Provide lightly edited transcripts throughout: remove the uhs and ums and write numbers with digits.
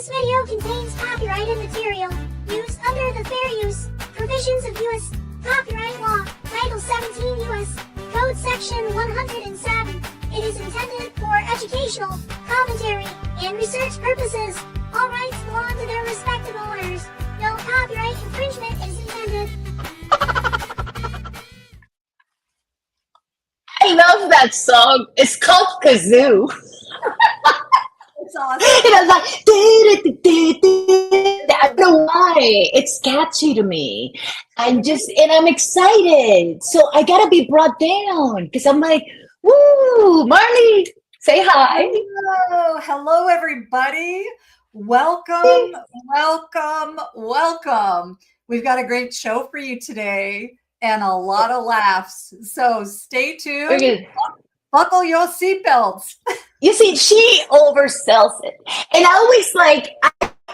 This video contains copyrighted material used under the fair use provisions of U.S. Copyright Law, Title 17 U.S. Code Section 107. It is intended for educational, commentary, and research purposes. All rights belong to their respective owners. No copyright infringement is intended. I love that song. It's called Kazoo. It's awesome. And I'm like, I don't know why. It's catchy to me. And I'm excited. So I gotta be brought down because I'm like, woo, Marley, say hi. Hello, everybody. Welcome. We've got a great show for you today and a lot of laughs. So stay tuned. Buckle your seatbelts. You see, she oversells it. And I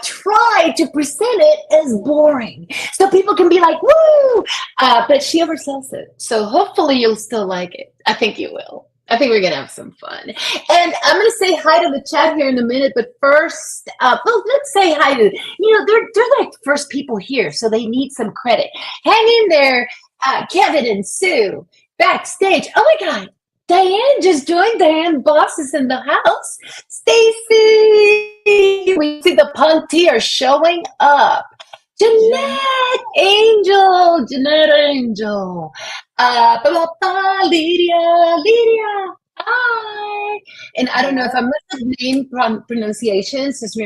try to present it as boring so people can be like, woo! But she oversells it. So hopefully you'll still like it. I think you will. I think we're going to have some fun. And I'm going to say hi to the chat here in a minute. But first, let's say hi to, they're like first people here. So they need some credit. Hang in there, Kevin and Sue, backstage. Oh my God. Diane just joined. Diane Boss is in the house. Stacy, we see the Punty are showing up. Jeanette Angel. Lydia, hi. And I don't know if I'm missing name pronunciations. Since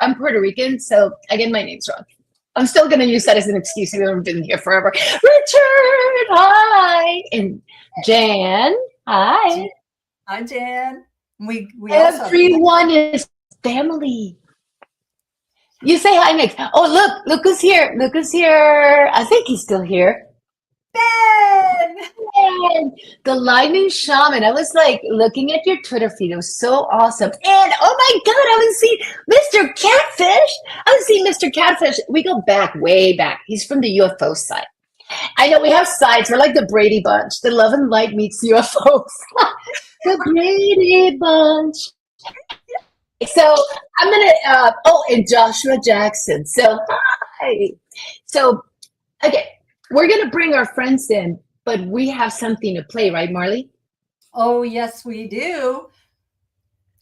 I'm Puerto Rican, so I get my names wrong. I'm still going to use that as an excuse. I've been here forever. Richard, hi. And Jan. Hi. Hi, Jan. We Everyone is family. You say hi next. Oh, look who's here. Look who's here. I think he's still here. Ben! The Lightning Shaman. I was like looking at your Twitter feed. It was so awesome. And oh my God, I haven't seen Mr. Catfish. I haven't seen Mr. Catfish. We go way back. He's from the UFO side. I know we have sides. We're like the Brady Bunch. The Love and Light meets UFOs. The Brady Bunch. So I'm going to, and Joshua Jackson. So, hi. So, okay, we're going to bring our friends in, but we have something to play, right, Marley? Oh, yes, we do.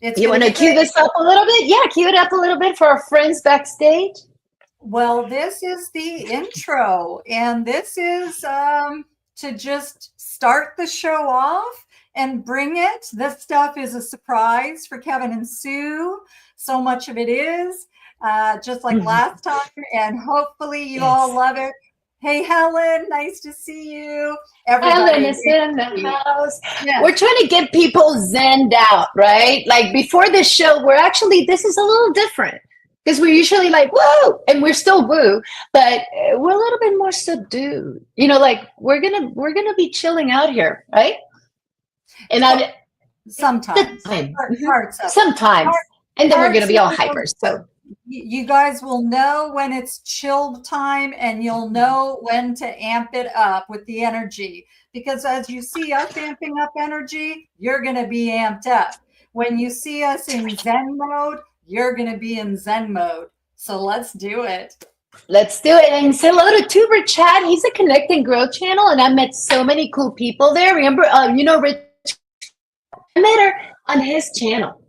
You want to cue this up a little bit? Yeah, cue it up a little bit for our friends backstage. Well, this is the intro, and this is to just start the show off and bring it. This stuff is a surprise for Kevin and Sue. So much of it is, just like last time, and hopefully you all love it. Hey, Helen, nice to see you. Helen is in the house. Yes. We're trying to get people zenned out, right? Like before this show, this is a little different. Because we're usually like, whoa, and we're still woo, but we're a little bit more subdued. Like we're gonna be chilling out here, right? And sometimes, sometimes, and then we're gonna be all hyper. So you guys will know when it's chilled time, and you'll know when to amp it up with the energy. Because as you see us amping up energy, you're gonna be amped up. When you see us in Zen mode, you're going to be in Zen mode. So let's do it. Let's do it. And say hello to Tuber Chad. He's a Connect and Grow channel, and I met so many cool people there. Remember, Rich? I met her on his channel.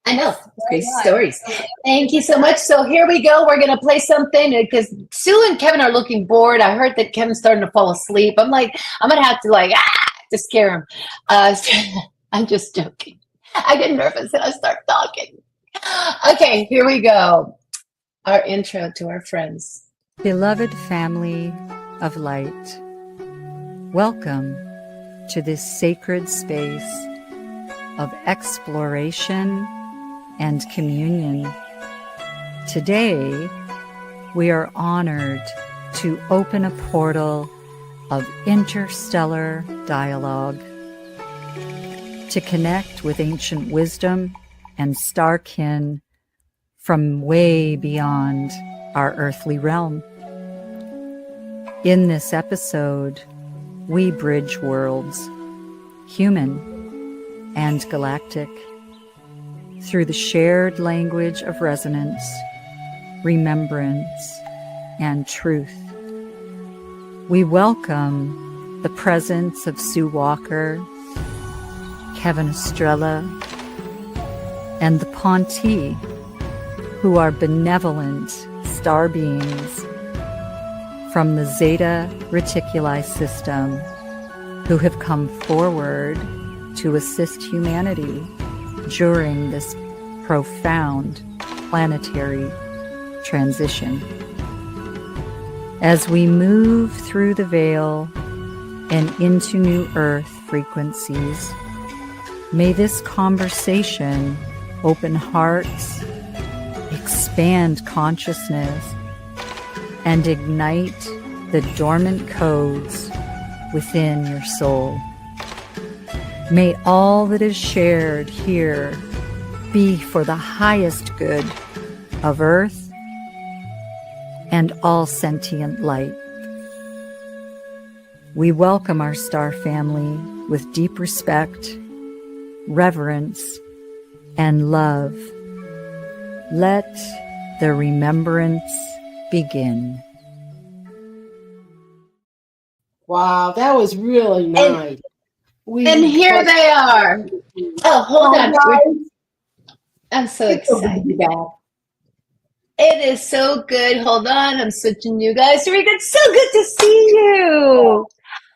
I know. Great stories. Thank you so much. So here we go. We're going to play something because Sue and Kevin are looking bored. I heard that Kevin's starting to fall asleep. I'm like, I'm going to have to to scare him. I'm just joking. I get nervous and I start talking. Okay, here we go. Our intro to our friends. Beloved family of light, welcome to this sacred space of exploration and communion. Today, we are honored to open a portal of interstellar dialogue to connect with ancient wisdom and star kin from way beyond our earthly realm. In this episode, we bridge worlds, human and galactic, through the shared language of resonance remembrance, and truth. We welcome the presence of Sue Walker, Kevin Estrella, and the Ponti, who are benevolent star beings from the Zeta Reticuli system who have come forward to assist humanity during this profound planetary transition. As we move through the veil and into new earth frequencies, may this conversation open hearts, expand consciousness, and ignite the dormant codes within your soul. May all that is shared here be for the highest good of Earth and all sentient life. We welcome our star family with deep respect, reverence, and love. Let the remembrance begin. Wow, that was really nice. And here they are. Oh, hold on. I'm so excited. It is so good. Hold on. I'm switching you guys. It's so good to see you.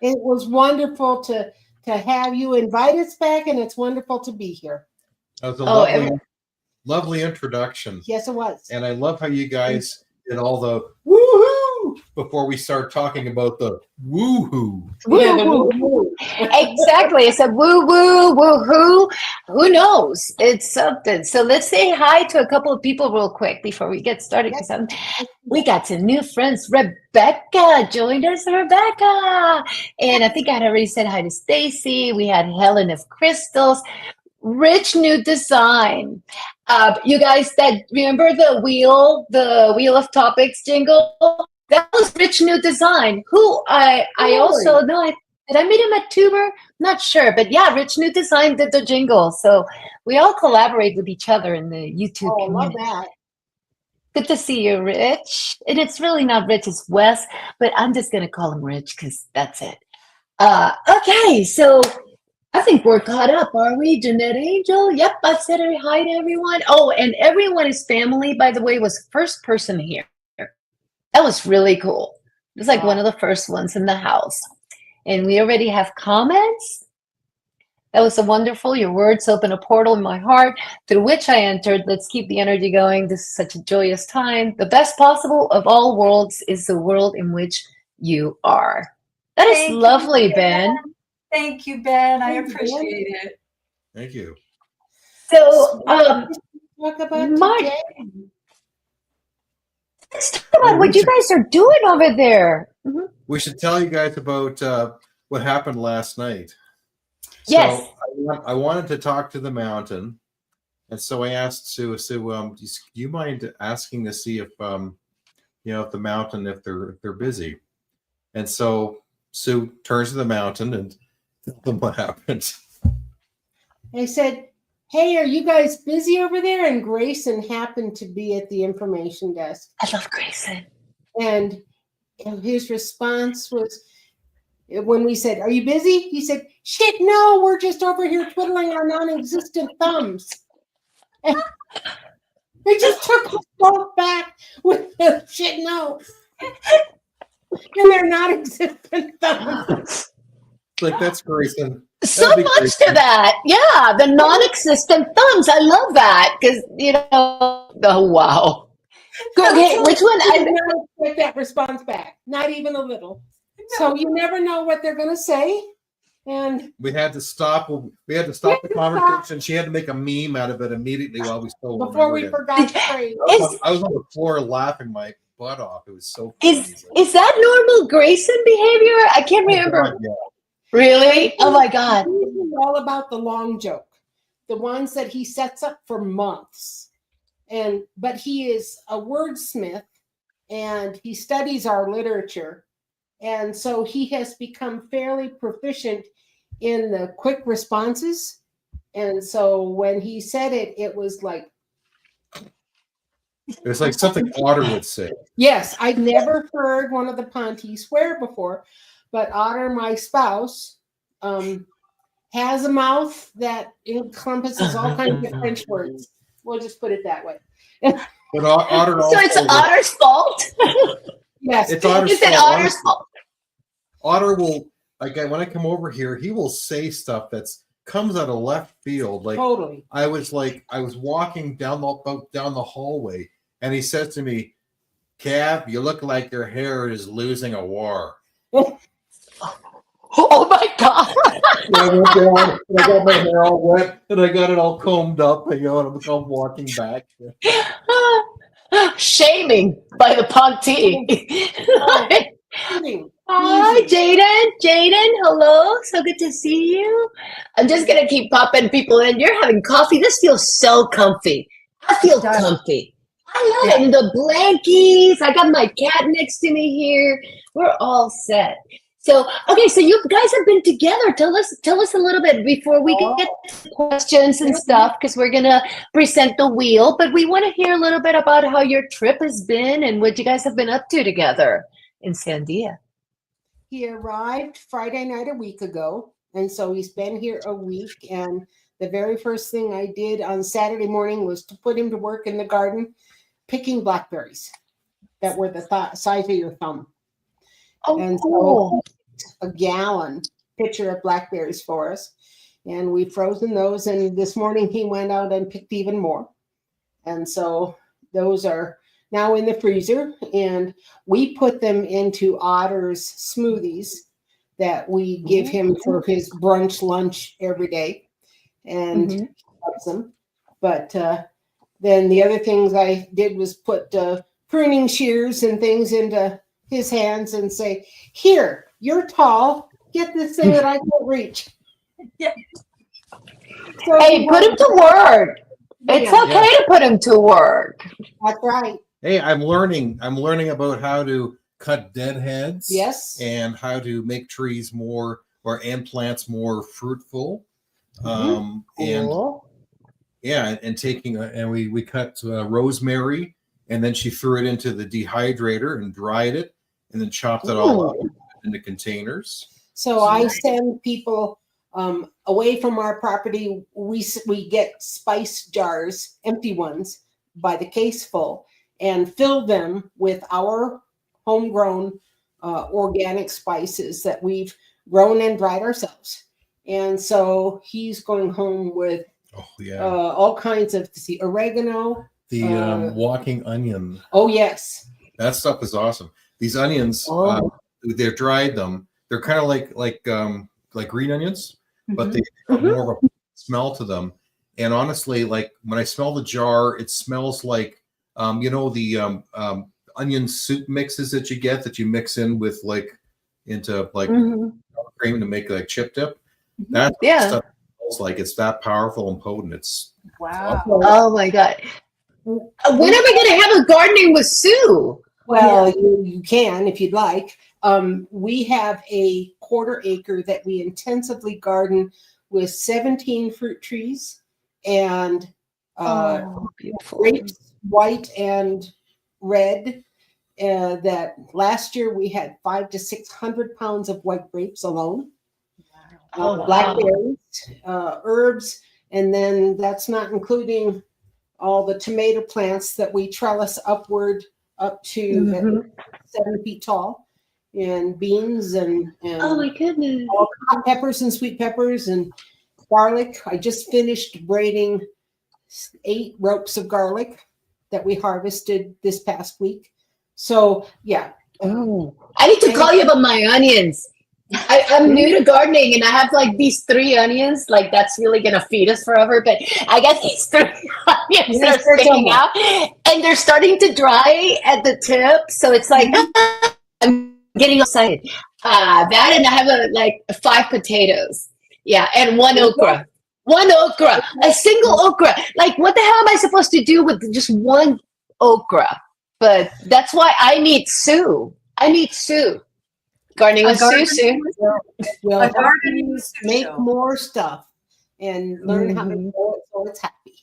It was wonderful to have you invite us back, and it's wonderful to be here. That was a lovely introduction. Yes, it was. And I love how you guys did all the woohoo before we start talking about the woohoo. Yeah, the woo-woo. Exactly. I said woo woo woohoo. Who knows? It's something. So let's say hi to a couple of people real quick before we get started. Because we got some new friends. Rebecca joined us. Rebecca, and I think I had already said hi to Stacy. We had Helen of Crystals. Rich new design. You guys that remember the wheel of topics jingle? That was Rich new design. Who I also know. Did I meet him at Tuber? Not sure, but yeah, Rich new design did the jingle. So we all collaborate with each other in the YouTube Oh, I love community. that. Good to see you, Rich. And it's really not Rich, it's Wes, but I'm just gonna call him Rich because that's it. Okay, so I think we're caught up, are we? Jeanette Angel? Yep, I said hi to everyone. Oh, and everyone is family, by the way, was first person here. That was really cool. It was like one of the first ones in the house. And we already have comments. That was so wonderful. Your words open a portal in my heart through which I entered. Let's keep the energy going. This is such a joyous time. The best possible of all worlds is the world in which you are. That is lovely, Ben. Thank you, Ben. I appreciate it. Thank you. So, Talk about Mark, today. let's talk about what you guys are doing over there. Mhm. We should tell you guys about what happened last night. Yes. So I wanted to talk to the mountain, and so I asked Sue. Do you mind asking to see if if the mountain, if they're busy? And so Sue turns to the mountain and tells them what happened. I said, "Hey, are you guys busy over there?" And Grayson happened to be at the information desk. I love Grayson. And his response was, when we said, "Are you busy?" He said, "Shit, no, we're just over here twiddling our non-existent thumbs." And they just took us both back with the shit, no. And they're non-existent thumbs. Like, that's Grayson. So much to that. Yeah, the non-existent thumbs. I love that because, oh, wow. Okay, which one? I did not expect that response back. Not even a little. So you never know what they're going to say. And we had to stop the conversation. She had to make a meme out of it immediately while we still before we forgot to pray. I was on the floor laughing my butt off. It was so funny. Is that normal Grayson behavior? I can't remember. God, yeah. Really? Oh my God. He's all about the long joke. The ones that he sets up for months. But he is a wordsmith and he studies our literature. And so he has become fairly proficient in the quick responses. And so when he said it, it was like, It was like something Otter would say. Yes, I'd never heard one of the Ponte swear before, but Otter, my spouse, has a mouth that encompasses all kinds of French words. We'll just put it that way. But Otter So it's Otter's fault. Yes, It's Otter's It's an fault. Otter's fault. Otter will, like, when I come over here, he will say stuff that's comes out of left field. Like, totally. I was walking down the hallway, and he said to me, "Cav, you look like your hair is losing a war." Oh my God. And I went down, and I got my hair all wet, and I got it all combed up, and I'm walking back. Shaming by the Ponte. Hi, Jaden. Jaden, hello. So good to see you. I'm just going to keep popping people in. You're having coffee. This feels so comfy. I feel comfy. I love it. And the blankies. I got my cat next to me here. We're all set. So, okay, so you guys have been together. Tell us a little bit before we get to questions and stuff, because we're going to present the wheel. But we want to hear a little bit about how your trip has been and what you guys have been up to together in Sandia. He arrived Friday night a week ago, and so he's been here a week. And the very first thing I did on Saturday morning was to put him to work in the garden picking blackberries that were the size of your thumb. Oh, and cool. So a gallon pitcher of blackberries for us, and we've frozen those. And this morning he went out and picked even more, and so those are now in the freezer, and we put them into Otter's smoothies that we give him for his brunch lunch every day, and he loves them. But then the other things I did was put pruning shears and things into his hands and say, "Here, you're tall. Get this thing that I can't reach." Yeah. So hey, put him to work. It's okay to put him to work. That's right. Hey, I'm learning about how to cut dead heads. Yes. And how to make trees and plants more fruitful. Cool. And taking we cut rosemary, and then she threw it into the dehydrator and dried it, and then chopped it all up into containers. So I send people away from our property. We get spice jars, empty ones, by the case full, and fill them with our homegrown organic spices that we've grown and dried ourselves. And so he's going home with all kinds of oregano. The walking onion. Oh, yes. That stuff is awesome. These onions, they've dried them. They're kind of like green onions, but they have more of a smell to them. And honestly, like when I smell the jar, it smells like the onion soup mixes that you mix in with into cream to make like chip dip. That stuff smells like it's that powerful and potent. It's Wow. Oh my God. When are we going to have a gardening with Sue? Well, you can if you'd like. We have a 1/4 acre that we intensively garden with 17 fruit trees and beautiful. grapes, white and red. That last year we had 500 to 600 pounds of white grapes alone. Blackberries, herbs, and then that's not including all the tomato plants that we trellis upward up to 7 feet tall, and beans and Oh my goodness. all hot peppers and sweet peppers and garlic. I just finished braiding 8 ropes of garlic that we harvested this past week. So I need to call you about my onions. I'm new to gardening, and I have like these 3 onions. Like that's really gonna feed us forever. But I got these 3 onions that are sticking out, and they're starting to dry at the tip. So it's like I'm getting excited. That, and I have 5 potatoes. Yeah, and 1 okra. 1 okra, a single okra. Like, what the hell am I supposed to do with just 1 okra? But that's why I need Sue. Gardening with Sue. We'll make more stuff and learn how to grow it so it's happy.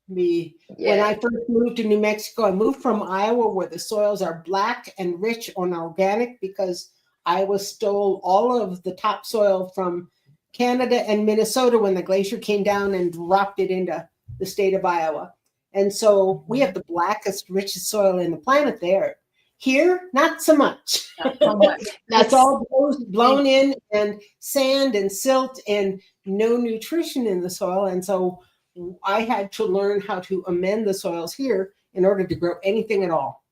When I first moved to New Mexico, I moved from Iowa where the soils are black and rich and organic because Iowa stole all of the topsoil from Canada and Minnesota when the glacier came down and dropped it into the state of Iowa. And so we have the blackest, richest soil in the planet there. Here, not so much. That's all blown in, and sand and silt and no nutrition in the soil. And so I had to learn how to amend the soils here in order to grow anything at all.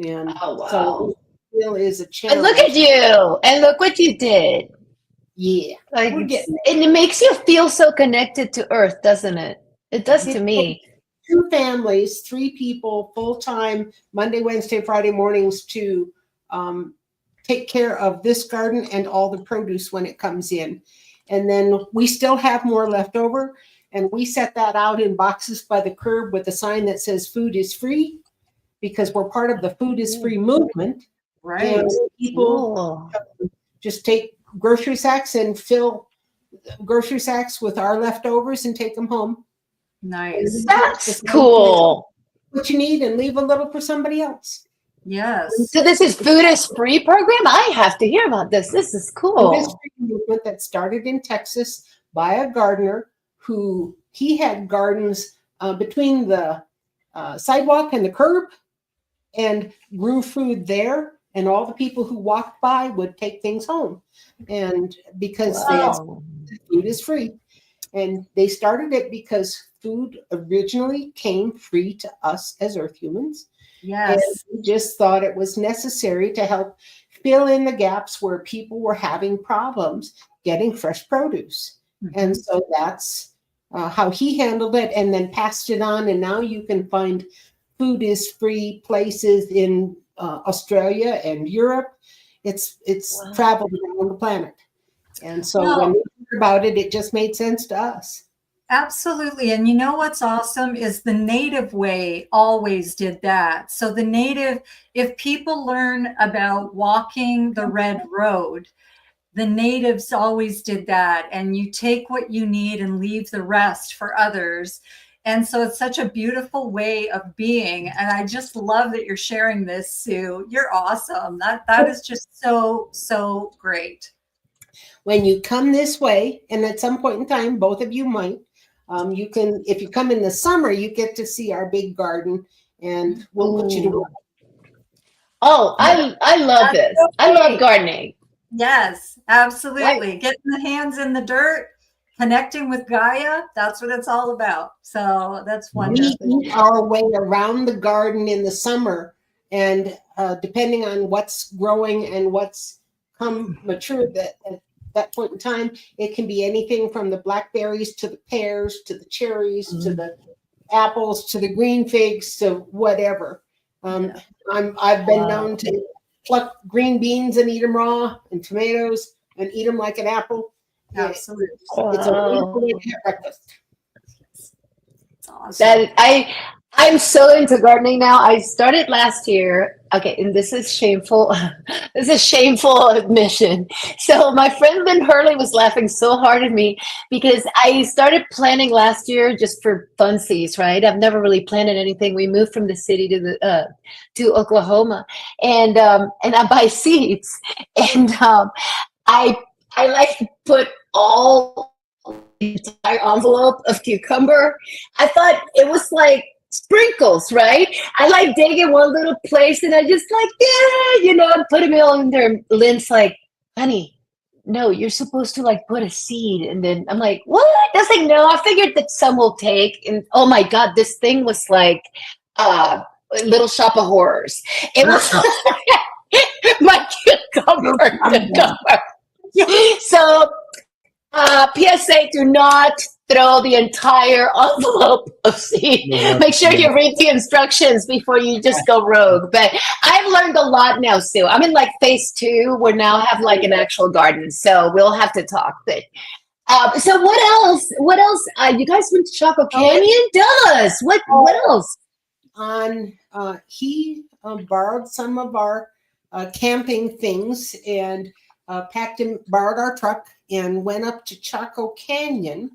And so it still is a challenge. And look at you. And look what you did. Yeah. Like, and it makes you feel so connected to Earth, doesn't it? It does to me. 2 families, 3 people, full-time, Monday, Wednesday, Friday mornings to take care of this garden and all the produce when it comes in. And then we still have more left over. And we set that out in boxes by the curb with a sign that says food is free, because we're part of the food is free movement. Right. And people just take grocery sacks and fill grocery sacks with our leftovers and take them home. Nice. That's cool. What you need and leave a little for somebody else. Yes. So this is Food is Free program? I have to hear about this. This is cool. Food is free movement that started in Texas by a gardener who he had gardens between the sidewalk and the curb and grew food there. And all the people who walked by would take things home. And because food is free. And they started it because food originally came free to us as Earth humans. Yes. And we just thought it was necessary to help fill in the gaps where people were having problems getting fresh produce. Mm-hmm. And so that's how he handled it and then passed it on. And now you can find food is free places in Australia and Europe. It's traveled around the planet. And so when we heard about it, it just made sense to us. Absolutely. And you know what's awesome is the native way always did that. So the native, if people learn about walking the red road, the natives always did that. And you take what you need and leave the rest for others. And so it's such a beautiful way of being. And I just love that you're sharing this, Sue. You're awesome. That is just so, so great. When you come this way, and at some point in time, both of you might, you can, if you come in the summer, you get to see our big garden, and we'll put you to work. Oh, I love this. I love gardening. Yes, absolutely. Getting the hands in the dirt, connecting with Gaia, that's what it's all about. So that's wonderful. We eat our way around the garden in the summer, and depending on what's growing and what's come mature at that point in time, it can be anything from the blackberries to the pears to the cherries to the apples to the green figs to whatever. I've been known to pluck green beans and eat them raw, and tomatoes and eat them like an apple. Absolutely. It's a wonderful way to have breakfast. It's awesome. I'm so into gardening now. I started last year. Okay, and this is shameful. This is shameful admission. So my friend Lynn Hurley was laughing so hard at me because I started planting last year just for funsies, right? I've never really planted anything. We moved from the city to Oklahoma, and I buy seeds, and I like to put all the entire envelope of cucumber. I thought it was like sprinkles, right? I like dig in one little place and I just like, put them all in there. Lynn's like, honey, no, you're supposed to like put a seed. And then I'm like, what? I was like, no, I figured that some will take. And oh my God, this thing was like Little Shop of Horrors. It was my cucumber. So PSA, do not throw the entire envelope of seed. Yeah, make sure you read the instructions before you just go rogue. But I've learned a lot now, Sue. I'm in like phase 2. We now have like an actual garden, so we'll have to talk. But so what else? What else? You guys went to Chaco Canyon? Tell us what else? He borrowed some of our camping things and borrowed our truck and went up to Chaco Canyon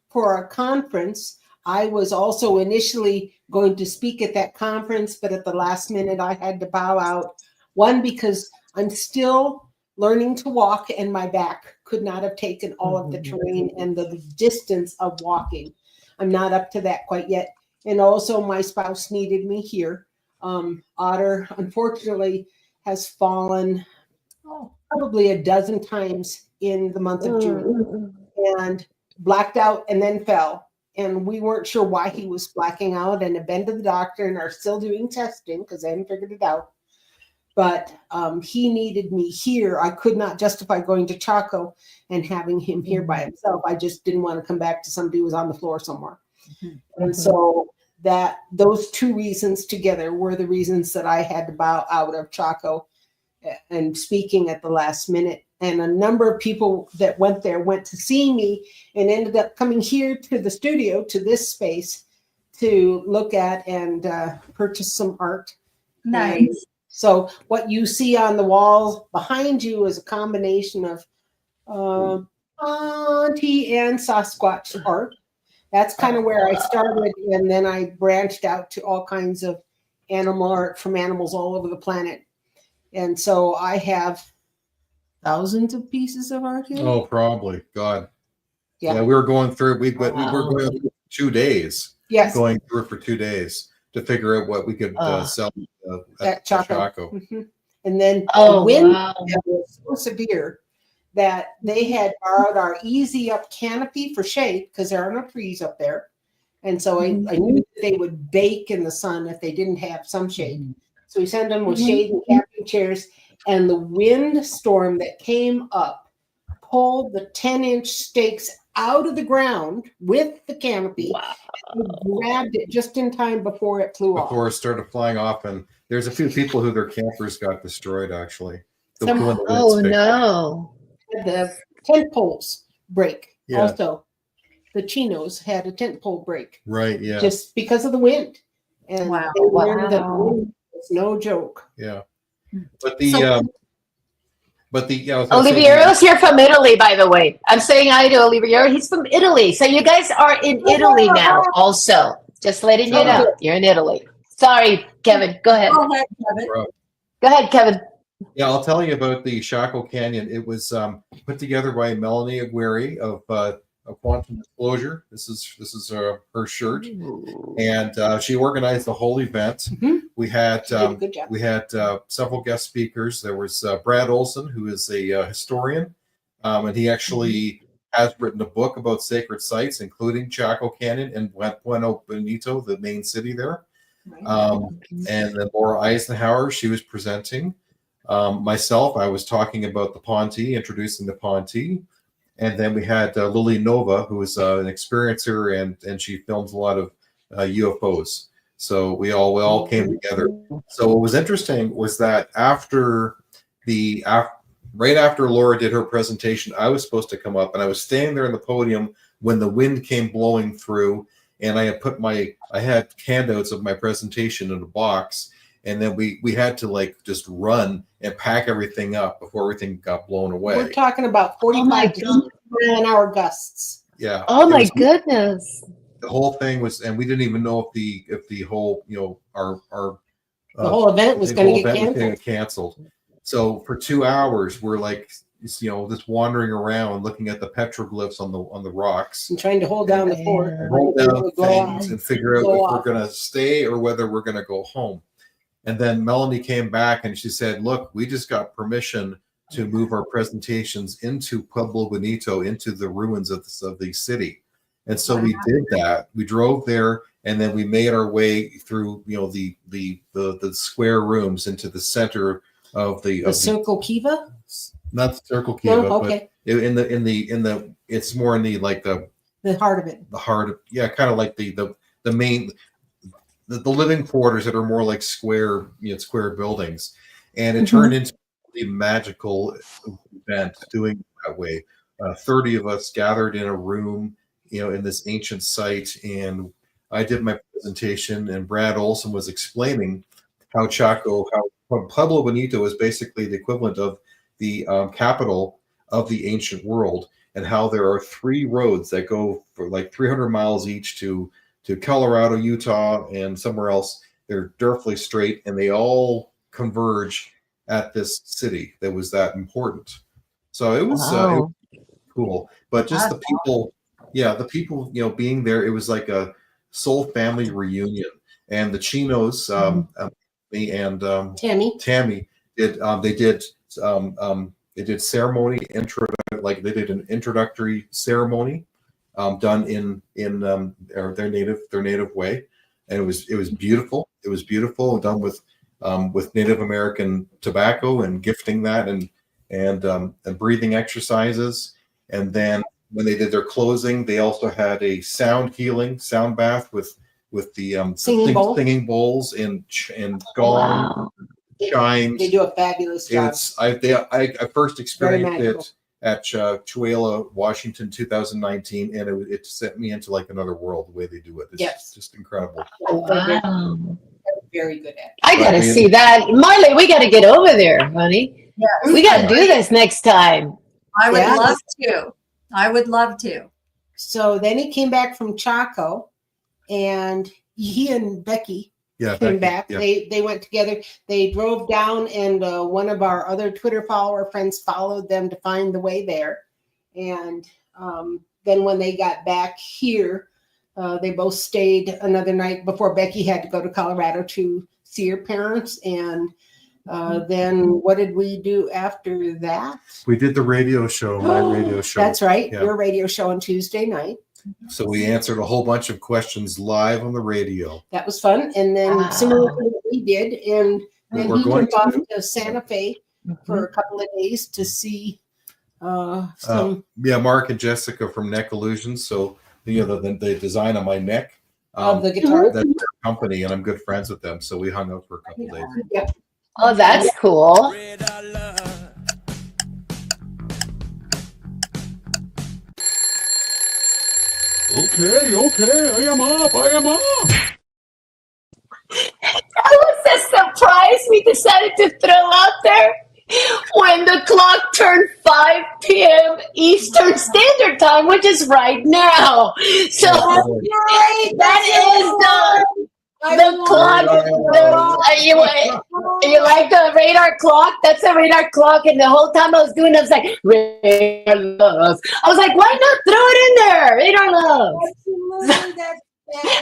for a conference I was also initially going to speak at that conference, but at the last minute I had to bow out. One, because I'm still learning to walk and my back could not have taken all of the terrain and the distance of walking. I'm not up to that quite yet. And also my spouse needed me here. Otter, unfortunately, has fallen probably a dozen times in the month of June and blacked out and then fell. And we weren't sure why he was blacking out and have been to the doctor and are still doing testing because they haven't figured it out. But he needed me here. I could not justify going to Chaco and having him here by himself. I just didn't want to come back to somebody who was on the floor somewhere. And so those two reasons together were the reasons that I had to bow out of Chaco and speaking at the last minute. And a number of people that went there went to see me and ended up coming here to the studio, to this space, to look at and purchase some art. Nice. And so what you see on the walls behind you is a combination of Auntie and Sasquatch art. That's kind of where I started, and then I branched out to all kinds of animal art from animals all over the planet. And so I have thousands of pieces of art here. Oh, probably. God. Yeah. We were going through. We were going through 2 days. Yes. Going through it for 2 days to figure out what we could sell at Chaco. Mm-hmm. And then Oh, the wind wow. was so severe that they had borrowed our easy up canopy for shade because there are no trees up there. And so I knew that they would bake in the sun if they didn't have some shade. So we sent them with shade and camping chairs. And the wind storm that came up pulled the 10-inch stakes out of the ground with the canopy. Wow. And grabbed it just in time before it flew off. Before it started flying off, and there's a few people who their campers got destroyed. Actually, Oh no! The tent poles break. Yeah. Also, the chinos had a tent pole break. Right. Yeah. Just because of the wind. And Wow. they learned that the wind was no joke. Yeah. But the Oliviero's here from Italy, by the way. I'm saying hi to Oliviero. He's from Italy. So you guys are in Italy now also. Just letting you know. You're in Italy. Sorry, Kevin. Go ahead. Go ahead, Kevin. Go ahead, Kevin. Yeah, I'll tell you about the Chaco Canyon. It was put together by Melanie Aguirre of Quantum Disclosure. This is her shirt, and she organized the whole event. We had Good job. we had several guest speakers. There was Brad Olson, who is a historian, and he actually has written a book about sacred sites, including Chaco Canyon and Puerto Bonito, the main city there. And then Laura Eisenhower, she was presenting. Myself, I was talking about the Ponte, introducing the Ponte. And then we had Lily Nova, who is an experiencer, and she films a lot of UFOs. So we all came together. So what was interesting was that right after Laura did her presentation, I was supposed to come up, and I was standing there on the podium when the wind came blowing through, and I had handouts of my presentation in a box, and then we had to just run and pack everything up before everything got blown away. We're talking about 45 mile-an-hour gusts. Yeah. Oh my goodness. The whole thing was, and we didn't even know if the whole, our The whole event was going to get canceled. So for 2 hours, we're just wandering around, looking at the petroglyphs on the rocks, and trying to hold down the fort, hold down things, and figure out if we're going to stay or whether we're going to go home. And then Melanie came back and she said, "Look, we just got permission to move our presentations into Pueblo Bonito, into the ruins of the city." And so we did that. We drove there, and then we made our way through, the square rooms into the center of the Circle Kiva. Not the Circle Kiva, No, okay. but in the it's more in The heart of it. the heart of, kind of like the main. The living quarters that are more like square buildings, and it turned into a magical event doing it that way. 30 of us gathered in a room, in this ancient site, and I did my presentation, and Brad Olson was explaining how Pueblo Bonito is basically the equivalent of the capital of the ancient world, and how there are 3 roads that go for 300 miles each to to Colorado, Utah, and somewhere else. They're directly straight, and they all converge at this city that was that important. So it was Wow. cool. But just the people, the people, being there, it was like a soul family reunion. And the Chinos, me and Tammy did they did ceremony they did an introductory ceremony done in their native way, and it was beautiful. It was beautiful, done with Native American tobacco and gifting that and breathing exercises. And then when they did their closing, they also had a sound bath with the singing bowls and gong chimes. They do a fabulous job. I first experienced it at Chuela, Washington, 2019, and it sent me into like another world the way they do it. It's just incredible. Wow. Very good at it. I gotta see that. Marley, we gotta get over there, honey. Yes. We gotta do this next time. I would love to. I would love to. So then he came back from Chaco, and he and Becky came back. Yeah. They went together. They drove down, and one of our other Twitter follower friends followed them to find the way there. And then when they got back here, they both stayed another night before Becky had to go to Colorado to see her parents. And then what did we do after that? We did the radio show, my radio show. That's right. Yeah. Your radio show on Tuesday night. So we answered a whole bunch of questions live on the radio. That was fun. And then similar to what we did. And then We're he going went off to Santa Fe for a couple of days to see some. Mark and Jessica from Neck Illusions. So the design on my neck of the guitar. That's their company, and I'm good friends with them. So we hung out for a couple days. Yep. Oh, that's cool. Okay, I am up. That was a surprise we decided to throw out there when the clock turned 5 p.m. Eastern Standard Time, which is right now. So that is the clock. You like the radar clock? That's the radar clock. And the whole time I was doing it, I was like, radar love. I was like, why not throw it in there? Radar love.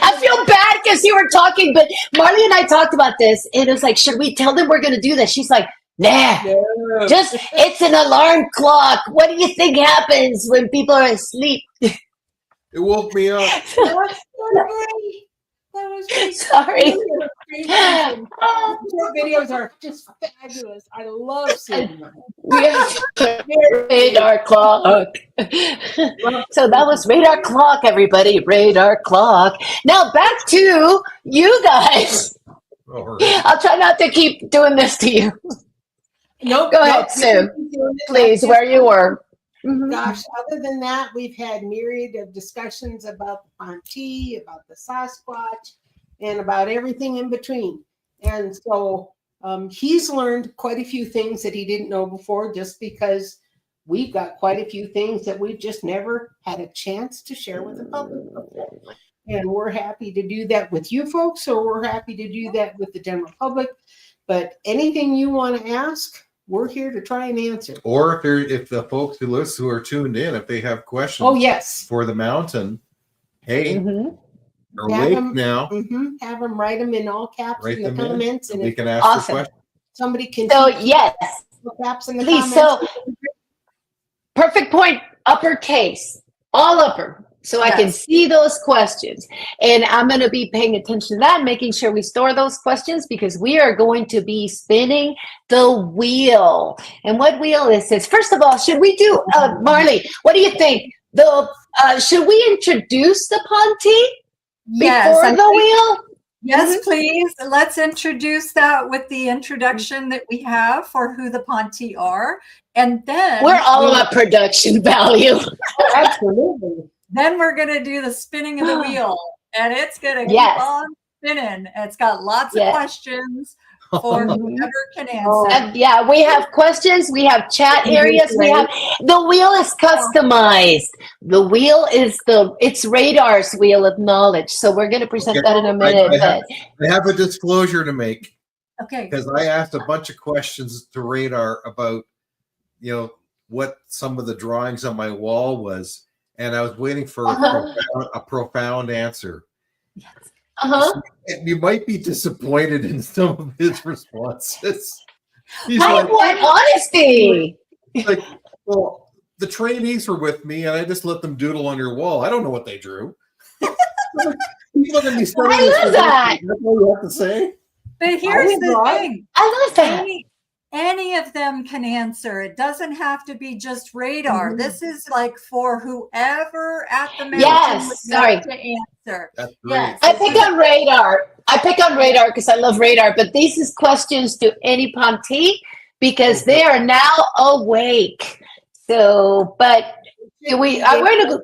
I feel bad because you were talking, but Marley and I talked about this, and it was like, should we tell them we're going to do this? She's like, nah, just it's an alarm clock. What do you think happens when people are asleep? It woke me up. That was great. Sorry. Your videos are just fabulous. I love seeing them. We have radar clock. So that was radar clock, everybody. Radar clock. Now back to you guys. I'll try not to keep doing this to you. Nope. Go ahead, Sue. Please, where you were. Gosh, other than that, we've had myriad of discussions about the Ponte, about the Sasquatch, and about everything in between. And so he's learned quite a few things that he didn't know before, just because we've got quite a few things that we've just never had a chance to share with the public before. And we're happy to do that with you folks, or we're happy to do that with the general public. But anything you want to ask, we're here to try and answer. Or if the folks who are tuned in, if they have questions for the mountain, hey, they're awake now. Have them write them in all caps in the comments. And we can ask the question. Somebody can yes. Caps in the please, comments. So perfect point, uppercase, all upper. So I can see those questions, and I'm going to be paying attention to that, making sure we store those questions, because we are going to be spinning the wheel. And what wheel is this? First of all, should we do, Marley, what do you think? Should we introduce the Ponte before the wheel? Yes, please. Let's introduce that with the introduction that we have for who the Ponte are. And then we're all about production value. Absolutely. Then we're going to do the spinning of the wheel, and it's going to keep on spinning. It's got lots of questions for Mhm. whoever can Oh. answer. Yeah, we have questions, we have chat areas, we have the wheel is customized. The wheel is it's Radar's wheel of knowledge. So we're going to present Okay. that in a minute. I have a disclosure to make Okay. because I asked a bunch of questions to Radar about, what some of the drawings on my wall was, and I was waiting for a profound answer. Uh-huh. You might be disappointed in some of his responses. He's I want honesty. like, well, the trainees were with me, and I just let them doodle on your wall. I don't know what they drew. You look at me studying I love that. That's all you have to say. But here's the right. thing. I love that. Any of them can answer. It doesn't have to be just Radar. Mhm. This is like for whoever at the mountain Yes, would sorry. like to answer. That's great. Yes. I pick on Radar. I pick on Radar because I love Radar, but these is questions to any Ponte because they are now awake. So, but we're gonna go,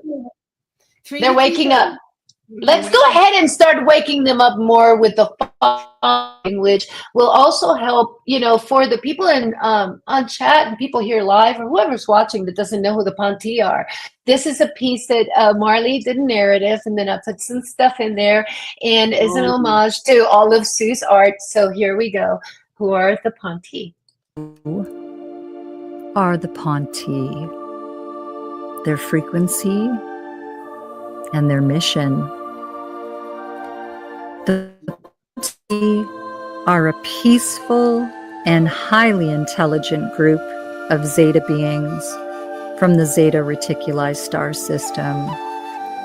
they're waking up. Let's go ahead and start waking them up more with the following, which will also help, for the people in on chat and people here live or whoever's watching that doesn't know who the Ponte are. This is a piece that Marley did a narrative, and then I put some stuff in there, and as an homage to all of Sue's art. So here we go. Who are the Ponte? Are the Ponte, their frequency, and their mission. The Ponte are a peaceful and highly intelligent group of Zeta beings from the Zeta Reticuli star system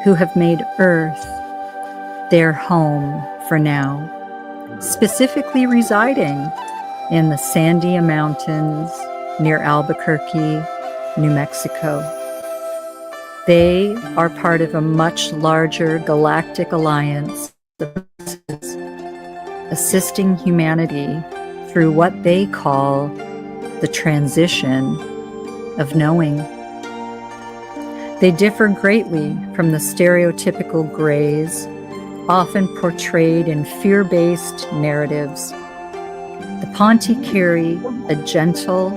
who have made Earth their home for now, specifically residing in the Sandia Mountains near Albuquerque, New Mexico. They are part of a much larger galactic alliance assisting humanity through what they call the transition of knowing. They differ greatly from the stereotypical grays, often portrayed in fear-based narratives. The Ponte carry a gentle,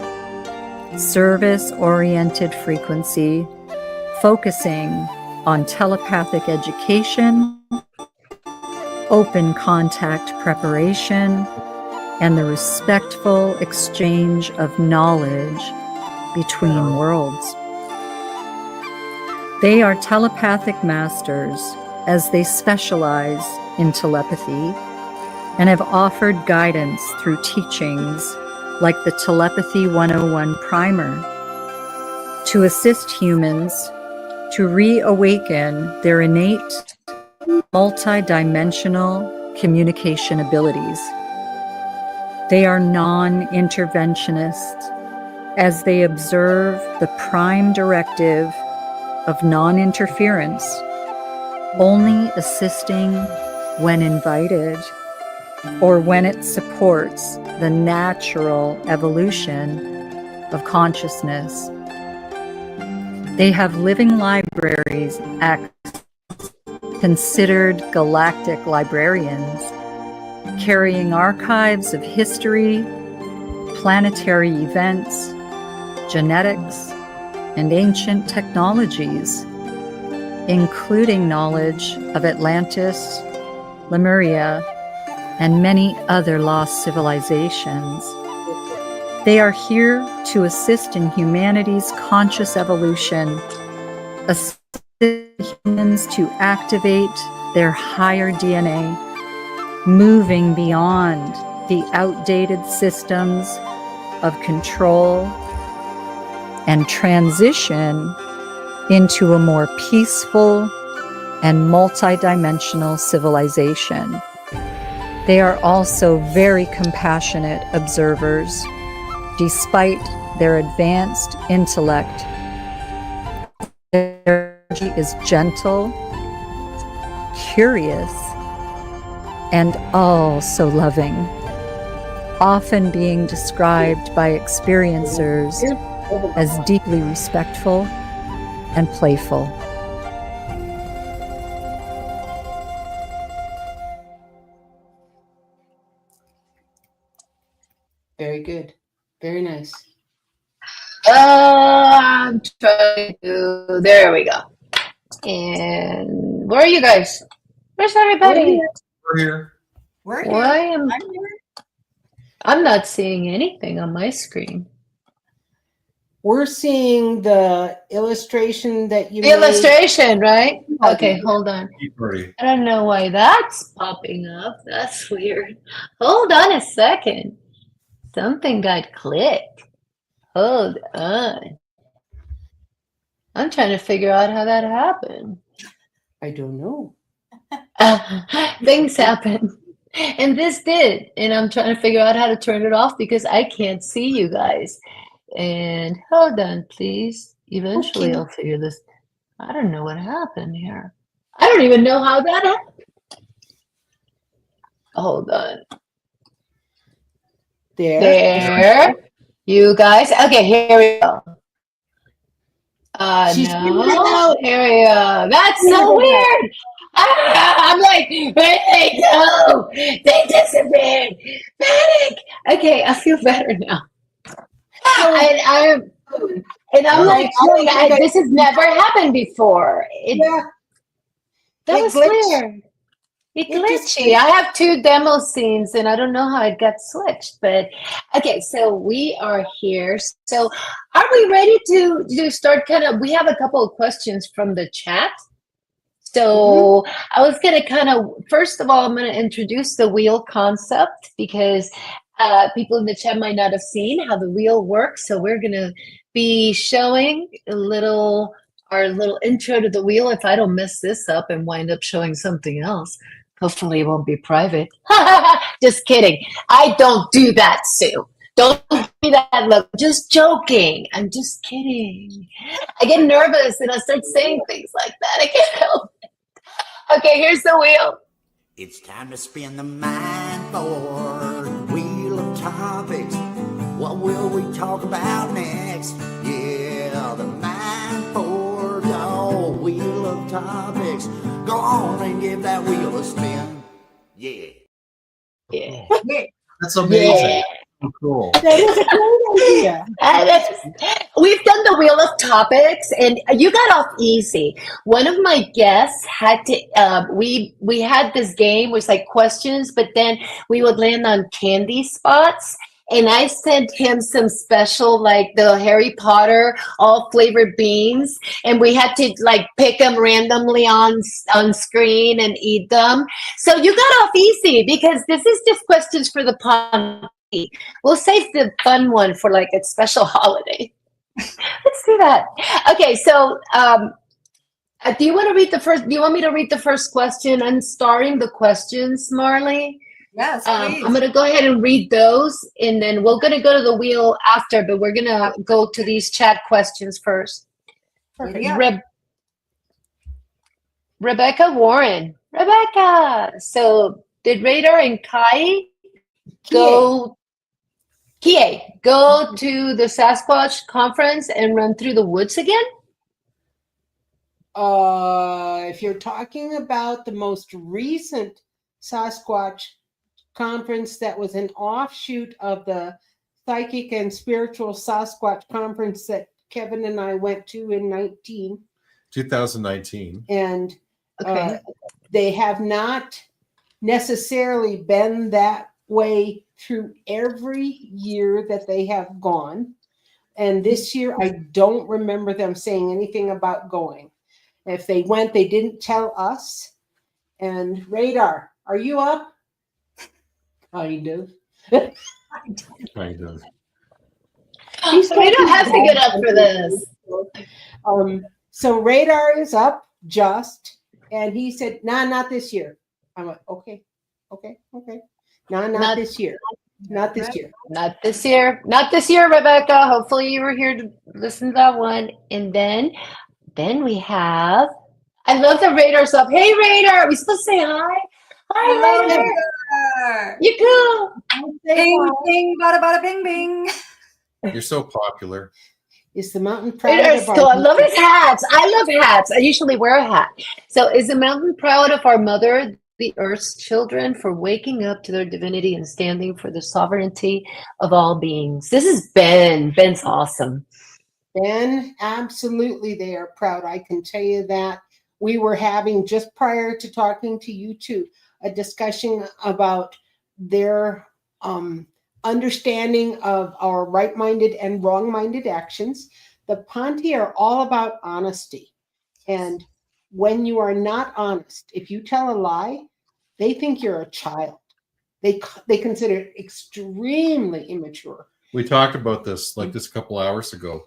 service-oriented frequency, focusing on telepathic education, open contact preparation, and the respectful exchange of knowledge between worlds. They are telepathic masters as they specialize in telepathy and have offered guidance through teachings like the Telepathy 101 Primer to assist humans to reawaken their innate multidimensional communication abilities. They are non-interventionists as they observe the prime directive of non-interference, only assisting when invited or when it supports the natural evolution of consciousness. They have living libraries, considered galactic librarians, carrying archives of history, planetary events, genetics, and ancient technologies, including knowledge of Atlantis, Lemuria, and many other lost civilizations. They are here to assist in humanity's conscious evolution, assist humans to activate their higher DNA, moving beyond the outdated systems of control and transition into a more peaceful and multidimensional civilization. They are also very compassionate observers, despite their advanced intellect. Their energy is gentle, curious, and also loving, often being described by experiencers as deeply respectful and playful. Very good. Very nice. I'm trying to. There we go. And where are you guys? Where's everybody? We're here. We're here. Why am I'm here. I'm not seeing anything on my screen? We're seeing the illustration that you The made. illustration, right? Oh, Okay, yeah. hold on. Tea party. I don't know why that's popping up. That's weird. Hold on a second. Something got clicked. Hold on. I'm trying to figure out how that happened. I don't know. Things happen. And this did. And I'm trying to figure out how to turn it off because I can't see you guys. And hold on, please. Eventually Okay. I'll figure this. I don't know what happened here. I don't even know how that happened. Hold on. There. You guys. Okay, here we go. She's figured it No. out. Here we go. That's so weird. I'm like, where'd they go? They disappeared. Panic. Okay, I feel better now. And I'm like, oh, this has never happened before. That It was glitched. weird. It It just glitchy. I have 2 demo scenes and I don't know how it got switched, but okay, so we are here. So are we ready to start we have a couple of questions from the chat. So I was going to first of all, I'm going to introduce the wheel concept because people in the chat might not have seen how the wheel works. So we're going to be showing our little intro to the wheel. If I don't mess this up and wind up showing something else, hopefully it won't be private. Just kidding. I don't do that, Sue. Don't do that. Look, just joking. I'm just kidding. I get nervous and I start saying things like that. I can't help it. Okay, here's the wheel. It's time to spin the mind board. Wheel of topics. What will we talk about next? Yeah, the mind board. Oh, wheel of topics. Go on and give that wheel a spin. Yeah. Yeah. That's amazing. Yeah. Cool. That is a great idea. We've done the wheel of topics, and you got off easy. One of my guests had to. We had this game was like questions, but then we would land on candy spots. And I sent him some special, like the Harry Potter, all flavored beans, and we had to like pick them randomly on screen and eat them. So you got off easy because this is just questions for the pond. We'll save the fun one for like a special holiday. Let's do that. Okay, so do you want to read the first? Do you want me to read the first question? I'm starring the questions, Marley. Yes, please. I'm going to go ahead and read those, and then we're going to go to the wheel after, but we're going to go to these chat questions first. Perfect. Yeah. Rebecca Warren. Rebecca. So did Radar and Kai go to the Sasquatch conference and run through the woods again? If you're talking about the most recent Sasquatch conference that was an offshoot of the Psychic and Spiritual Sasquatch conference that Kevin and I went to in 2019. And Okay. they have not necessarily been that way through every year that they have gone. And this year, I don't remember them saying anything about going. If they went, they didn't tell us. And Radar, are you up? Kind of. Kind of. Radar has to get up for this. So Radar is up just, and he said, nah, not this year. I'm like, okay. Nah, not this year. Not this year. Not this year. Not this year, Rebecca. Hopefully you were here to listen to that one. And then we have, I love the Radar's up. Hey, Radar. Are we supposed to say hi? Hi, Radar. You cool. Bing, bing, bada, bada, bing, bing. You're so popular. Is the mountain proud Radar's of cool. I our love his hats. I love hats. I usually wear a hat. So is the mountain proud of our mother the Earth's children for waking up to their divinity and standing for the sovereignty of all beings. This is Ben. Ben's awesome. Ben, absolutely, they are proud. I can tell you that. We were having, just prior to talking to you two, a discussion about their understanding of our right-minded and wrong-minded actions. The Ponti are all about honesty. And when you are not honest, if you tell a lie, they think you're a child. They consider it extremely immature. We talked about this like just a couple hours ago.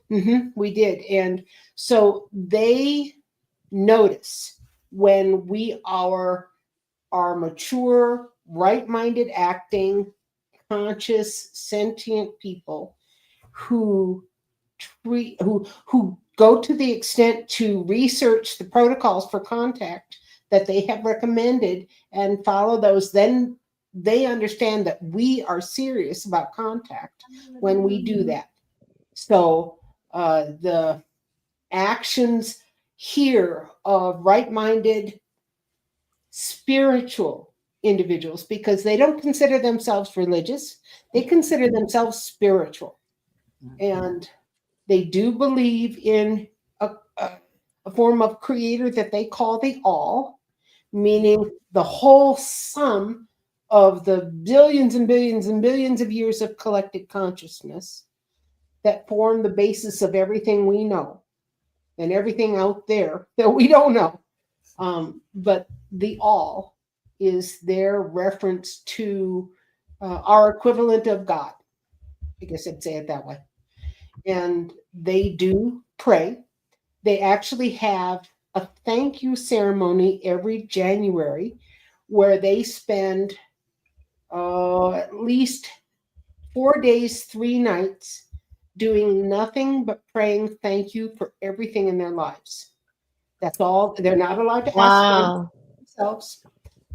We did. And so they notice when we are mature, right-minded acting, conscious, sentient people who go to the extent to research the protocols for contact that they have recommended and follow those, then they understand that we are serious about contact when we do that. So the actions here of right-minded, spiritual individuals, because they don't consider themselves religious, they consider themselves spiritual. And they do believe in a form of creator that they call the all, meaning the whole sum of the billions and billions and billions of years of collected consciousness that form the basis of everything we know and everything out there that we don't know. But the all is their reference to our equivalent of God. I guess I'd say it that way. And they do pray. They actually have a thank you ceremony every January where they spend at least 4 days, 3 nights doing nothing but praying thank you for everything in their lives. That's all. They're not allowed to ask themselves.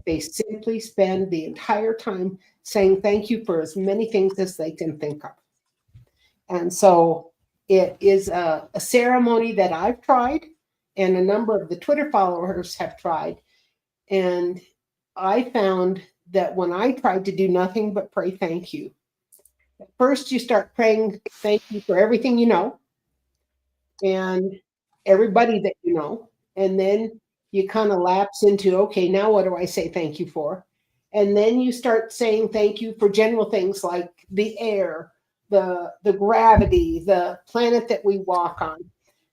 They simply spend the entire time saying thank you for as many things as they can think of. And so it is a ceremony that I've tried and a number of the Twitter followers have tried. And I found that when I tried to do nothing but pray thank you, first you start praying thank you for everything you know and everybody that you know. And then you kind of lapse into, okay, now what do I say thank you for? And then you start saying thank you for general things like the air, the gravity, the planet that we walk on.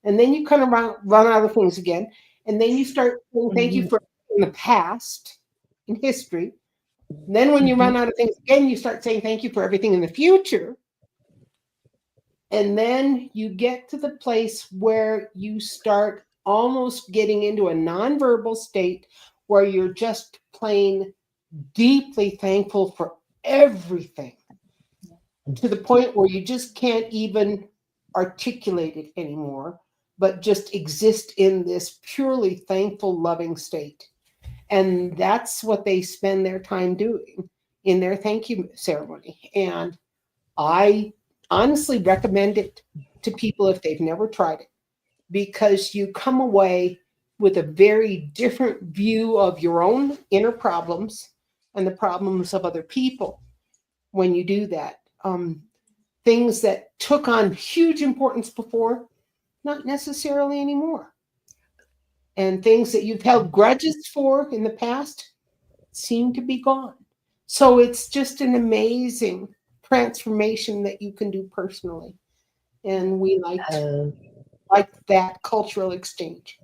And then you kind of run out of things again. And then you start saying thank you for in the past, in history. And then when you run out of things again, you start saying thank you for everything in the future. And then you get to the place where you start almost getting into a nonverbal state where you're just plain deeply thankful for everything, to the point where you just can't even articulate it anymore, but just exist in this purely thankful, loving state. And that's what they spend their time doing in their thank you ceremony. And I honestly recommend it to people if they've never tried it, because you come away with a very different view of your own inner problems and the problems of other people when you do that. Things that took on huge importance before, not necessarily anymore. And things that you've held grudges for in the past seem to be gone. So it's just an amazing transformation that you can do personally. And we like that cultural exchange.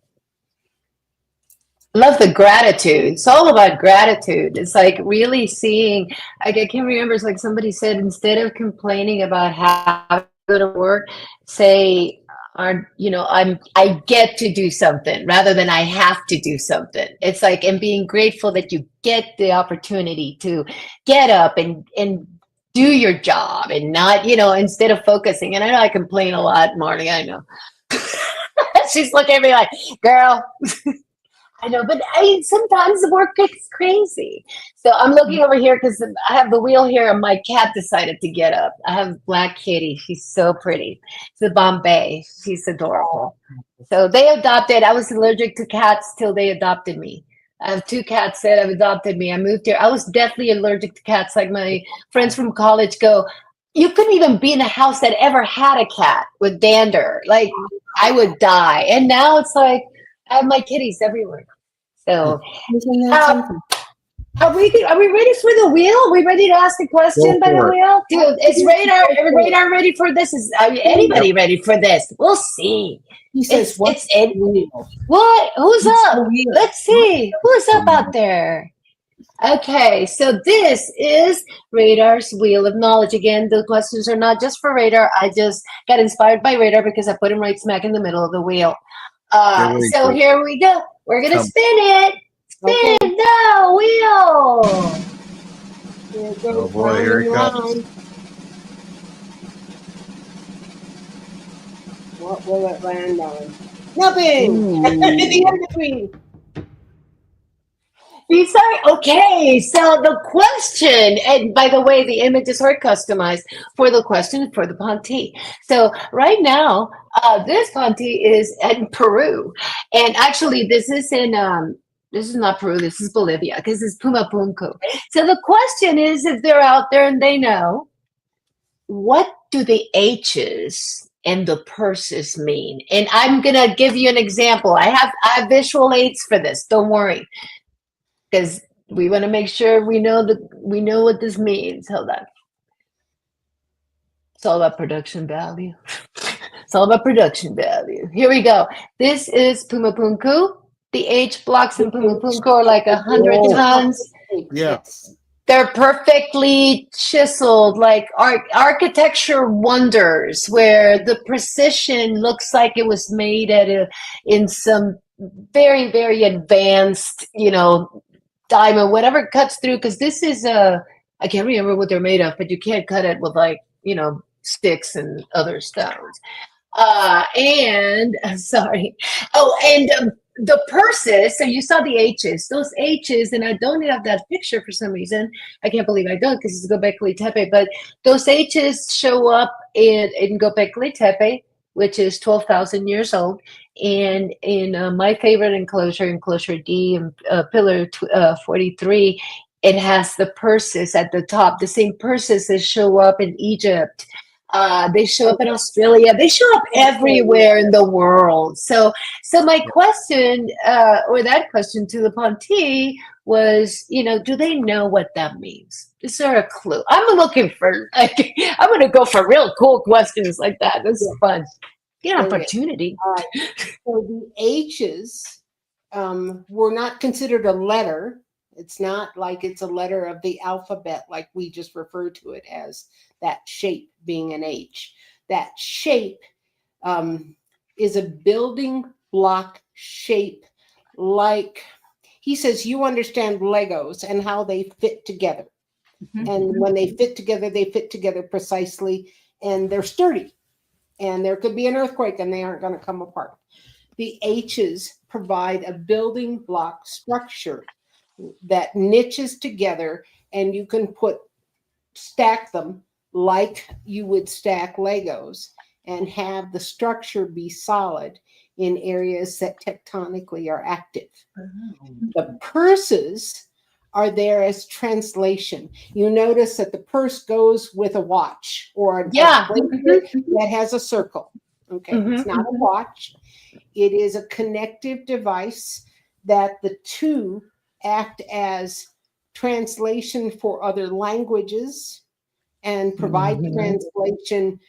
Love the gratitude. It's all about gratitude. It's like really seeing, I can't remember, it's like somebody said, instead of complaining about how to go to work, say, I get to do something rather than I have to do something. It's like, and being grateful that you get the opportunity to get up and do your job and not, instead of focusing. And I know I complain a lot, Marty, I know. She's looking at me like, girl, I know, but sometimes the work gets crazy. So I'm looking over here because I have the wheel here and my cat decided to get up. I have Black Kitty. She's so pretty. It's a Bombay. She's adorable. So they adopted. I was allergic to cats till they adopted me. I have 2 cats that have adopted me. I moved here. I was deathly allergic to cats. Like my friends from college go, you couldn't even be in a house that ever had a cat with dander. Like I would die. And now it's like I have my kitties everywhere. So Isn't that uh, something? are we ready for the wheel? Are we ready to ask the question Go by the for it. wheel? Dude, is radar ready for this? Is anybody ready for this? We'll see. He says, It's "What's it. the wheel?" What? Who's What's up? the wheel? Let's see. Who's up out there? Okay, so this is Radar's Wheel of Knowledge. Again, the questions are not just for Radar. I just got inspired by Radar because I put him right smack in the middle of the wheel. Get ready So for it. here we go. We're gonna Come. spin it. Okay. Spin the wheel. Here it Oh goes, boy, round here and it comes. round. What will it land on? Nothing. The in-between. These are okay. So the question, and by the way, the images are customized for the question for the Ponte. So right now, this Ponte is in Peru, and actually, this is in this is not Peru. This is Bolivia because it's Pumapunku. So the question is, if they're out there and they know, what do the H's and the purses mean? And I'm gonna give you an example. I have visual aids for this. Don't worry, because we want to make sure we know what this means. Hold on. It's all about production value. It's all about production value. Here we go. This is Pumapunku. The H blocks in Pumapunku are like 100 Oh. tons. Yeah. They're perfectly chiseled, like architecture wonders, where the precision looks like it was made in some very, very advanced, diamond, whatever cuts through. Because this is I can't remember what they're made of, but you can't cut it with sticks and other stones. And sorry. Oh, and the purses. So you saw the H's. Those H's, and I don't have that picture for some reason. I can't believe I don't, because it's Göbekli Tepe. But those H's show up in Göbekli Tepe, which is 12,000 years old. And in my favorite enclosure D, pillar 43, it has the purses at the top. The same purses that show up in Egypt. They show up in Australia. They show up everywhere in the world. So my question, or that question to the Ponte was, do they know what that means? Is there a clue? I'm looking for, I'm going to go for real cool questions like that. This is fun. Get an opportunity. So the H's were not considered a letter. It's not like it's a letter of the alphabet, like we just refer to it as that shape being an H. That shape is a building block shape, like he says, you understand Legos and how they fit together. Mhm. And when they fit together precisely, and they're sturdy. And there could be an earthquake and they aren't going to come apart. The H's provide a building block structure that niches together, and you can stack them like you would stack Legos and have the structure be solid in areas that tectonically are active. The purses are there as translation. You notice that the purse goes with a watch or a bracelet that has a circle. Okay, it's not a watch. It is a connective device that the two act as translation for other languages and provide translation.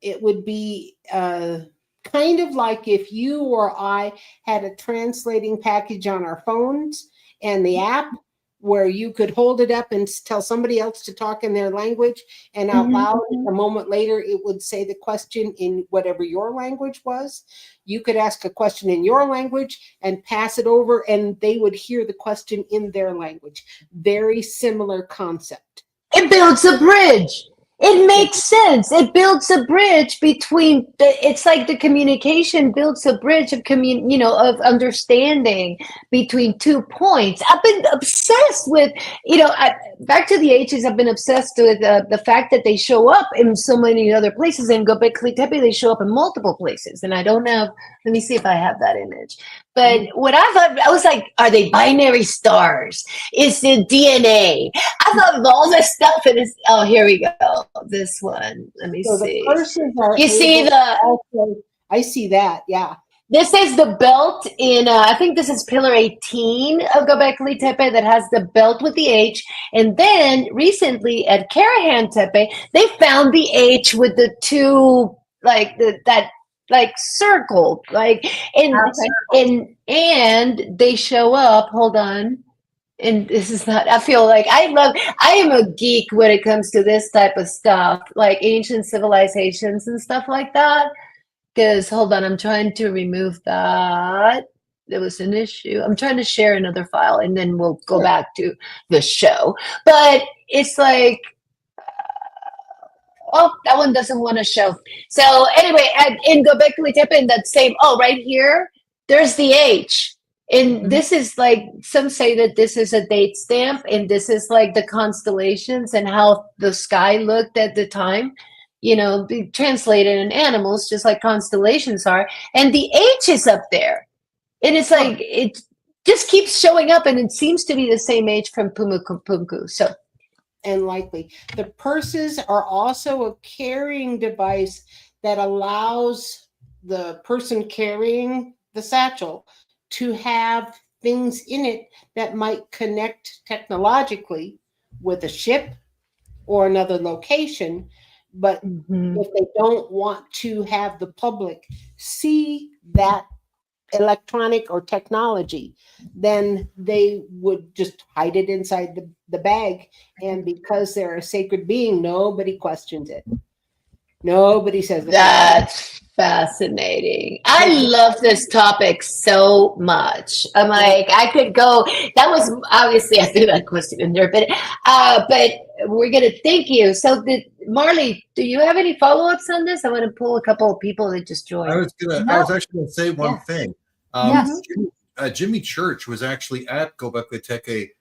It would be kind of like if you or I had a translating package on our phones and the app where you could hold it up and tell somebody else to talk in their language, and out loud a moment later it would say the question in whatever your language was. You could ask a question in your language and pass it over, and they would hear the question in their language. Very similar concept. It builds a bridge. It makes sense. It builds a bridge between it's like the communication builds a bridge of of understanding between 2 points. I've been obsessed with, back to the H's, I've been obsessed with the fact that they show up in so many other places. In Göbekli Tepe, they show up in multiple places. And I don't have, let me see if I have that image. But what I thought, I was like, are they binary stars? Is it DNA? I thought of all this stuff, and it's, oh, here we go. This one. Let me So see. the persons are You see able the, also, I see that, yeah. this is the belt in, I think this is pillar 18 of Göbekli Tepe that has the belt with the H. And then recently at Karahan Tepe, they found the H with the two, like like circle, like, and they show up, hold on. And this is not, I feel like I am a geek when it comes to this type of stuff, like ancient civilizations and stuff like that. Because, hold on, I'm trying to remove that. There was an issue. I'm trying to share another file and then we'll go back to the show. But it's like, oh, that one doesn't want to show. So anyway, in Göbekli Tepe, in that same, right here, there's the H. And this is like, some say that this is a date stamp, and this is like the constellations and how the sky looked at the time, be translated in animals, just like constellations are. And the H is up there. And it's like, it just keeps showing up, and it seems to be the same H from Pumukumpunku. So, And likely. The purses are also a carrying device that allows the person carrying the satchel to have things in it that might connect technologically with a ship or another location. But if they don't want to have the public see that electronic or technology, then they would just hide it inside the bag. And because they're a sacred being, nobody questions it. Nobody says that's fascinating. I love this topic so much. I'm like, I could go. That was obviously, I threw that question in there, but we're gonna thank you. So, Marley, do you have any follow-ups on this? I want to pull a couple of people that just joined. I was actually gonna say one thing. Yes. Jimmy Church was actually at Göbekli Tepe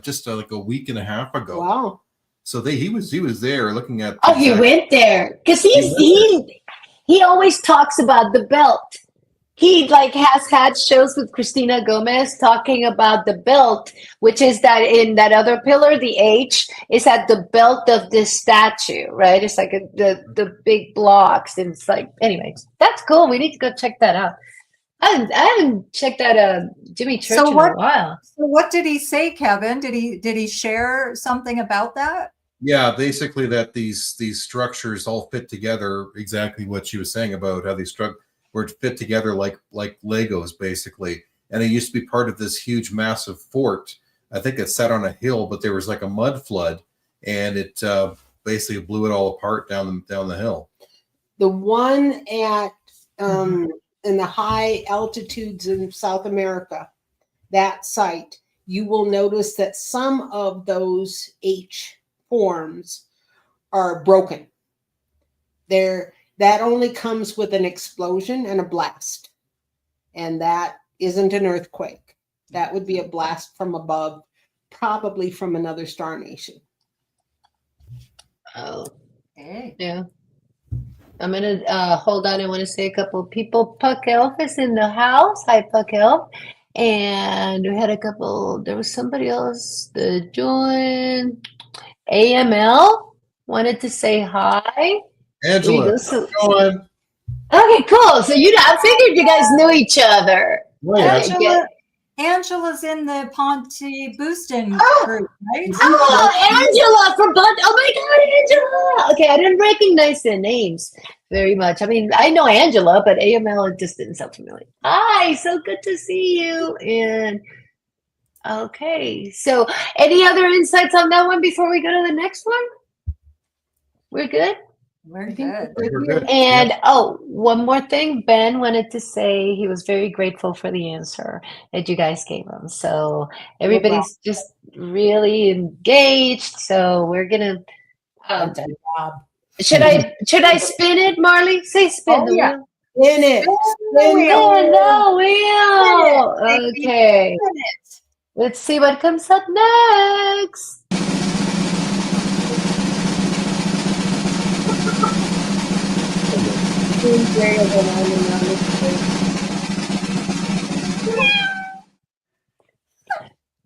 just like a week and a half ago. Wow. So he was there looking at. Oh, he went there because he always talks about the belt. He has had shows with Christina Gomez talking about the belt, which is that in that other pillar, the H is at the belt of this statue, right? It's like the big blocks, and it's like, anyways, that's cool. We need to go check that out. I haven't checked out Jimmy Church in a while. So what did he say, Kevin? Did he share something about that? Yeah, basically that these structures all fit together, exactly what she was saying about how these were fit together like Legos, basically. And it used to be part of this huge, massive fort. I think it sat on a hill, but there was like a mud flood, and it basically blew it all apart down the hill. The one at in the high altitudes in South America, that site, you will notice that some of those H forms are broken. That only comes with an explosion and a blast. And that isn't an earthquake. That would be a blast from above, probably from another star nation. Oh, yeah. I'm going to hold on. I want to say a couple of people. Puck Elf is in the house. Hi, Puck Elf. And we had a couple. There was somebody else that joined. AML wanted to say hi. Angela, okay, cool. So I figured you guys knew each other. Angela's in the Ponte Boostin group, right? Oh, Angela from Ponte. Oh my God, Angela. Okay, I didn't recognize the names very much. I mean, I know Angela, but AML just didn't sound familiar. Hi, so good to see you. And okay, so any other insights on that one before we go to the next one? We're good? We're good. We're good. And one more thing. Ben wanted to say he was very grateful for the answer that you guys gave him. So everybody's just really engaged. So we're gonna That's a job. Should I spin it, Marley? Say spin Oh, the yeah. wheel. In it. Spin Spin the wheel. Spin the wheel. Baby, Okay. spin it. Let's see what comes up next.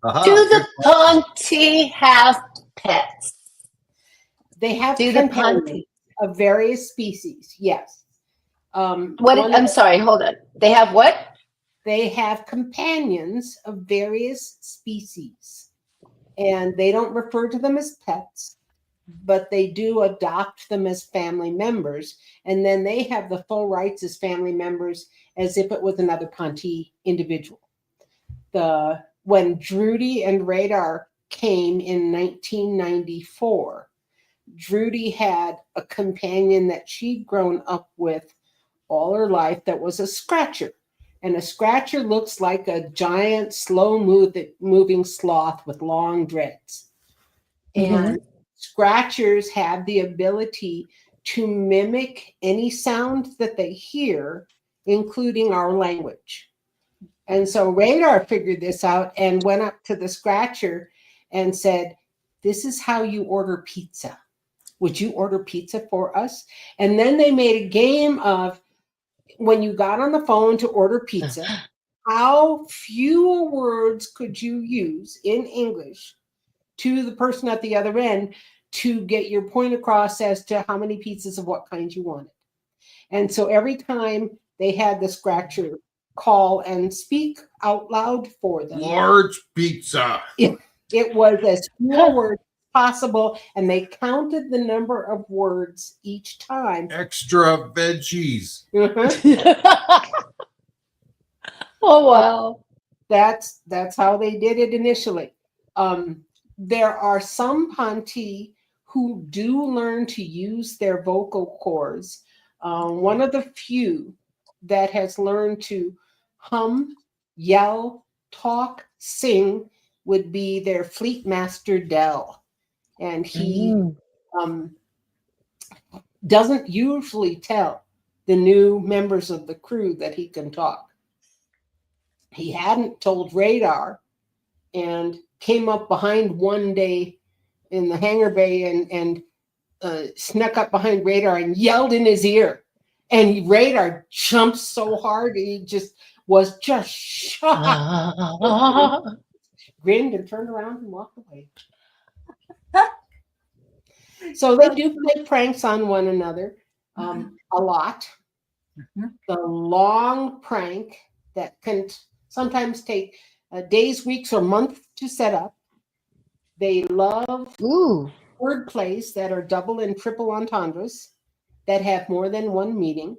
Aha, Do good the Ponti have pets? They have Do the companions Ponti? of various species. Yes. What? one I'm of- sorry. Hold on. They have what? They have companions of various species, and they don't refer to them as pets, but they do adopt them as family members, and then they have the full rights as family members as if it was another Ponti individual. When Drudy and Radar came in 1994, Drudy had a companion that she'd grown up with all her life that was a scratcher. And a scratcher looks like a giant, slow-moving sloth with long dreads. And scratchers have the ability to mimic any sound that they hear, including our language. And so Radar figured this out and went up to the scratcher and said, "This is how you order pizza. Would you order pizza for us?" And then they made a game of, when you got on the phone to order pizza, how few words could you use in English to the person at the other end to get your point across as to how many pizzas of what kind you wanted. And so every time they had the scratcher call and speak out loud for them, large pizza. it was as few words as possible, and they counted the number of words each time. Extra veggies. Oh wow. That's how they did it initially. There are some Ponti who do learn to use their vocal cords. One of the few that has learned to hum, yell, talk, sing would be their fleet master Dell. And he doesn't usually tell the new members of the crew that he can talk. He hadn't told Radar, and came up behind one day in the hangar bay and snuck up behind Radar and yelled in his ear. And Radar jumped so hard, he was just shocked. Grinned and turned around and walked away. So they do play pranks on one another a lot. The long prank that can sometimes take days, weeks, or months to set up. They love word plays that are double and triple entendres that have more than one meaning.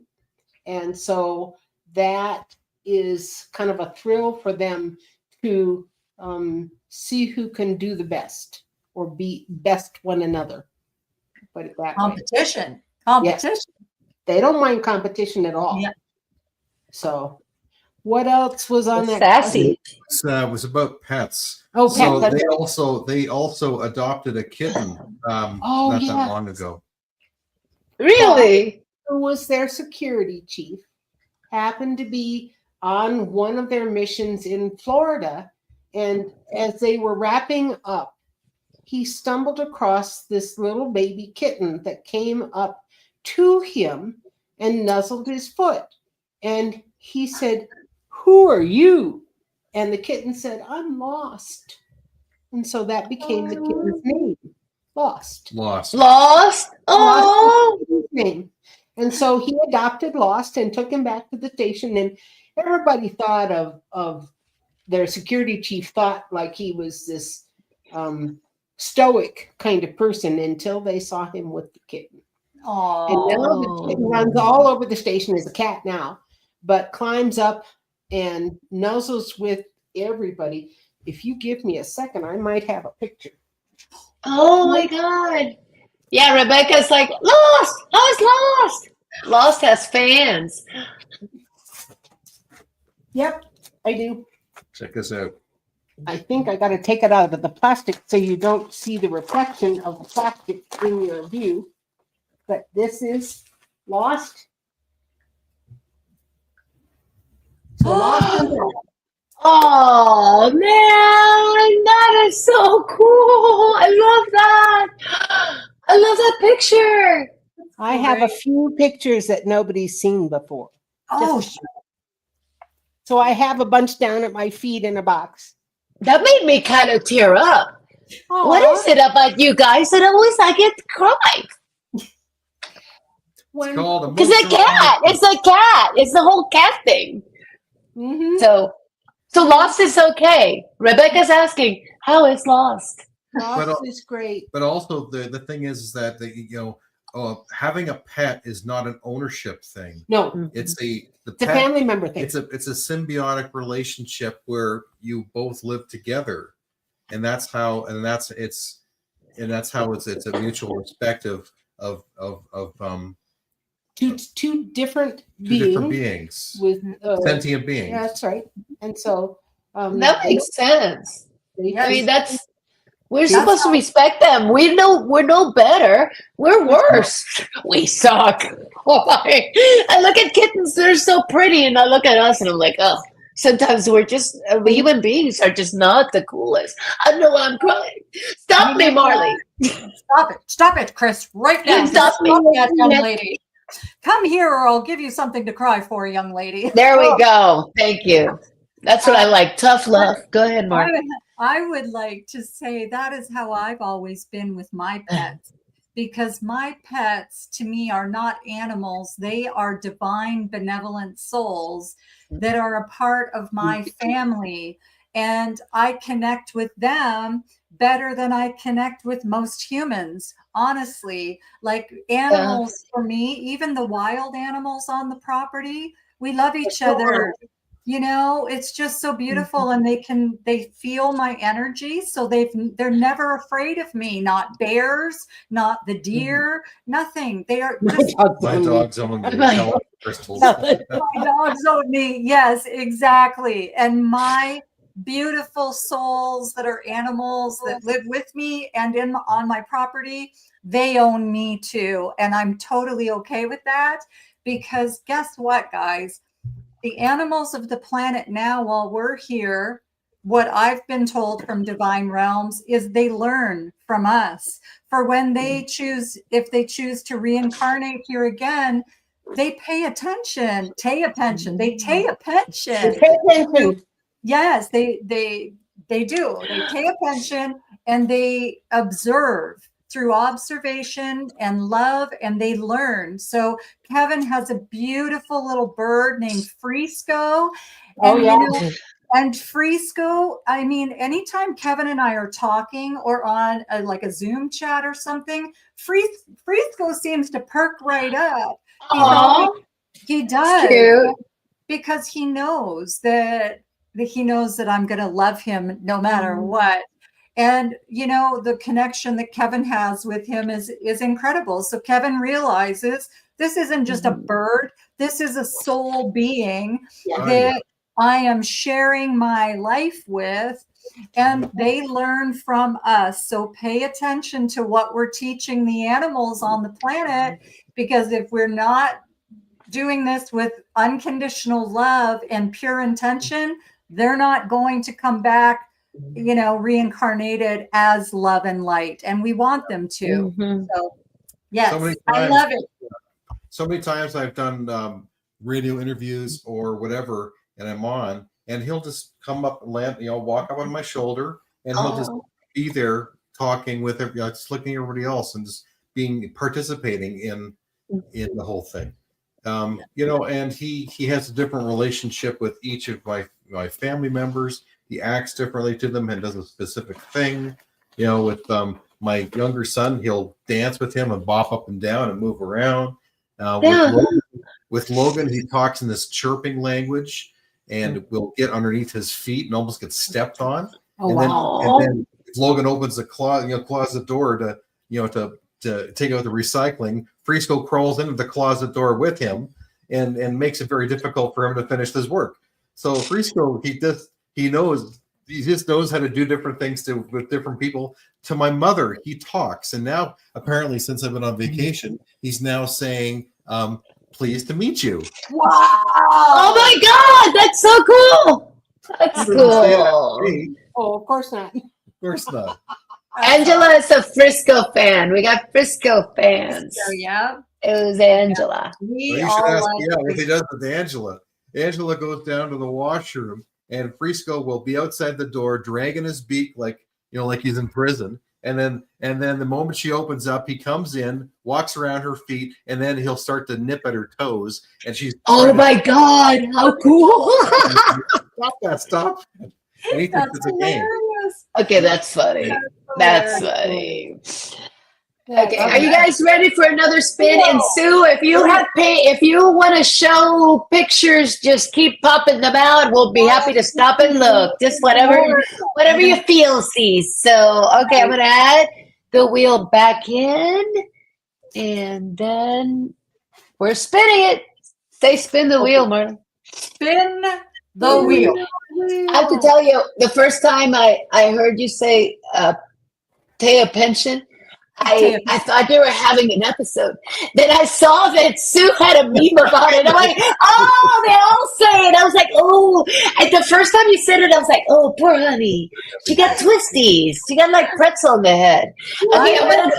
And so that is kind of a thrill for them to see who can do the best or be best one another. Put it that way. Competition. Yes. They don't mind competition at all. Yeah. So what else was on that? Sassy. It was about pets. Oh, So pets. they also adopted a kitten not that long ago. Really? Who was their security chief, happened to be on one of their missions in Florida. And as they were wrapping up, he stumbled across this little baby kitten that came up to him and nuzzled his foot. And he said, "Who are you?" And the kitten said, "I'm lost." And so that became the kitten's name. Lost. Lost. Oh. His name. And so he adopted Lost and took him back to the station. And everybody thought of their security chief thought like he was this stoic kind of person until they saw him with the kitten. And now the kitten runs all over the station as a cat now, but climbs up and nuzzles with everybody. If you give me a second, I might have a picture. Oh my God. Yeah, Rebecca's like, Lost! How's Lost? Lost has fans. Yep, I do. Check this out. I think I got to take it out of the plastic so you don't see the reflection of the plastic in your view. But this is Lost. So Lost and Found. Oh man, that is so cool. I love that. I love that picture. I have a few pictures that nobody's seen before. Oh, So I have a bunch down at my feet in a box. That made me kind of tear up. What Aw. is it about you guys that always I get to cry? It's When, called Because the cat, it's the cat. It's the whole cat thing. Mhm. So Lost is okay. Rebecca's asking, how is Lost? Lost is great. But also the thing is that having a pet is not an ownership thing. No, It's it's a pet. family member thing. It's a symbiotic relationship where you both live together, and that's how it's a mutual respect of Two different two different beings beings, with sentient beings. yeah, that's right. And so That makes sense. they- I mean, we're That's supposed to respect them. We're no better. We're worse. We suck. I look at kittens; they're so pretty, and I look at us, and I'm like, oh. Sometimes we're just human beings are just not the coolest. I know I'm crying. Stop me, Marley. Stop it, Chris, right now. Stop me. That young lady. Come here, or I'll give you something to cry for, young lady. There we go. Thank you. That's what I like. Tough love. Go ahead, Mark. I would like to say that is how I've always been with my pets, because my pets to me are not animals. They are divine, benevolent souls that are a part of my family. And I connect with them better than I connect with most humans, honestly. Like animals for me, even the wild animals on the property, we love each other. You know, it's just so beautiful, and they feel my energy, so they're never afraid of me. Not bears, not the deer, nothing. They are just My dog's own crystals. my dogs own me. Yes, exactly. And my beautiful souls that are animals that live with me and on my property, they own me too, and I'm totally okay with that, because guess what, guys? The animals of the planet now, while we're here, what I've been told from divine realms is they learn from us. For when they choose, if they choose to reincarnate here again, they pay attention. Pay attention. They pay attention. Pay attention. Yes, they do. They pay attention and they observe through observation and love, and they learn. So Kevin has a beautiful little bird named Frisco. Oh, And, yeah. you know, and Frisco, I mean, anytime Kevin and I are talking or on like a Zoom chat or something, Frisco seems to perk right up. He does. Cute. Because he knows that I'm going to love him no matter what. And, you know, the connection that Kevin has with him is incredible. So Kevin realizes this isn't just a bird. This is a soul being that I am sharing my life with, and they learn from us. So pay attention to what we're teaching the animals on the planet, because if we're not doing this with unconditional love and pure intention, they're not going to come back, you know, reincarnated as love and light, and we want them to. So yes, I love it. So many times I've done radio interviews or whatever, and I'm on, and he'll just come up and land, walk up on my shoulder, and he'll just be there talking with everybody, just looking at everybody else, and just participating in the whole thing. And he has a different relationship with each of my family members. He acts differently to them and does a specific thing. With my younger son, he'll dance with him and bop up and down and move around. With Logan, he talks in this chirping language and will get underneath his feet and almost get stepped on. And then if Logan opens the closet door to take out the recycling, Frisco crawls into the closet door with him and makes it very difficult for him to finish his work. So Frisco, he knows, he just knows how to do different things with different people. To my mother, he talks, and now apparently, since I've been on vacation, he's now saying, "Pleased to meet you." Wow. Oh my God, that's so cool. That's He doesn't say that to cool. me. Oh, of course not. Of course not. Angela is a Frisco fan. We got Frisco fans. So, yeah. It was Angela. Well, We you should all ask, like what he does with Angela. Angela goes down to the washroom, and Frisco will be outside the door, dragging his beak like he's in prison. And then the moment she opens up, he comes in, walks around her feet, and then he'll start to nip at her toes. And she's Oh my God, how cool. stop. And he thinks That's it's a game. hilarious. Okay, that's funny. That's hilarious. funny. Okay, are you guys ready for another spin? And Sue, if you want to show pictures, just keep popping them out. We'll be happy to stop and look. Just whatever you feel sees. So, okay, I'm gonna add the wheel back in, and then we're spinning it. Say, spin the wheel, Marlon. Spin the wheel. I have to tell you, the first time I heard you say pay attention, I thought they were having an episode. Then I saw that Sue had a meme about it. I'm like, oh, they all say it. I was like, oh. And the first time you said it, I was like, oh, poor honey. She got twisties. She got like pretzel in the head. Okay, I meant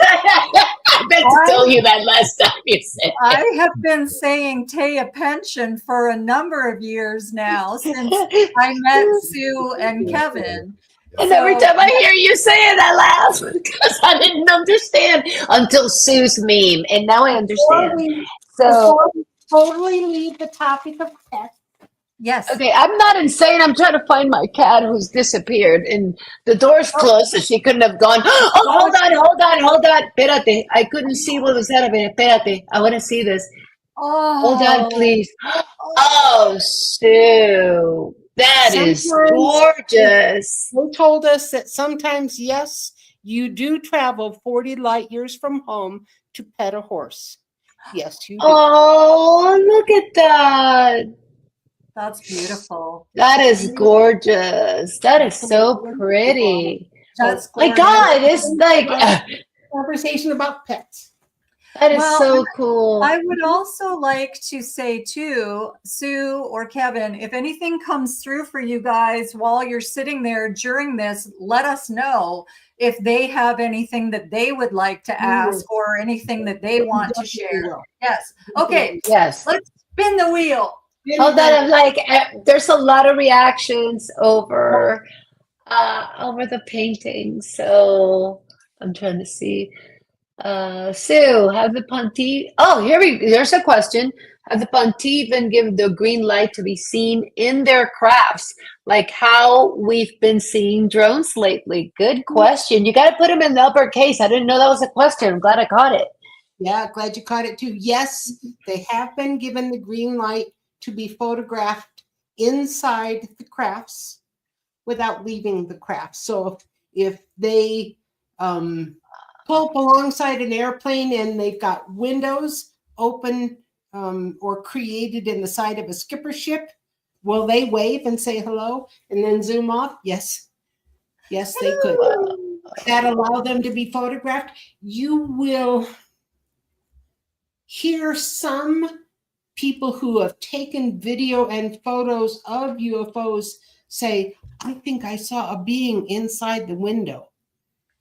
to tell you that last time you said it. I have been saying pay a pension for a number of years now since I met Sue and Kevin. And every time I hear you say it, I laugh because I didn't understand until Sue's meme, and now I understand. Before we totally leave the topic of pets. Yes. Okay, I'm not insane. I'm trying to find my cat who's disappeared, and the door's closed, so she couldn't have gone. Oh, hold on. Espérate. I couldn't see what was happening. Espérate. I want to see this. Oh. Hold on, please. Oh, Sue. That is gorgeous. They told us that sometimes, yes, you do travel 40 light years from home to pet a horse. Yes, you do. Oh, look at that. That's beautiful. That is gorgeous. That is so pretty. That's My gorgeous. God, it's like Conversation about pets. that is Well, so cool. I would also like to say too, Sue or Kevin, if anything comes through for you guys while you're sitting there during this, let us know if they have anything that they would like to ask or anything that they want to share. Yes. Okay. Yes. Let's spin the wheel. Hold on, I'm like, there's a lot of reactions over the painting, so I'm trying to see. Sue, have the Pontiff? Oh, there's a question. Have the Pontiff been given the green light to be seen in their crafts, like how we've been seeing drones lately? Good question. You got to put them in the uppercase. I didn't know that was a question. I'm glad I caught it. Yeah, glad you caught it too. Yes, they have been given the green light to be photographed inside the crafts without leaving the crafts. So if they pull up alongside an airplane and they've got windows open or created in the side of a skipper ship, will they wave and say hello and then zoom off? Yes. Yes, they could. That allow them to be photographed. You will hear some people who have taken video and photos of UFOs say, I think I saw a being inside the window.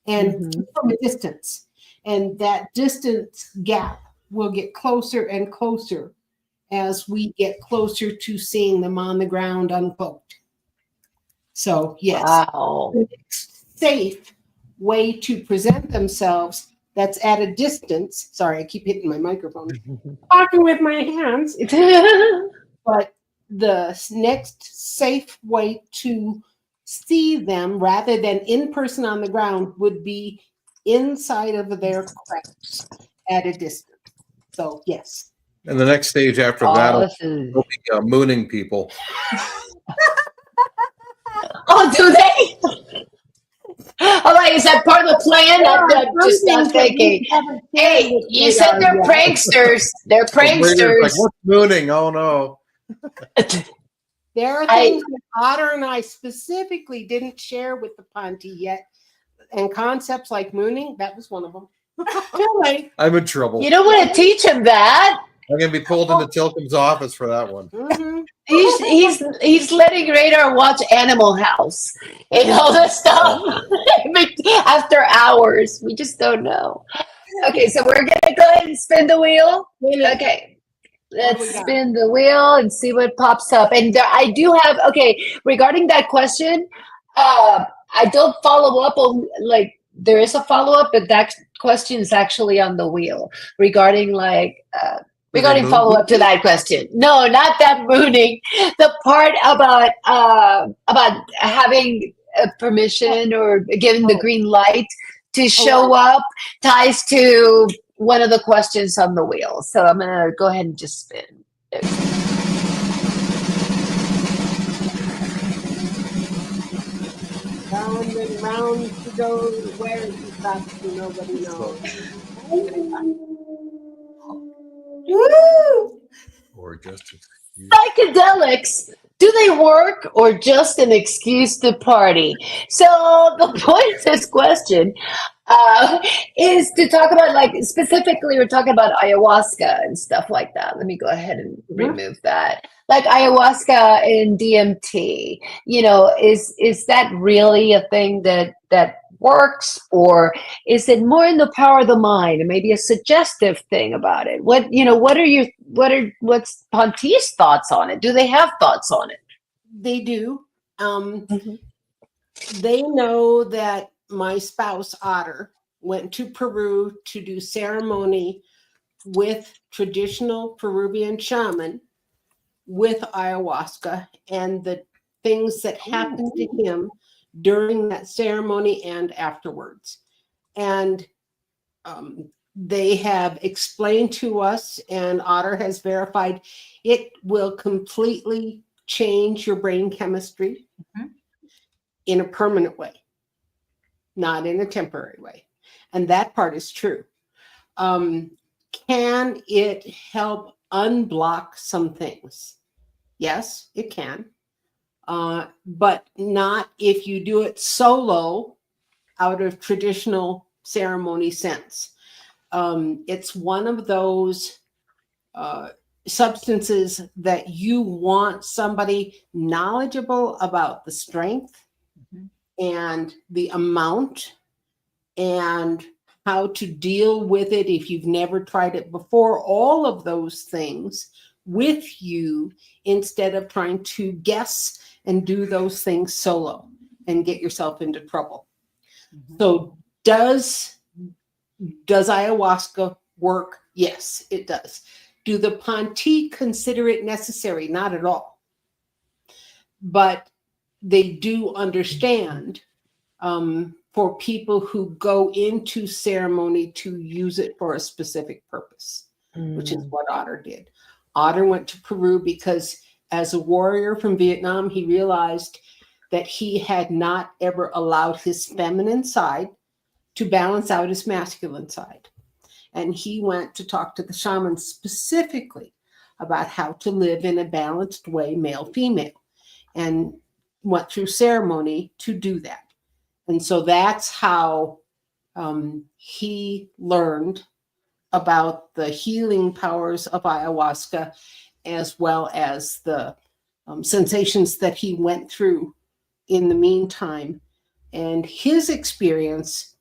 And from a distance. And that distance gap will get closer and closer as we get closer to seeing them on the ground uncloaked. So, yes, Wow. the next safe way to present themselves that's at a distance. Sorry, I keep hitting my microphone. Talking with my hands. But the next safe way to see them rather than in person on the ground would be inside of their crafts at a distance. So yes. And the next stage after that will be mooning people. Oh, do they? I'm like, is that part of the plan? I'm just not thinking. Hey, you said they're pranksters. They're pranksters. Like, what's mooning? Oh no. There are things that Otter and I specifically didn't share with the Ponte yet. And concepts like mooning, that was one of them. Too late. I'm in trouble. You don't want to teach him that. I'm gonna be pulled into Tilcom's office for that one. Mhm. He's letting Radar watch Animal House and all this stuff after hours. We just don't know. Okay, so we're gonna go ahead and spin the wheel. Okay. Let's spin the wheel and see what pops up. And I do have, regarding that question, I don't follow up on, like, there is a follow-up, but that question is actually on the wheel regarding, like, regarding follow-up to that question. No, not that mooning. The part about having permission or giving the green light to show up ties to one of the questions on the wheel. So I'm gonna go ahead and just spin. Round and round to go where you stop to nobody knows. Woo! Or just Psychedelics, do they work or just an excuse to party? So the point of this question is to talk about, like, specifically we're talking about ayahuasca and stuff like that. Let me go ahead and remove that. Like ayahuasca and DMT, is that really a thing that works, or is it more in the power of the mind and maybe a suggestive thing about it? What's Ponte's thoughts on it? Do they have thoughts on it? They do. They know that my spouse Otter went to Peru to do ceremony with traditional Peruvian shaman with ayahuasca, and the things that happened to him during that ceremony and afterwards. And they have explained to us, and Otter has verified, it will completely change your brain chemistry in a permanent way, not in a temporary way. And that part is true. Can it help unblock some things? Yes, it can. But not if you do it solo out of traditional ceremony sense. It's one of those substances that you want somebody knowledgeable about the strength and the amount and how to deal with it if you've never tried it before, all of those things with you, instead of trying to guess and do those things solo and get yourself into trouble. So does ayahuasca work? Yes, it does. Do the Ponte consider it necessary? Not at all. But they do understand for people who go into ceremony to use it for a specific purpose, which is what Otter did. Otter went to Peru because as a warrior from Vietnam, he realized that he had not ever allowed his feminine side to balance out his masculine side. And he went to talk to the shaman specifically about how to live in a balanced way, male-female, and went through ceremony to do that. And so that's how he learned about the healing powers of ayahuasca, as well as the sensations that he went through in the meantime. And his experience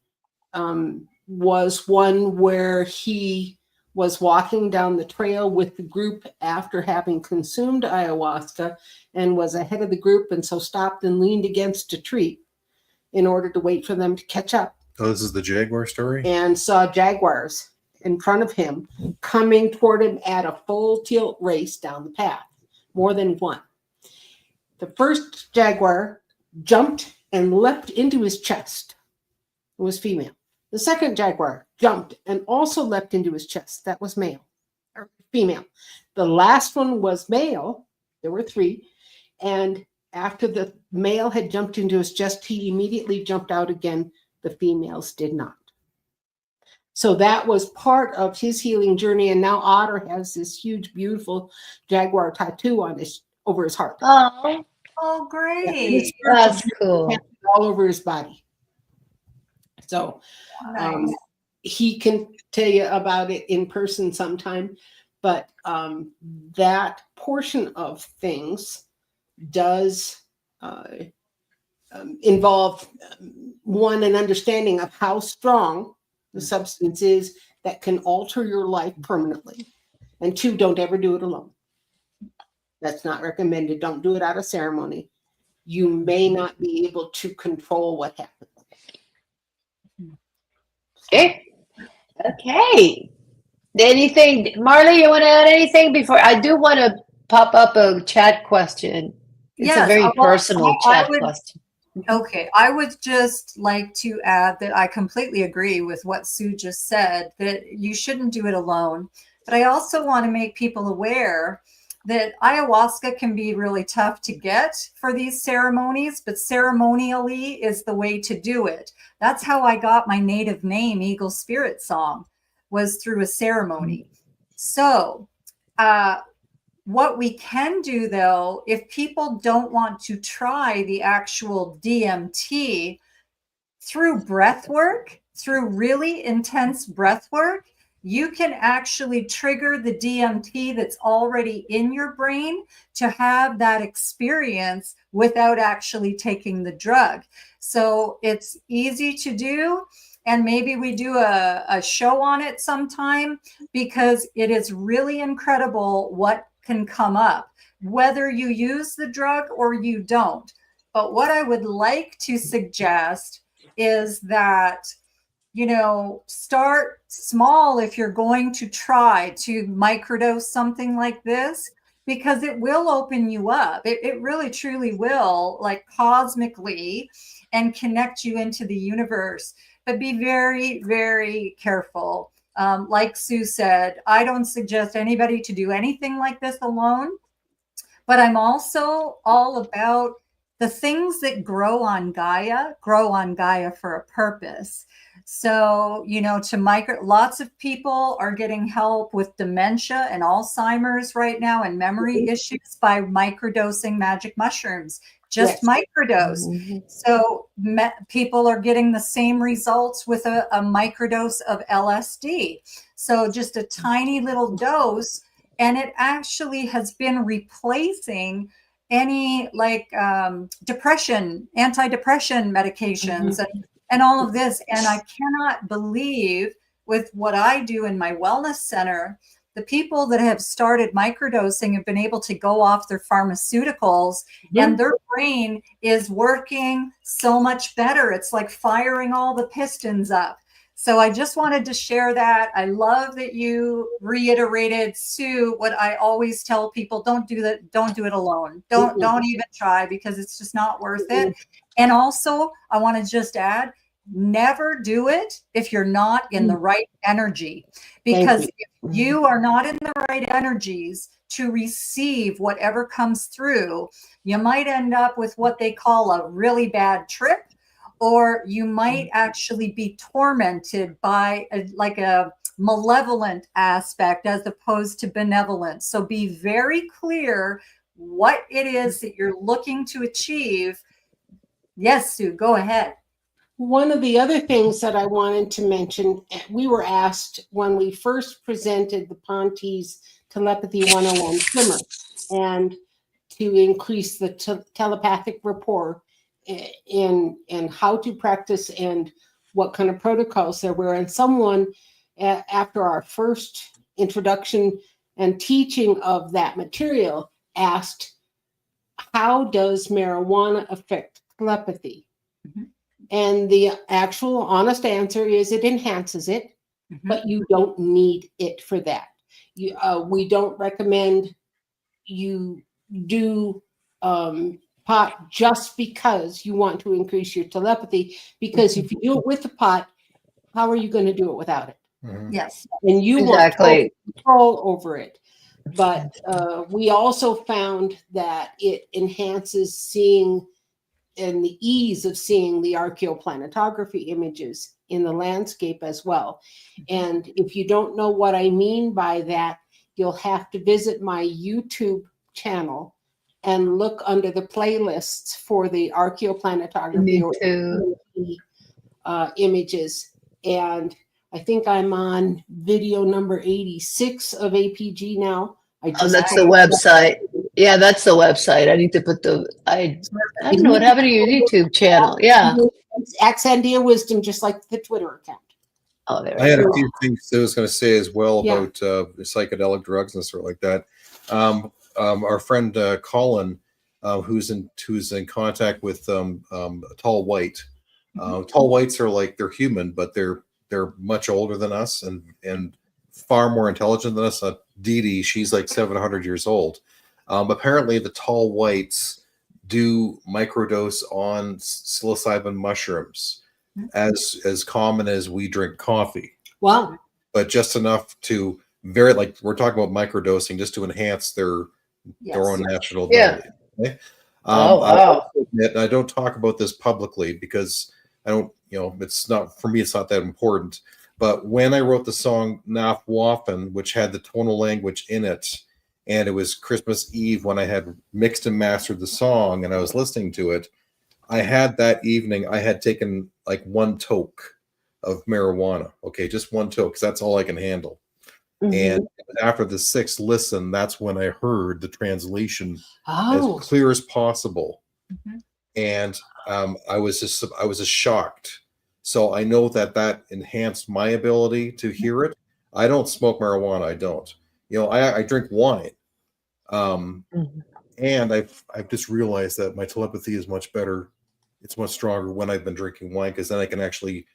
was one where he was walking down the trail with the group after having consumed ayahuasca and was ahead of the group, and so stopped and leaned against a tree in order to wait for them to catch up. Oh, this is the jaguar story? And saw jaguars in front of him coming toward him at a full tilt race down the path, more than one. The first jaguar jumped and leapt into his chest. It was female. The second jaguar jumped and also leapt into his chest. That was male or female. The last one was male. There were three. And after the male had jumped into his chest, he immediately jumped out again. The females did not. So that was part of his healing journey. And now Otter has this huge, beautiful jaguar tattoo on his over his heart. Oh, Oh, And great. his spiritual that's gifts cool. are all over his body. So Nice. he can tell you about it in person sometime, but that portion of things does involve an understanding of how strong the substance is that can alter your life permanently. And 2, don't ever do it alone. That's not recommended. Don't do it out of ceremony. You may not be able to control what happens. Okay. Okay. Anything, Marley, you want to add anything before? I do want to pop up a chat question. It's a Yes, very well, personal I chat would question. Okay, I would just like to add that I completely agree with what Sue just said, that you shouldn't do it alone. But I also want to make people aware that ayahuasca can be really tough to get for these ceremonies, but ceremonially is the way to do it. That's how I got my native name, Eagle Spirit Song, was through a ceremony. So, what we can do, though, if people don't want to try the actual DMT, through breath work, through really intense breath work, you can actually trigger the DMT that's already in your brain to have that experience without actually taking the drug. So it's easy to do. And maybe we do a show on it sometime, because it is really incredible what can come up, whether you use the drug or you don't. But what I would like to suggest is that, start small if you're going to try to microdose something like this, because it will open you up. It really, truly will, like cosmically, and connect you into the universe. But be very, very careful. Like Sue said, I don't suggest anybody to do anything like this alone. But I'm also all about the things that grow on Gaia for a purpose. So, lots of people are getting help with dementia and Alzheimer's right now and memory issues by microdosing magic mushrooms, just microdose. Mhm. So people are getting the same results with a microdose of LSD. So just a tiny little dose, and it actually has been replacing any antidepressant medications and all of this. And I cannot believe, with what I do in my wellness center, the people that have started microdosing have been able to go off their pharmaceuticals and their brain is working so much better. It's like firing all the pistons up. So I just wanted to share that. I love that you reiterated, Sue, what I always tell people: don't do that. Don't do it alone. Don't even try, because it's just not worth it. And also, I want to just add, never do it if you're not in the right energy, because if you are not in the right energies to receive whatever comes through, you might end up with what they call a really bad trip, or you might actually be tormented by a malevolent aspect as opposed to benevolent. So be very clear what it is that you're looking to achieve. Yes, Sue, go ahead. One of the other things that I wanted to mention, we were asked when we first presented the Ponte's Telepathy 101 primer, and to increase the telepathic rapport in how to practice and what kind of protocols there were. And someone, after our first introduction and teaching of that material, asked, how does marijuana affect telepathy? And the actual honest answer is it enhances it, but you don't need it for that. We don't recommend you do pot just because you want to increase your telepathy, because if you do it with the pot, how are you going to do it without it? Yes. And you Exactly. want control over it. But we also found that it enhances seeing and the ease of seeing the archaeoplanetography images in the landscape as well. And if you don't know what I mean by that, you'll have to visit my YouTube channel, and look under the playlists for the archaeoplanetography Me or too. images. And I think I'm on video number 86 of APG now. I Oh, just that's the website. Yeah, that's the website. I need to put I don't know what happened to your YouTube channel. Yeah. It's at Sandia Wisdom, just like the Twitter account. Oh, there I we had a go. few things I was going to say as well Yeah. about psychedelic drugs and sort of like that. Our friend Colin, who's in contact with Tall White. Tall Whites are like, they're human, but they're much older than us and far more intelligent than us. Dee Dee, she's like 700 years old. Apparently, the Tall Whites do microdose on psilocybin mushrooms, as common as we drink coffee. Wow. But just enough to like we're talking about microdosing, just to enhance their own natural ability. Okay? Oh, I'll wow. also admit, and I don't talk about this publicly because I don't, it's not, for me, it's not that important. But when I wrote the song Naf Waffen, which had the tonal language in it, and it was Christmas Eve when I had mixed and mastered the song and I was listening to it, I had that evening, I had taken like one toke of marijuana. Okay, just one toke, because that's all I can handle. And after the sixth listen, that's when I heard the translation as clear as possible. And I was just shocked. So I know that enhanced my ability to hear it. I don't smoke marijuana. I don't. I drink wine. And I've just realized that my telepathy is much better. It's much stronger when I've been drinking wine, because then I can actually,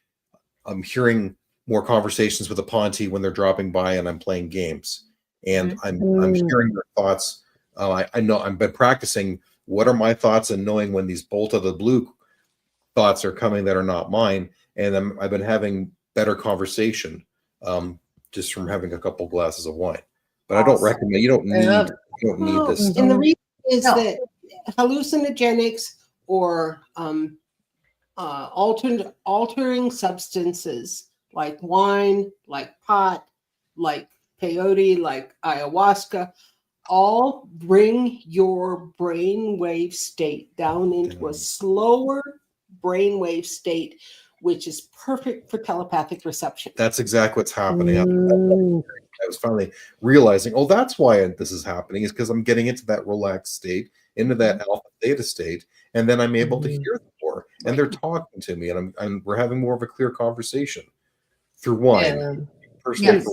I'm hearing more conversations with the Ponte when they're dropping by and I'm playing games, and I'm hearing their thoughts. I know I've been practicing what are my thoughts and knowing when these bolt out of the blue thoughts are coming that are not mine, and I've been having better conversation just from having a couple glasses of wine. But I don't recommend. You don't need this. And the reason is that hallucinogenics or altering substances like wine, like pot, like peyote, like ayahuasca, all bring your brainwave state down into a slower brainwave state, which is perfect for telepathic reception. That's exactly what's happening. I was finally realizing, oh, that's why this is happening, is because I'm getting into that relaxed state, into that alpha theta state, and then I'm able to hear them more, and they're talking to me, and we're having more of a clear conversation through wine. Personally,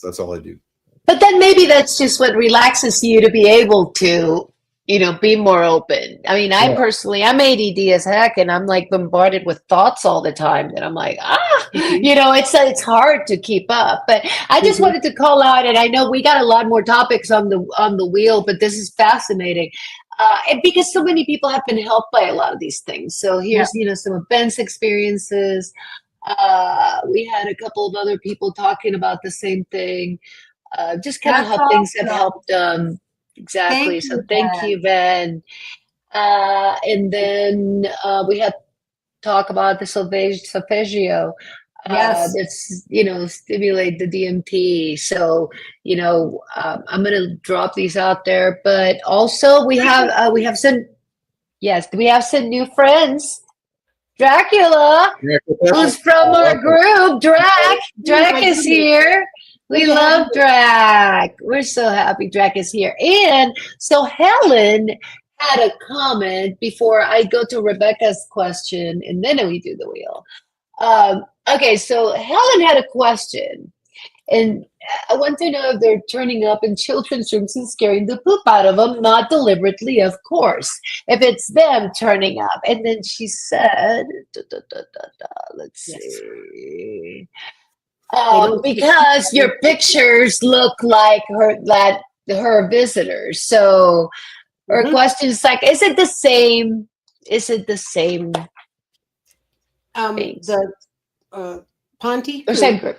that's all I do. But then maybe that's just what relaxes you, to be able to, be more open. I mean, I personally, I'm ADD as heck, and I'm like bombarded with thoughts all the time that I'm like, it's hard to keep up. But I just wanted to call out, and I know we got a lot more topics on the wheel, but this is fascinating. And because so many people have been helped by a lot of these things. So here's, some of Ben's experiences. We had a couple of other people talking about the same thing. Just kind of how things have helped them. Exactly. Thank you, Ben. And then we had talk about the solfeggio. That's, stimulate the DMT. So, I'm going to drop these out there, but also we have some new friends. Dracula, who's from our group. Drac is here. We love Drac. We're so happy Drac is here. And so Helen had a comment before I go to Rebecca's question, and then we do the wheel. Okay, so Helen had a question, and I want to know if they're turning up in children's rooms and scaring the poop out of them, not deliberately, of course. If it's them turning up. And then she said, let's see. Because your pictures look like her visitors. So her question is like, is it the same? Is it the same? The Ponte group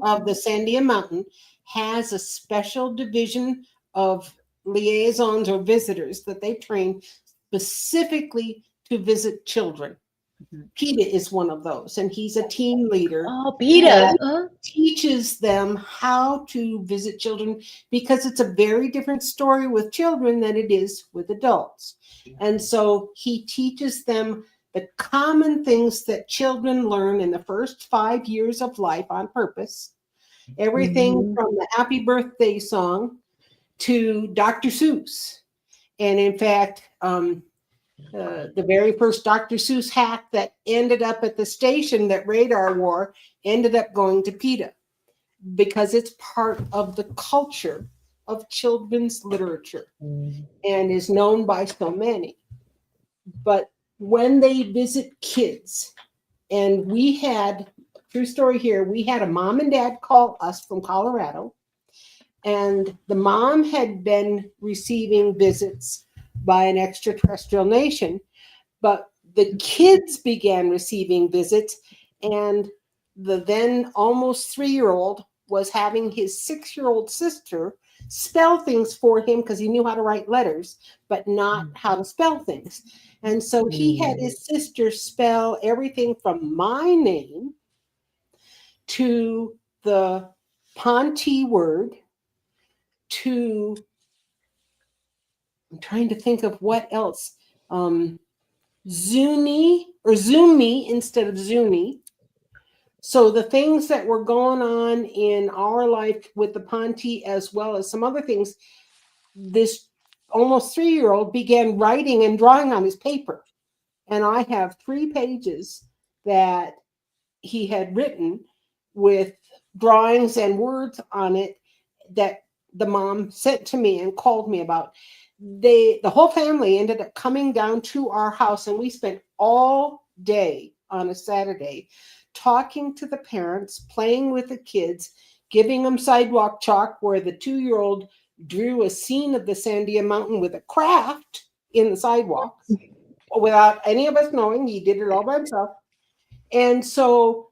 of the Sandia Mountain has a special division of liaisons or visitors that they train specifically to visit children. PETA is one of those, and he's a team leader. Oh, PETA. Teaches them how to visit children because it's a very different story with children than it is with adults. And so he teaches them the common things that children learn in the first 5 years of life on purpose. Everything from the happy birthday song to Dr. Seuss. And in fact, the very first Dr. Seuss hat that ended up at the station that Radar wore ended up going to PETA because it's part of the culture of children's literature and is known by so many. But when they visit kids, and we had, true story here, we had a mom and dad call us from Colorado, and the mom had been receiving visits by an extraterrestrial nation, but the kids began receiving visits, and the then almost 3-year-old was having his 6-year-old sister spell things for him because he knew how to write letters, but not how to spell things. And so he had his sister spell everything from my name to the Ponte word to, I'm trying to think of what else, Zuni or Zumi instead of Zuni. So the things that were going on in our life with the Ponte, as well as some other things, this almost 3-year-old began writing and drawing on his paper. And I have 3 pages that he had written with drawings and words on it that the mom sent to me and called me about. The whole family ended up coming down to our house, and we spent all day on a Saturday talking to the parents, playing with the kids, giving them sidewalk chalk where the 2-year-old drew a scene of the Sandia Mountain with a craft in the sidewalk without any of us knowing. He did it all by himself. And so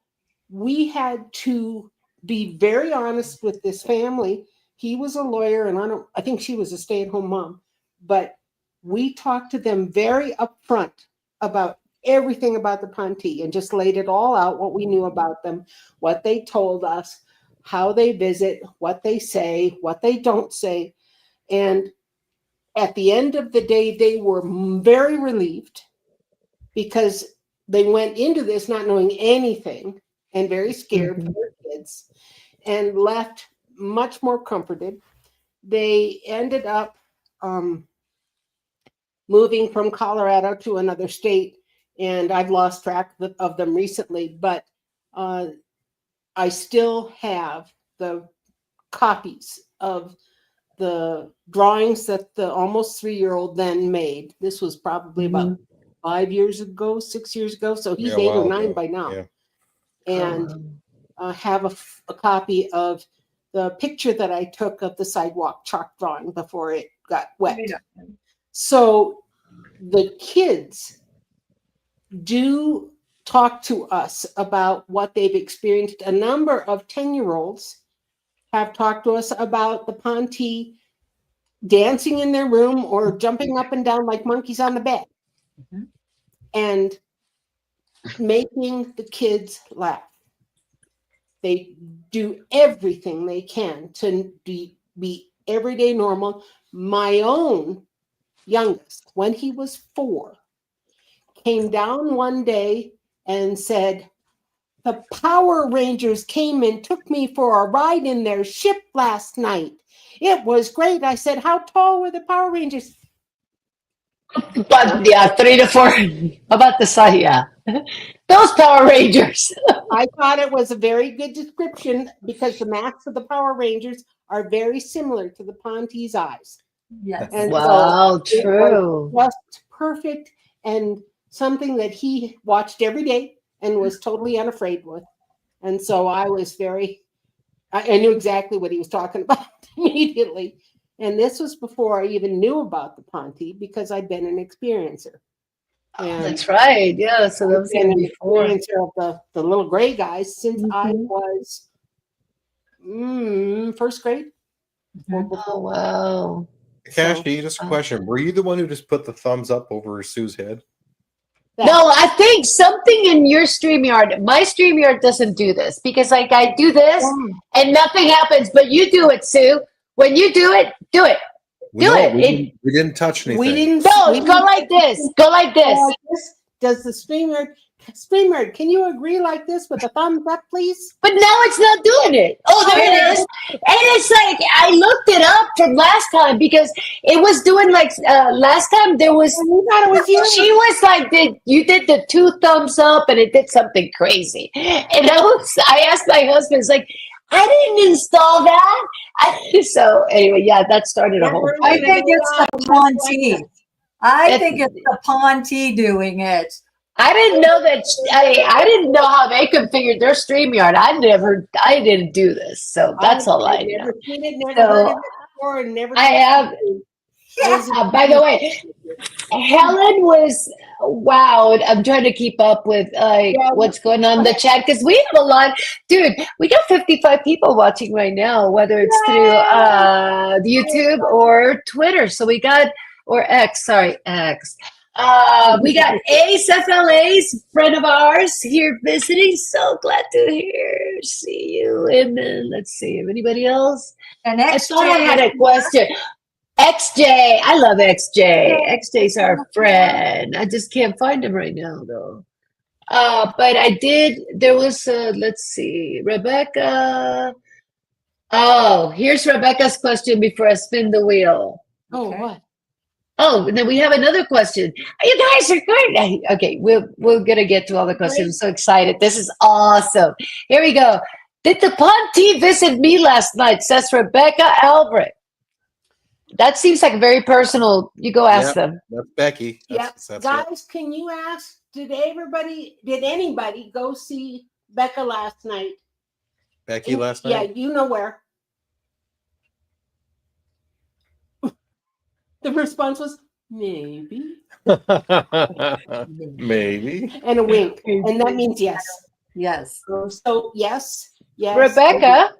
we had to be very honest with this family. He was a lawyer, and I think she was a stay-at-home mom, but we talked to them very upfront about everything about the Ponte and just laid it all out, what we knew about them, what they told us, how they visit, what they say, what they don't say. And at the end of the day, they were very relieved because they went into this not knowing anything and very scared for their kids and left much more comforted. They ended up moving from Colorado to another state, and I've lost track of them recently, but I still have the copies of the drawings that the almost 3-year-old then made. This was probably about 5 years ago, 6 years ago. So he's 8 or 9 by now. Yeah. And have a copy of the picture that I took of the sidewalk chalk drawing before it got wet. So the kids do talk to us about what they've experienced. A number of 10-year-olds have talked to us about the Ponte dancing in their room or jumping up and down like monkeys on the bed and making the kids laugh. They do everything they can to be everyday normal. My own youngest, when he was 4, came down one day and said, "The Power Rangers came and took me for a ride in their ship last night. It was great." I said, "How tall were the Power Rangers?" But yeah, 3 to 4. About the size, yeah. Those Power Rangers. I thought it was a very good description because the masks of the Power Rangers are very similar to the Ponte's eyes. Yes. And Wow, so true. it was just perfect and something that he watched every day and was totally unafraid with. And so I was I knew exactly what he was talking about immediately. And this was before I even knew about the Ponte because I'd been an experiencer. And That's right. Yeah, so that was been an before. experiencer of the little gray guys since I was first grade. Or Oh, before. wow. Cashy, just a question. Were you the one who just put the thumbs up over Sue's head? that. No, I think something in your StreamYard, my StreamYard doesn't do this because like I do this and nothing happens, but you do it, Sue. When you do it, do it. Do No, it. we didn't touch anything. We didn't. No, we go didn't- like this. Go like this. Does the StreamYard, can you agree like this with a thumbs up, please? But now it's not doing it. Oh, there it is. And it's like, I looked it up from last time because it was doing like, last time there was, You thought it was you. she was like, you did the 2 thumbs up and it did something crazy. And I asked my husband, it's like, I didn't install that. So anyway, yeah, that started a whole. I think it's the Ponte. I think it's the Ponte doing it. I didn't know that. I didn't know how they configured their StreamYard. I didn't do this, so that's all I know. Never seen it, never So, heard of it before, and never. I have. By the way, Helen was wowed. I'm trying to keep up with what's going on in the chat because we have a lot. Dude, we got 55 people watching right now, whether it's through YouTube or Twitter. So we got, or X, sorry, X. We got Ace FLA's friend of ours here visiting. So glad to see you. And then let's see, anybody else? And I thought I had a question. XJ, I love XJ. XJ's our friend. I just can't find him right now, though. But I did. There was let's see, Rebecca. Oh, here's Rebecca's question before I spin the wheel. Oh, Okay. what? Oh, and then we have another question. You guys are great. Okay, we're gonna get to all the questions. I'm so excited. This is awesome. Here we go. Did the Ponte visit me last night? Says Rebecca Albrecht. That seems like very personal. You go ask Yep. them. That's Becky. Yeah, That's guys, can you ask? Did anybody go see Becca last night? Becky last Yeah, night. you know where. The response was maybe, Maybe. and a wink, and that means yes. Yes. So yes. Rebecca,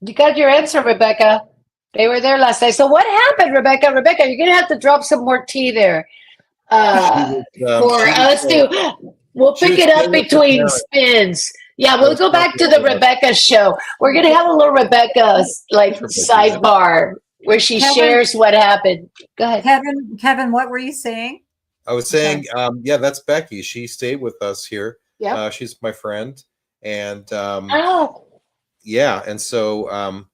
you got your answer, Rebecca. They were there last night. So what happened, Rebecca? Rebecca, you're gonna have to drop some more tea there for us to. We'll she pick was it up staying with her between parents. spins. Yeah, we'll go back to the Rebecca show. We're gonna have a little Rebecca like sidebar where she Kevin- shares what happened. Go ahead. Kevin, what were you saying? I was saying, yeah, that's Becky. She stayed with us here. Yeah. She's my friend, and Oh, yeah, and so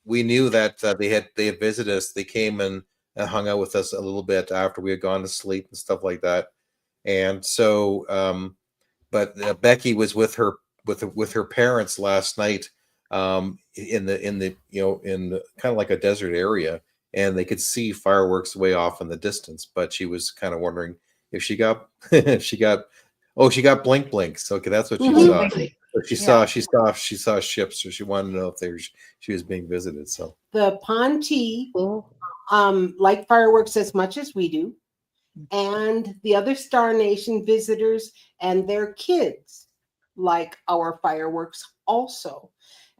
we knew that they had visited us. They came and hung out with us a little bit after we had gone to sleep and stuff like that. And so, but Becky was with her parents last night in the kind of like a desert area, and they could see fireworks way off in the distance. But she was kind of wondering if she got she got blink blinks. Okay, that's what she saw. But she saw ships, so she wanted to know if she was being visited. So The Ponte like fireworks as much as we do, and the other Star Nation visitors and their kids like our fireworks also.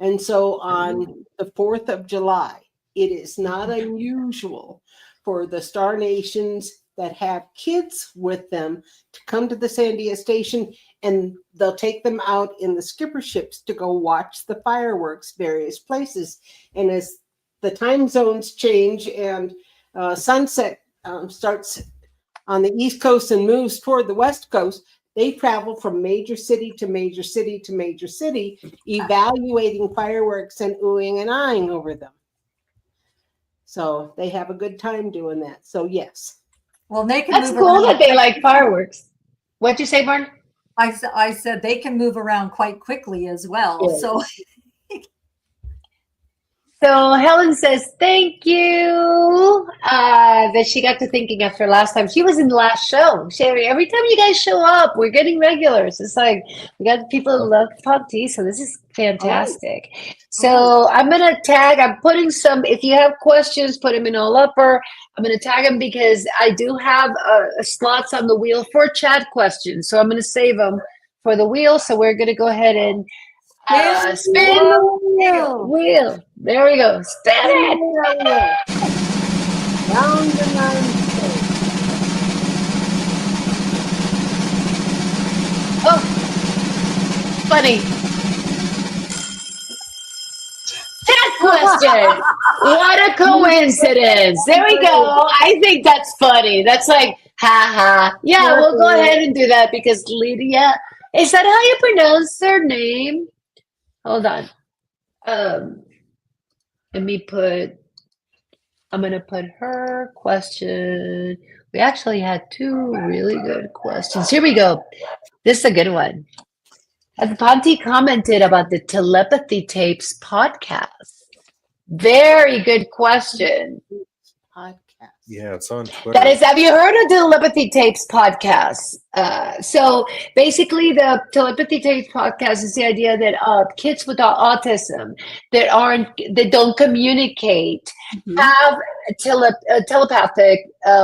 And so on the 4th of July, it is not unusual for the Star Nations that have kids with them to come to the Sandia station, and they'll take them out in the skipper ships to go watch the fireworks various places. And as the time zones change and sunset starts on the East Coast and moves toward the West Coast, they travel from major city to major city to major city, evaluating fireworks and oohing and eyeing over them. So they have a good time doing that. So yes. Well, they can that's move cool around. that they like fireworks. What'd you say, Martin? I said they can move around quite quickly as well. Yeah. So So Helen says, thank you that she got to thinking after last time. She was in the last show. Every time you guys show up, we're getting regulars. It's like we got people who love Ponte, so this is fantastic. So I'm going to tag, I'm putting some, if you have questions, put them in all upper. I'm going to tag them because I do have slots on the wheel for chat questions. So I'm going to save them for the wheel. So we're going to go ahead and spin the wheel. There we go. Spin it. Round and round. funny. That question. What a coincidence. There we go. I think that's funny. That's like, ha ha. Yeah, we'll go ahead and do that because Lydia, is that how you pronounce her name? Hold on. Let me I'm going to put her question. We actually had two really good questions. Here we go. This is a good one. Ponte commented about the telepathy tapes podcast. Very good question. Podcast. Yeah, it's on Twitter. That is, have you heard of the Telepathy Tapes podcast? So basically, the Telepathy Tapes podcast is the idea that kids with autism that don't communicate have telepathic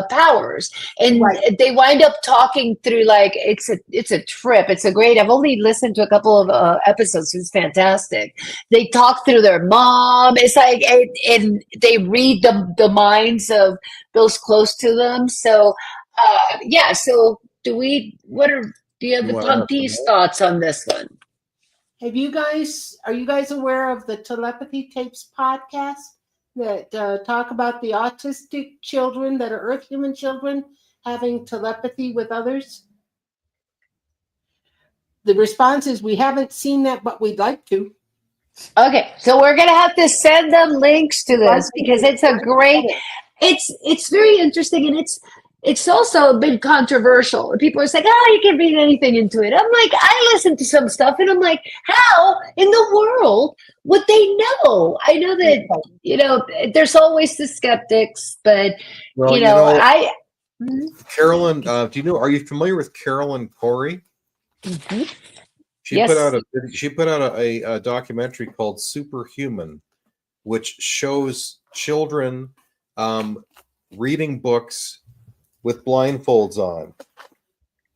powers, and they wind up talking through like it's a trip. It's a great. I've only listened to a couple of episodes. It's fantastic. They talk through their mom. It's like and they read the minds of those close to them. So, yeah. So, what are the other Ponte's thoughts on this one? Are you guys aware of the Telepathy Tapes podcast that talk about the autistic children that are Earth human children having telepathy with others? The response is we haven't seen that, but we'd like to. Okay, so we're gonna have to send them links to this because it's a great. It's very interesting, and it's also been controversial. People are saying, "Oh, you can read anything into it." I'm like, I listen to some stuff, and I'm like, how in the world would they know? I know that there's always the skeptics, but Well, I. Carolyn, are you familiar with Carolyn Corey? Mm-hmm. She put out a documentary called Superhuman, which shows children reading books with blindfolds on.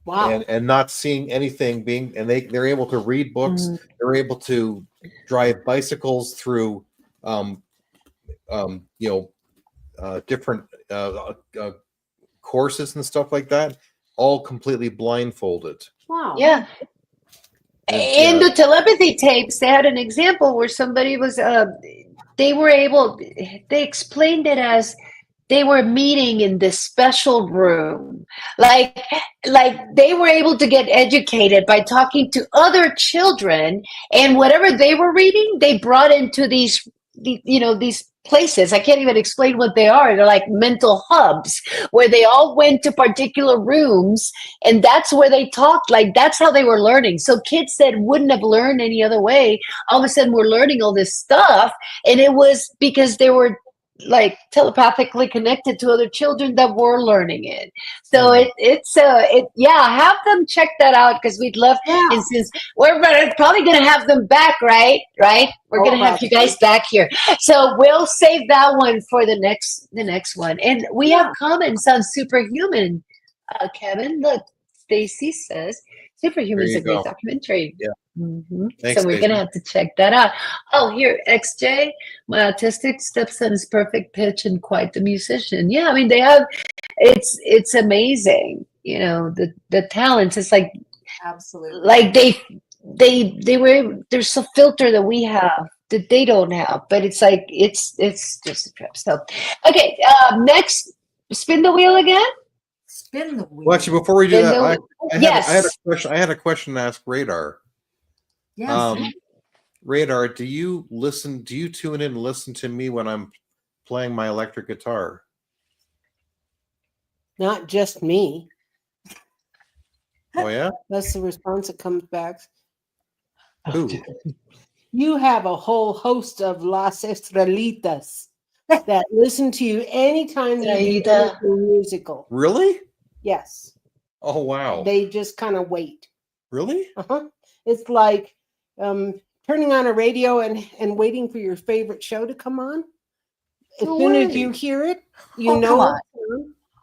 Wow. And not seeing anything they're able to read books. Mm-hmm. They're able to drive bicycles through different courses and stuff like that, all completely blindfolded. Wow. Yeah. In the telepathy tapes, they had an example where somebody was, they explained it as they were meeting in this special room. Like they were able to get educated by talking to other children, and whatever they were reading, they brought into these places. I can't even explain what they are. They're like mental hubs where they all went to particular rooms, and that's where they talked. Like that's how they were learning. So kids that wouldn't have learned any other way, all of a sudden were learning all this stuff, and it was because they were like telepathically connected to other children that were learning it. So have them check that out because we'd love. Yeah. And since we're probably going to have them back, right? We're going to have you guys back here. So we'll save that one for the next one. And we have comments on Superhuman. Kevin, look, Stacy says Superhuman is a great documentary. Yeah. Mm-hmm. Thanks, So we're going to have to check that out. Oh, here, XJ, my autistic stepson is perfect pitch and quite the musician. Yeah, I mean, they have, it's amazing. The talents. It's like, Absolutely. like there's a filter that we have that they don't have, but it's like, it's just a trip. So, okay, next, spin the wheel again. Spin the wheel. Well, actually, before we do that, I had a question to ask Radar. Yes. Radar, do you tune in and listen to me when I'm playing my electric guitar? Not just me. Oh yeah? That's the response that comes back. Who? You have a whole host of Las Estrelitas that listen to you anytime you do anything musical. Really? Yes. Oh wow. They just kind of wait. Really? Uh-huh. It's like turning on a radio and waiting for your favorite show to come on. As soon as you hear it, you know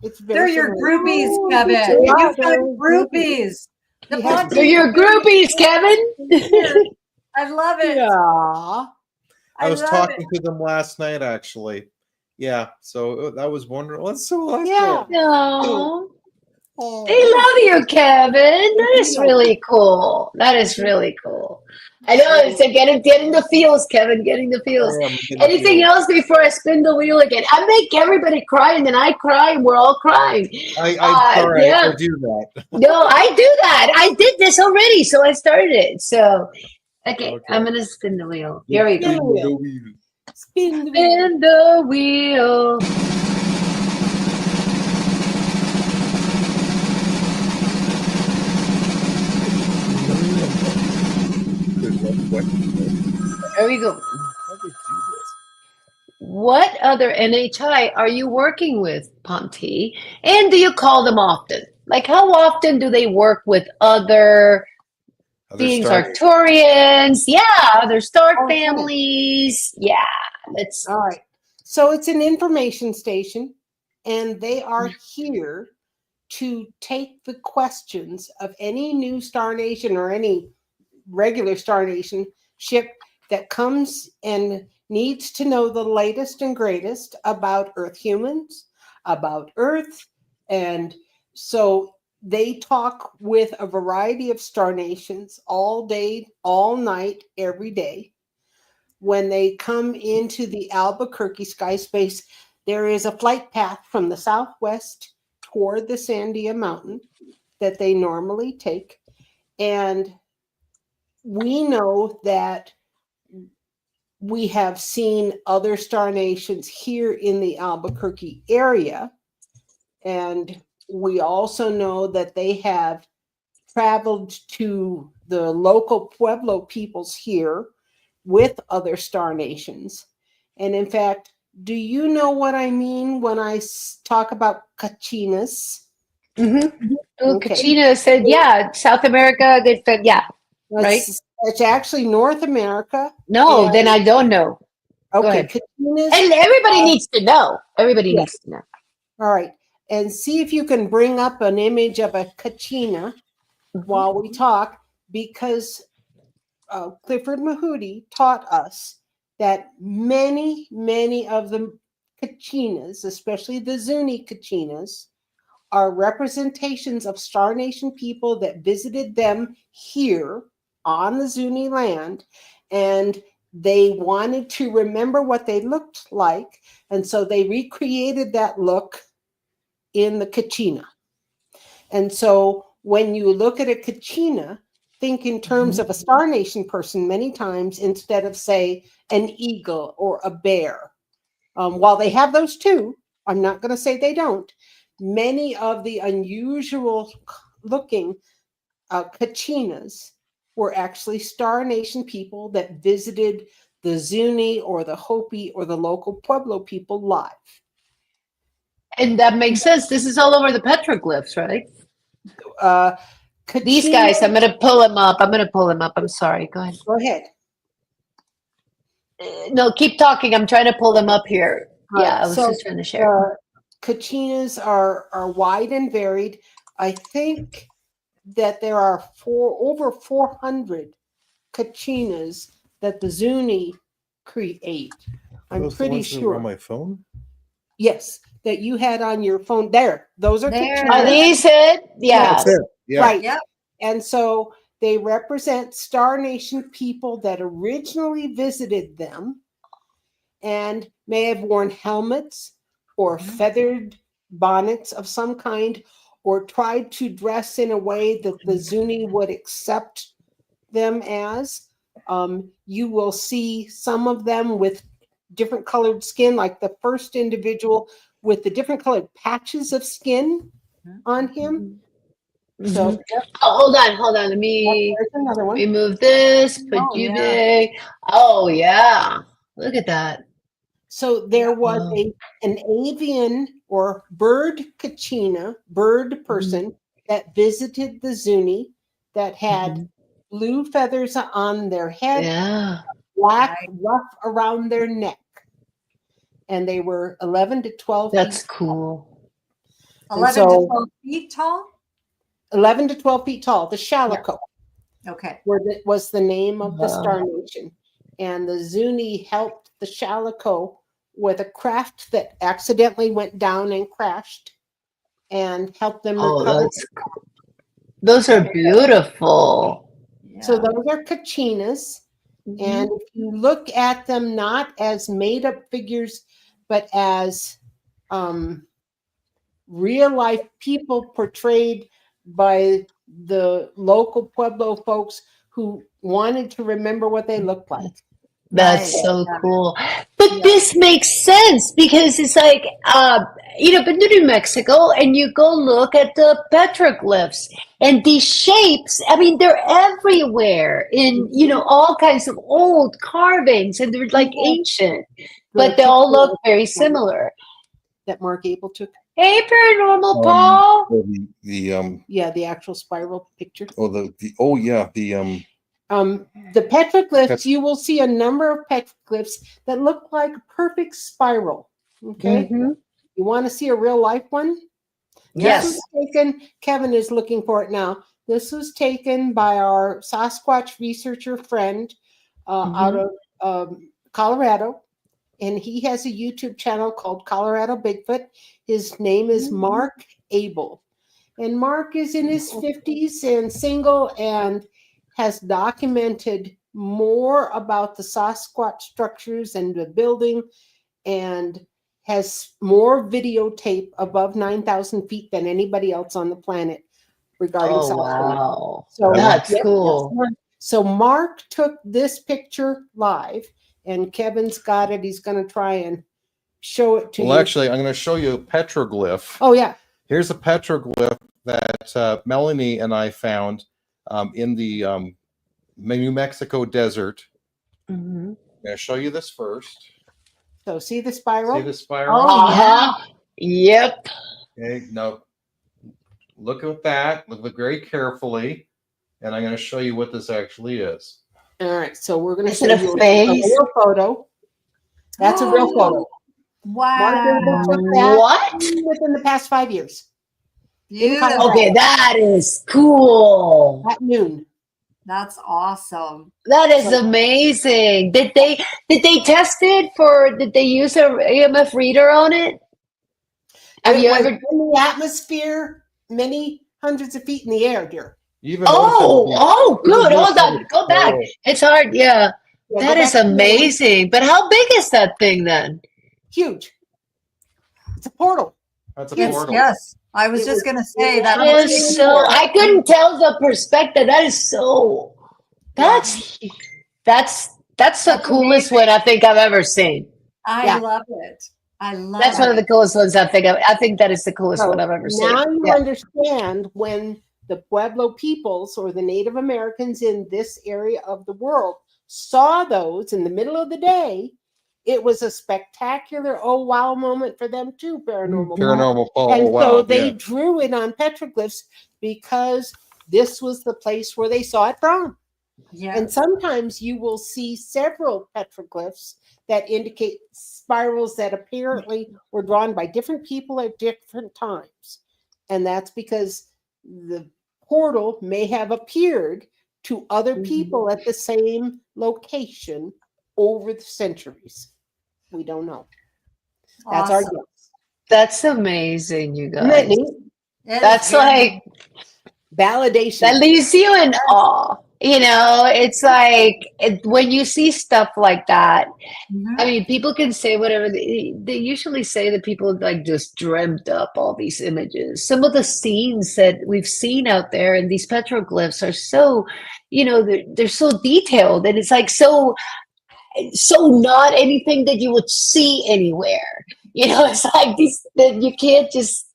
it's very They're your familiar. groupies, Kevin. Yeah, You've got they're groupies. The Ponte They're your groupies, Kevin. I love it. Yeah. I was talking to them last night, actually. Yeah, so I was wondering. That's so awesome. Yeah. No. Oh, They love you, Kevin. That is really cool. That is really cool. I know it's like getting the feels, Kevin, getting the feels. I am getting Anything feels. else before I spin the wheel again? I make everybody cry and then I cry and we're all crying. I'm sorry Yeah. I do that. No, I do that. I did this already, so I started it. So, okay, I'm Okay. gonna spin the wheel. Here we Spin go. the wheel. Spin the wheel. Spin the wheel. There we go. How did do this? What other NHI are you working with, Ponte? And do you call them often? Like, how often do they work with other beings, Stargates. Arcturians? Yeah, other star Okay. families. Yeah, let's. All right. So it's an information station, and they are here to take the questions of any new Star Nation or any regular Star Nation ship that comes and needs to know the latest and greatest about Earth humans, about Earth. And so they talk with a variety of Star Nations all day, all night, every day. When they come into the Albuquerque sky space, there is a flight path from the southwest toward the Sandia Mountain that they normally take. And we know that we have seen other star nations here in the Albuquerque area. And we also know that they have traveled to the local Pueblo peoples here with other star nations. And in fact, do you know what I mean when I talk about cachinas? Mm-hmm. Oh, Okay. Kachina said, yeah, South America, they said, yeah, right? It's actually North America. No, And- then I don't know. Go Okay, ahead. cachinas. And everybody needs to know. Everybody Yeah. needs to know. All right. And see if you can bring up an image of a kachina while we talk, because Clifford Mahudi taught us that many, many of the kachinas, especially the Zuni kachinas, are representations of Star Nation people that visited them here on the Zuni land, and they wanted to remember what they looked like, and so they recreated that look in the kachina. And so when you look at a kachina, think in terms of a Star Nation person many times instead of, say, an eagle or a bear. While they have those too, I'm not going to say they don't. Many of the unusual looking kachinas were actually Star Nation people that visited the Zuni or the Hopi or the local Pueblo people live. And that makes sense. This is all over the petroglyphs, right? These guys, I'm going to pull them up. I'm sorry. Go ahead. Go ahead. No, keep talking. I'm trying to pull them up here. Yeah, I was So, just trying to share. Kachinas are wide and varied. I think that there are over 400 kachinas that the Zuni create. I'm pretty sure. On my phone. Yes, that you had on your phone. There, those are There. Are kachinas. these it? Yeah. That's it. Yeah. Right. Yep. And so they represent Star Nation people that originally visited them and may have worn helmets or feathered bonnets of some kind, or tried to dress in a way that the Zuni would accept them as. You will see some of them with different colored skin, like the first individual with the different colored patches of skin on him. So Mhm. Oh, hold on. Let me there's another one. remove this. Put Oh, you yeah. big. Oh yeah. Look at that. So there was Wow. an avian or bird kachina, bird person that visited the Zuni that had blue feathers on their head, Yeah. black ruff around their neck. And they were 11 to 12 That's feet. cool. 11 so- to 12 feet tall? 11 to 12 feet tall. The Shalako Okay. was the name of the Wow. Star Nation. And the Zuni helped the Shalako with a craft that accidentally went down and crashed. and help them Oh, recover. those are beautiful. So Yeah. those are kachinas. And if you look at them not as made up figures, but as real life people portrayed by the local Pueblo folks who wanted to remember what they looked like. That's Right. so Yeah. cool. But Yeah. this makes sense because it's like, been to New Mexico and you go look at the petroglyphs and these shapes, I mean, they're everywhere in, all kinds of old carvings and they're like ancient, but they all look very similar. That Mark Abel took. Hey, Paranormal Paul. Yeah, the actual spiral picture. The petroglyphs, That's- you will see a number of petroglyphs that look like a perfect spiral. Okay. Mhm. You want to see a real life one? Yes. This was taken, Kevin is looking for it now. This was taken by our Sasquatch researcher friend out of Colorado. And he has a YouTube channel called Colorado Bigfoot. His name is Mark Abel. And Mark is in his 50s and single and has documented more about the Sasquatch structures and the building and has more videotape above 9,000 feet than anybody else on the planet regarding Oh, Sasquatch. wow. So That's cool. So Mark took this picture live, and Kevin's got it. He's going to try and show it to you. Well, actually, I'm going to show you a petroglyph. Oh, yeah. Here's a petroglyph that Melanie and I found in the New Mexico desert. Mhm. I'm going to show you this first. So see the spiral? See the spiral? Uh-huh. Yep. Okay, now look at that. Look very carefully. And I'm going to show you what this actually is. All right. So we're going to Is show it a you a face? real photo. That's a real photo. Mark Abel Wow. took that What? within the past 5 years. Beautiful. Okay, that is cool. At noon. That's awesome. That is amazing. Did they test it did they use a EMF reader on it? Have It you was ever? in the atmosphere, many hundreds of feet in the air, dear. Even Oh, good. Hold on. Go back. It's hard. Yeah. Yeah, That go is back to the- amazing. But how big is that thing then? Huge. It's a portal. That's a Yes, portal. yes. I was It just was- going to say it that. That is so, I couldn't tell the perspective. That is so, that's the That's coolest one I think I've ever seen. I Yeah. love it. I love That's it. one of the coolest ones I think I think that is the coolest So one I've ever seen. now you Yeah. understand when the Pueblo peoples or the Native Americans in this area of the world saw those in the middle of the day. It was a spectacular, oh wow moment for them too, paranormal. Paranormal Paul. And Oh, wow. so they yeah. drew it on petroglyphs because this was the place where they saw it from. Yeah. And sometimes you will see several petroglyphs that indicate spirals that apparently were drawn by different people at different times. And that's because the portal may have appeared to other people at the same location over the centuries. We don't know. That's our Awesome. guess. That's amazing, you Isn't that guys. neat? It is That's very- like, Validation. that leaves you in awe. It's like when you see stuff like that, Mhm. I mean, people can say whatever they usually say that people like just dreamt up all these images. Some of the scenes that we've seen out there and these petroglyphs are so, they're so detailed and it's like so not anything that you would see anywhere. It's like these that you can't just.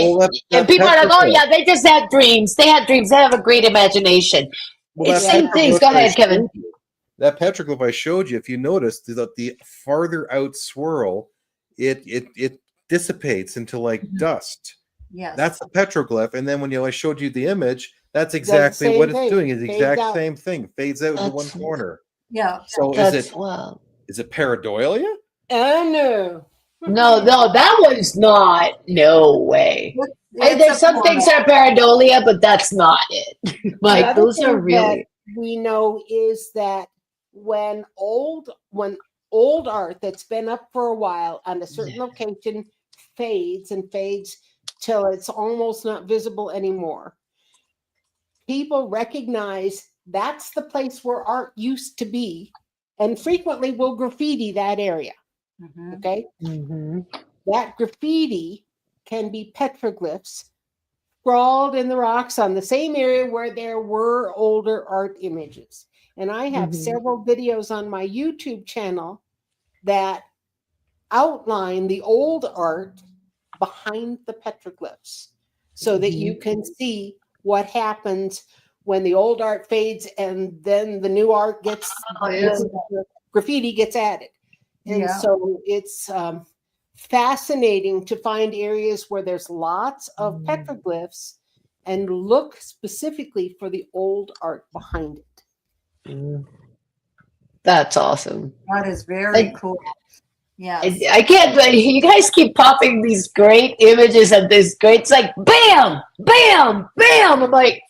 Well, And people are like, oh yeah, they just had dreams. They had dreams. They have a great imagination. Well, It's that same things. petroglyph Go I ahead, Kevin. showed you- That petroglyph I showed you, if you notice, the farther out swirl, it dissipates into like dust. Yes. That's the petroglyph. And then when I showed you the image, that's exactly same what it's thing. doing. It's the Fades exact out. same thing. Fades out into one That's- corner. yeah. So That's wow. is it pareidolia? No. No, that one's not. No way. It's There's a some portal. things that are pareidolia, but that's not it. The Like other those are thing really. that we know is that when old art that's been up for a while on a certain location fades, till it's almost not visible anymore. People recognize that's the place where art used to be, and frequently will graffiti that area. Mhm. Okay. Mhm. That graffiti can be petroglyphs scrawled in the rocks on the same area where there were older art images. And I have Mhm. several videos on my YouTube channel that outline the old art behind the petroglyphs so that you can see what happens when the old art fades and then the new art gets Oh, yeah. graffiti gets added. And Yeah. so it's fascinating to find areas where there's lots of petroglyphs and look specifically for the old art behind it. Mm. That's awesome. That is very I- cool. Yes. I can't. You guys keep popping these great images of this great. It's like bam, bam, bam. I'm like,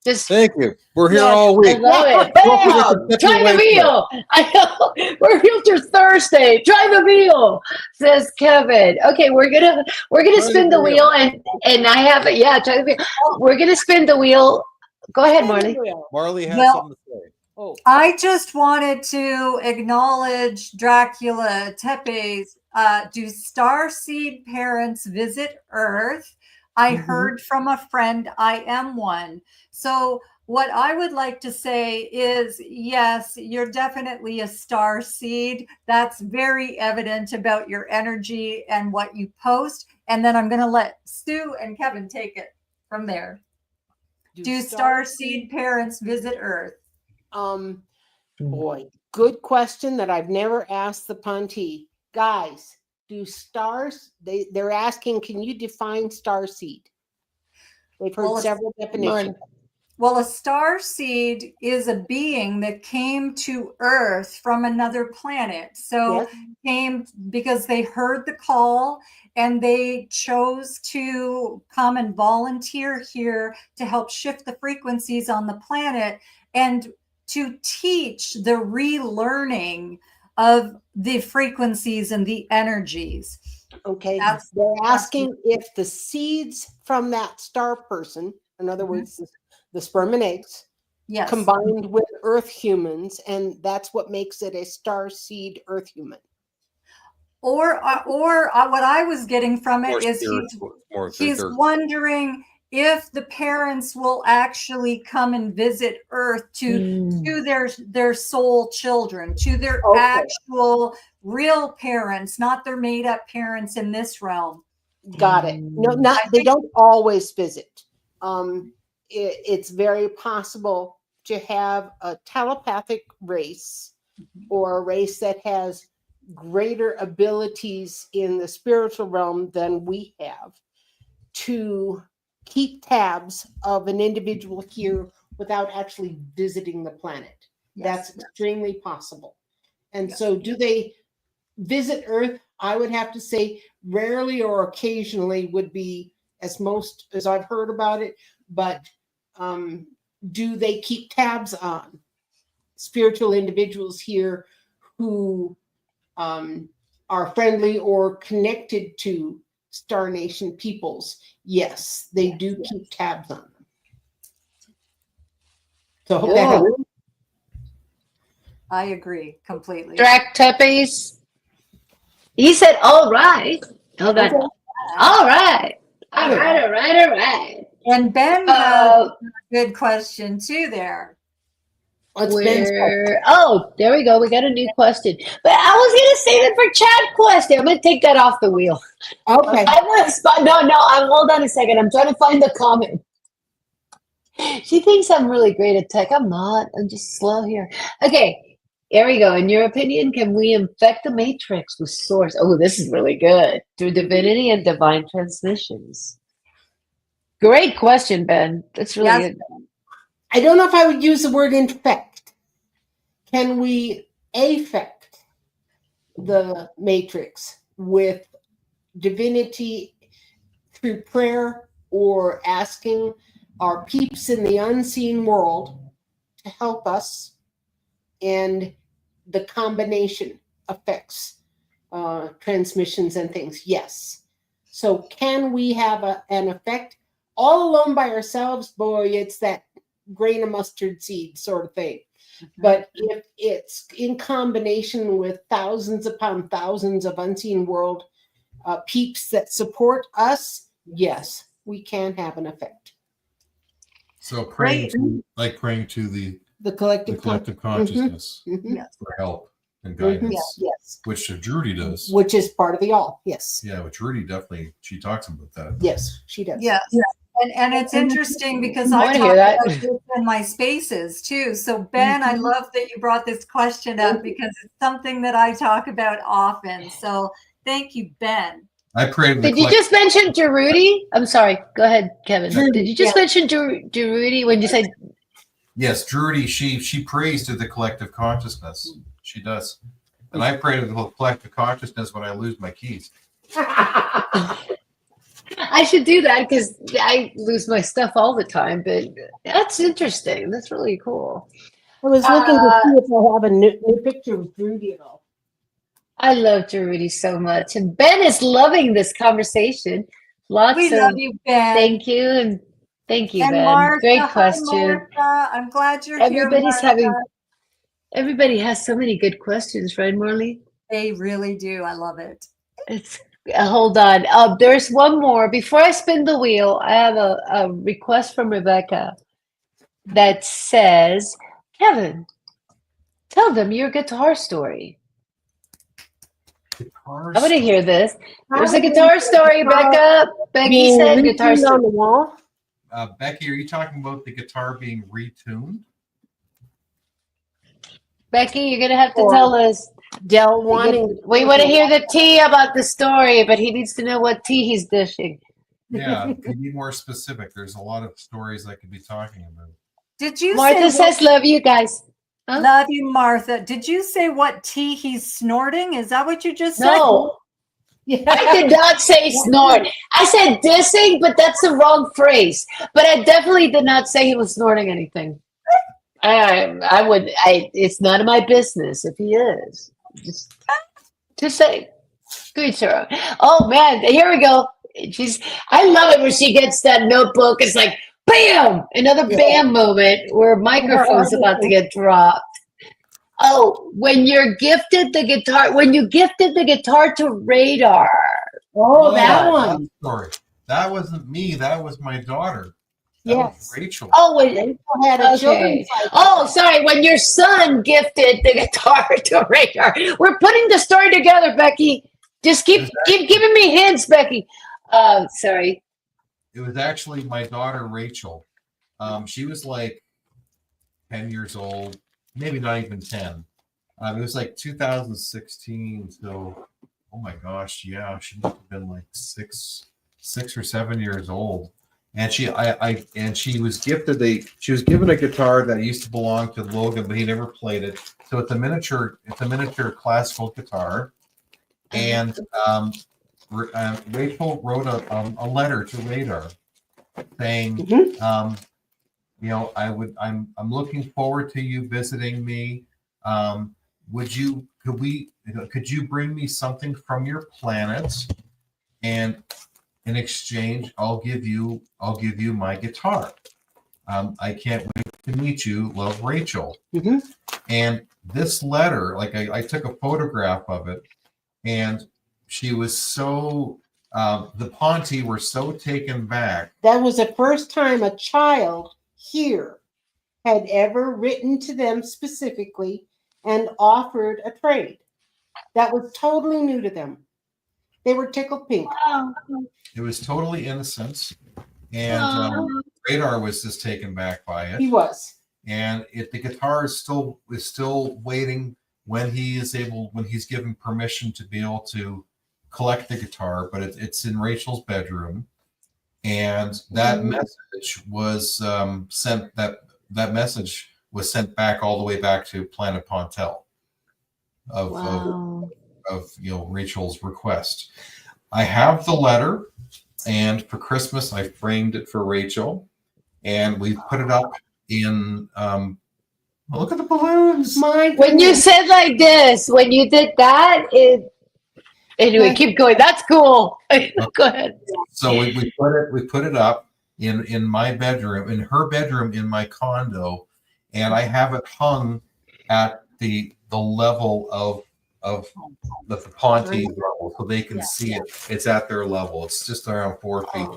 just Thank you. We're here Yes, all I week. love it. Don't forget to Bam! tip Try your the waist wheel. I know. We're Realtor Thursday. Try the wheel, says Kevin. Okay, we're gonna Try spin the the wheel. wheel and I have it. Yeah, try the wheel. We're gonna spin the wheel. Go ahead, Marley. Marley has Well- something to say. Oh, I just wanted to acknowledge Dracula Tepe's. Do starseed parents visit Earth? I heard from a friend I am one. So, what I would like to say is yes, you're definitely a star seed. That's very evident about your energy and what you post. And then I'm going to let Stu and Kevin take it from there. Do star seed parents visit Earth? Boy, good question that I've never asked the Ponte. Guys, do stars, they're asking, can you define star seed? They've heard Well, several definitions. Well, a star seed is a being that came to Earth from another planet. So Yes. came because they heard the call and they chose to come and volunteer here to help shift the frequencies on the planet and to teach the relearning of the frequencies and the energies. Okay. That's- They're asking if the seeds from that star person, in other words, the sperm and eggs, Yes. combined with Earth humans, and that's what makes it a star seed Earth human. Or what I was getting from More it is spiritual, more he's they're- wondering if the parents will actually come and visit Earth to their soul children, to their Okay. actual real parents, not their made up parents in this realm. Got it. No, they don't always visit. It's very possible to have a telepathic race or a race that has greater abilities in the spiritual realm than we have to keep tabs of an individual here without actually visiting the planet. Yes. That's extremely possible. And so do they visit Earth? I would have to say rarely or occasionally would be as I've heard about it, but do they keep tabs on spiritual individuals here who are friendly or connected to Star Nation peoples? Yes, they do keep tabs on them. So I hope that helps. I agree completely. Drac Tepes. He said, all right. Hold on. All right. All right, all right, all right. And Ben has a good question too there. What's Ben's question? Oh, there we go. We got a new question. But I was going to save it for chat question. I'm going to take that off the wheel. Okay. I was, hold on a second. I'm trying to find the comment. She thinks I'm really great at tech. I'm not. I'm just slow here. Okay. Here we go. In your opinion, can we infect the matrix with source? Oh, this is really good. Through divinity and divine transmissions. Great question, Ben. That's really Yes. good. I don't know if I would use the word infect. Can we affect the matrix with divinity through prayer or asking our peeps in the unseen world to help us? And the combination affects transmissions and things. Yes. So can we have an effect all alone by ourselves? Boy, it's that grain of mustard seed sort of thing. But if it's in combination with thousands upon thousands of unseen world peeps that support us, yes, we can have an effect. So praying to, like praying to the collective consciousness Yes. for help and guidance, Yes, which Drudy does. which is part of the all. Yes, Yeah, which Drudy definitely, she talks about that. yes, she does. Yes. And it's interesting because I I wanna talk hear that. about this in my spaces too. So Ben, I love that you brought this question up because it's something that I talk about often. So thank you, Ben. I pray to the Did you just mention Drudy? I'm sorry. Go ahead, Kevin. Drudy, Did you just mention Drudy when you said? Yes, Drudy, she prays to the collective consciousness. She does. And I pray to the collective consciousness when I lose my keys. I should do that because I lose my stuff all the time. But that's interesting. That's really cool. I was looking to see if I have a new picture of Drudy at all. I love Drudy so much, and Ben is loving this conversation. Lots We of love you, Ben. thank you and thank you, And Ben. Martha, Great hi, question. Martha. I'm glad you're Everybody's here. having. Martha. Everybody has so many good questions, right, Morley? They really do. I love it. It's hold on. There's one more. Before I spin the wheel, I have a request from Rebecca that says, Kevin, tell them your guitar story. I want to hear this. There's a guitar story, Becca. Becky said guitar on story. the wall. Becky, are you talking about the guitar being retuned? Becky, you're gonna have to tell us. Del wanting. We want to hear the tea about the story, but he needs to know what tea he's dishing. Yeah, you be more specific. There's a lot of stories I could be talking about. Did you Martha say says, "Love you guys." Huh? love you, Martha? Did you say what tea he's snorting? Is that what you just said? No, Yeah. I did not say snort. I said dissing, but that's the wrong phrase. But I definitely did not say he was snorting anything. I would. It's none of my business if he is. Just say, good sir. Oh man, here we go. I love it when she gets that notebook. It's like bam, another bam moment where a microphone's about to get dropped. Oh, when you gifted the guitar to Radar. Oh, that one. Story. That wasn't me. That was my daughter. That was Rachel. Oh, Rachel had a children's life. Oh, sorry. When your son gifted the guitar to Radar. We're putting the story together, Becky. Just keep giving me hints, Becky. Sorry. It was actually my daughter, Rachel. She was like 10 years old, maybe not even 10. It was like 2016. So, oh my gosh, yeah, she must have been like six or 7 years old. And she was given a guitar that used to belong to Logan, but he never played it. So it's a miniature classical guitar. And Rachel wrote a letter to Radar saying, I'm looking forward to you visiting me. Could you bring me something from your planet? And in exchange, I'll give you my guitar. I can't wait to meet you. Love, Rachel. And this letter, like I took a photograph of it, and she was so the Ponte were so taken back. That was the first time a child here had ever written to them specifically and offered a trade. That was totally new to them. They were tickled pink. Wow. It was totally innocent, and Radar was just taken back by it. He was. And the guitar is still waiting when he's given permission to be able to collect the guitar, but it's in Rachel's bedroom. And that message was sent. That message was sent back all the way back to Planet Pontel of Rachel's request. I have the letter, and for Christmas I framed it for Rachel, and we put it up in. Look at the balloons. When you said like this, when you did that, Anyway, keep going. That's cool. Go ahead. So we put it up in my bedroom, in her bedroom, in my condo, and I have it hung at the level of the Ponte level, so they can see it. It's at their level. It's just around 4 feet.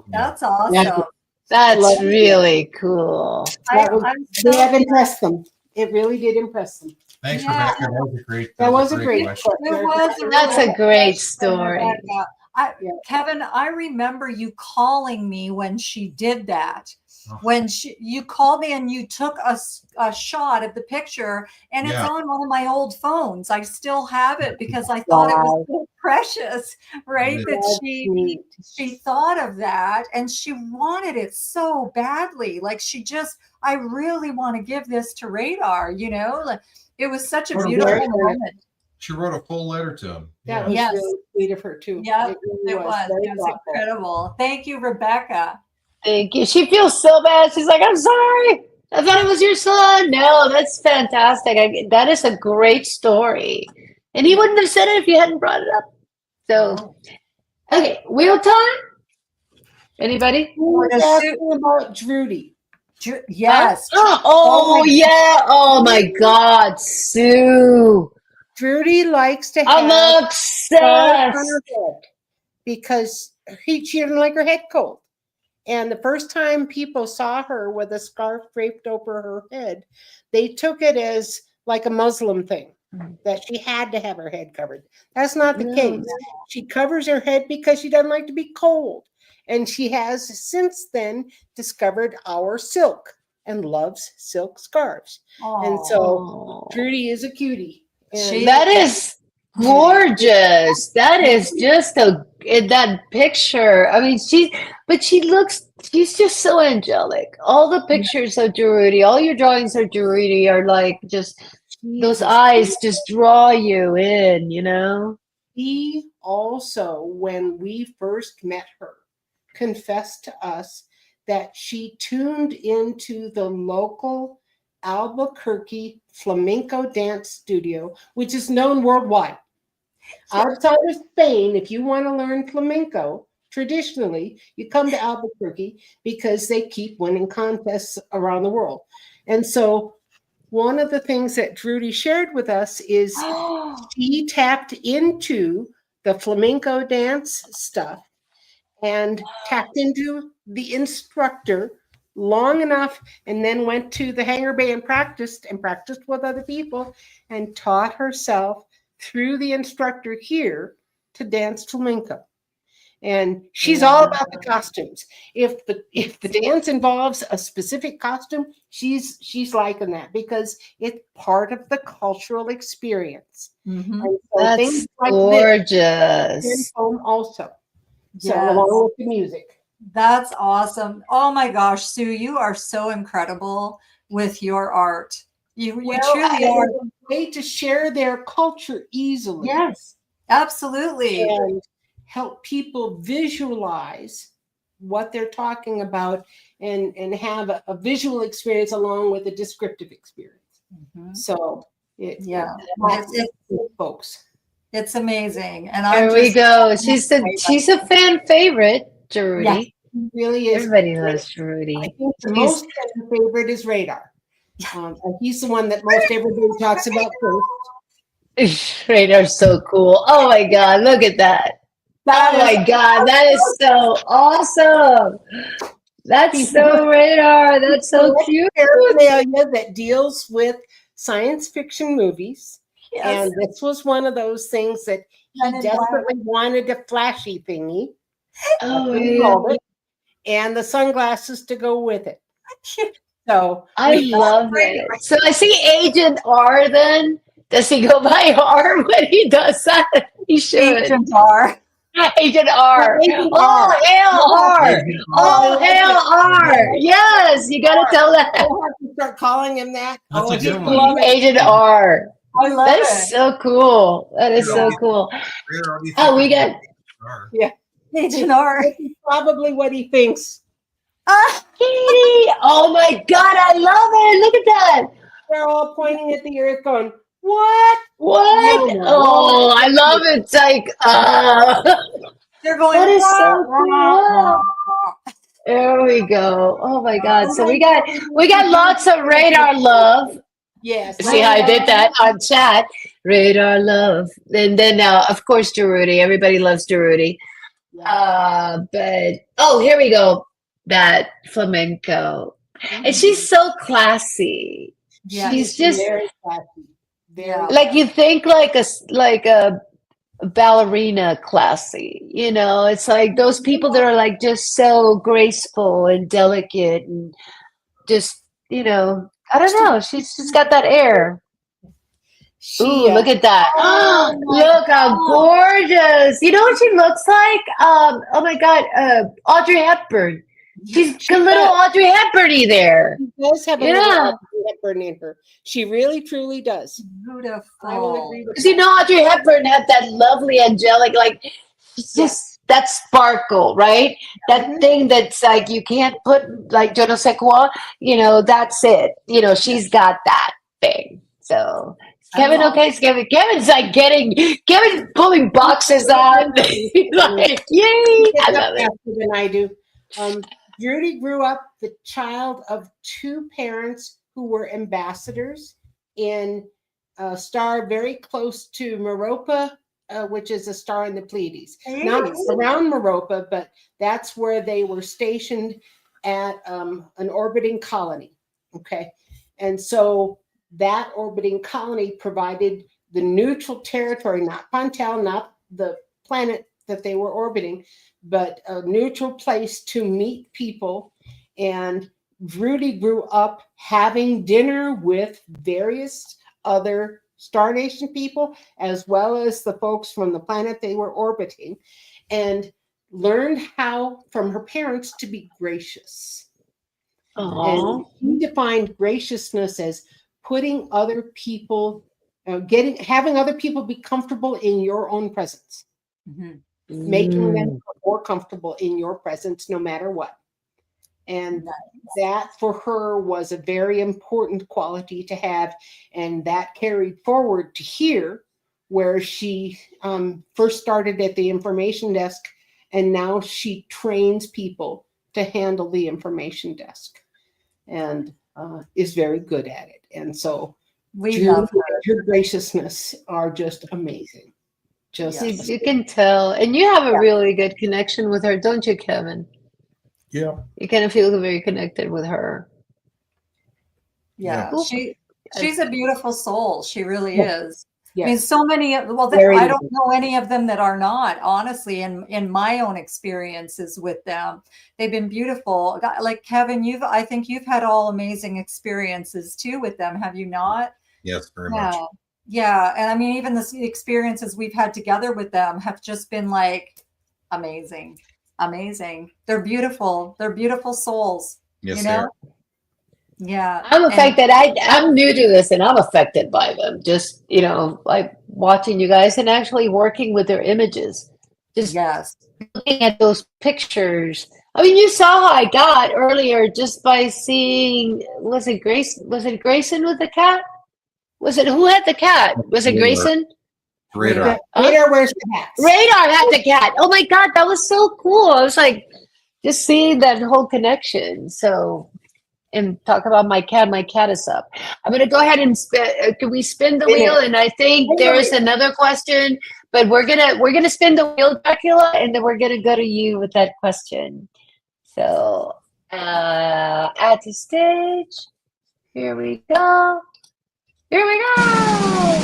That's awesome. That's really cool. They have impressed them. It really did impress them. Thanks, Yeah. Rebecca. That was a great question. question. That's a great story. Kevin, I remember you calling me when she did that. Oh. When you called me and you took a shot of the picture, and it's Yeah. on one of my old phones. I still have it because I thought it was so precious, right? Yeah. That she thought of that, and she wanted it so badly. Like I really want to give this to Radar, like it was such a Oh, beautiful yeah. moment. She wrote a full letter to him. That was Yes. really sweet of her too. Yeah, really it was. very It was thoughtful. incredible. Thank you, Rebecca. Thank you. She feels so bad. She's like, I'm sorry. I thought it was your son. No, that's fantastic. That is a great story. And he wouldn't have said it if you hadn't brought it up. So, okay, wheel time? Anybody? Who was asking about Drudy? Yes. Oh, yeah. Oh, my God. Sue. Drudy likes to I'm have scarf on obsessed. her head because she didn't like her head cold. And the first time people saw her with a scarf draped over her head, they took it as like a Muslim thing, that she had to have her head covered. That's not the case. She covers her head because she doesn't like to be cold. And she has since then discovered our silk and loves silk scarves. And so Drudy is a cutie. And That is gorgeous. That is just that picture. I mean, she's just so angelic. All the pictures of Drudy, all your drawings of Drudy are like just those eyes just draw you in, He also, when we first met her, confessed to us that she tuned into the local Albuquerque flamenco dance studio, which is known worldwide. Outside of Spain, if you want to learn flamenco, traditionally, you come to Albuquerque because they keep winning contests around the world. And so one of the things that Drudy shared with us is she tapped into the flamenco dance stuff and tapped into the instructor long enough, and then went to the hangar bay and practiced with other people and taught herself through the instructor here to dance flamenco. And she's all about the costumes. If the dance involves a specific costume, she's liking that because it's part of the cultural experience. Mm-hmm. And so That's things like gorgeous. this home also. So along with the music. That's awesome. Oh my gosh, Sue, you are so incredible with your art. You truly are. A way to share their culture easily. Yes, absolutely. And help people visualize what they're talking about and have a visual experience along with a descriptive experience. Mm-hmm. So folks. It's amazing. And There we go. She's a fan favorite, Drudy. Yeah, really is. Everybody loves Drudy. I think the most fan favorite is Radar. He's the one that most everybody talks about first. Radar's so cool. Oh my God, look at that. Oh my God, that is so awesome. That's so Radar. That's so cute. Paraphernalia that deals with science fiction movies. Yes. And this was one of those things that he desperately wanted a flashy thingy. Oh, yeah. And the sunglasses to go with it. So I love it. So I see Agent R then. Does he go by R when he does that? He should. Agent R. Agent R. Oh, hail R. Oh, hail R. Yes, you got to tell that. I'll have to start calling him that. That's a good one. Agent R. I love That it. is so cool. That is so cool. Oh, we got. Agent R. This is probably what he thinks. Katie. Oh my God, I love it. Look at that. They're all pointing at the earth going, What? What? Yeah. Oh, I love it. It's like, They're going, that is so "Wah, wah, cool. wah." There we go. Oh my God. So we Sometimes got lots of radar love. Yes. See how I did that on chat? Radar love. And then of course Durruti. Everybody loves Durruti. But oh, here we go. That flamenco. And she's so classy. Yeah, She's just very classy. Very Yeah. like you think like a ballerina classy, you know, it's like those people that are like just so graceful and delicate and just, you know, I don't know, she's just got that air. Ooh, She look at that. oh my Look how gorgeous. You know what she looks like? Oh my God, Audrey Hepburn. She's a little Audrey Hepburn-y there. She does have a Yeah. little Audrey Hepburn in her. She really truly does. I will Beautiful. agree with Because you know Audrey Hepburn had that lovely angelic, like it's just that sparkle, right? That thing that's like you can't put like je ne sais quoi, you know, that's it. You know, she's got that thing. So Kevin, okay, Kevin's like Kevin's pulling boxes on. He's like, yay! I love it. faster than I do. Judy grew up the child of two parents who were ambassadors in a star very close to Meropa, which is a star in the Pleiades. Not around Meropa, but that's where they were stationed at an orbiting colony. Okay. And so that orbiting colony provided the neutral territory, not Pontel, not the planet that they were orbiting, but a neutral place to meet people. And Rudy grew up having dinner with various other Star Nation people, as well as the folks from the planet they were orbiting, and learned how from her parents to be gracious. And he defined graciousness as putting other people, having other people be comfortable in your own presence. Making them more comfortable in your presence no matter what. And that for her was a very important quality to have. And that carried forward to here, where she first started at the information desk, and now she trains people to handle the information desk and is very good at it. And so We love her graciousness are just amazing. Just You can tell, and you have a really good connection with her, don't you, Kevin? Yeah. You kind of feel very connected with her. Yeah, Yeah. she's a beautiful soul. She really Yeah. is. Yes. I mean, so many. Well, Very I don't know any of them that are not. Honestly, in my own experiences with them, they've been beautiful. Like Kevin, I think you've had all amazing experiences too with them, have you not? Yes, very much. Yeah, and I mean, even the experiences we've had together with them have just been like amazing. They're beautiful. They're beautiful souls. Yes, you they know? are. Yeah. I'm affected. I'm new to this and I'm affected by them. Just, you know, like watching you guys and actually working with their images. Just looking at those pictures. I mean, you saw how I got earlier just by seeing, was it Grayson with the cat? Was it, who had the cat? Was it Grayson? Radar. Radar wears the hats. Radar had the cat. Oh my God, that was so cool. I was like, just seeing that whole connection. So, and talk about my cat is up. I'm going to go ahead and can we spin the wheel? And I think there is another question, but we're going to spin the wheel, Dracula, and then we're going to go to you with that question. So, at the stage, here we go. Here we go.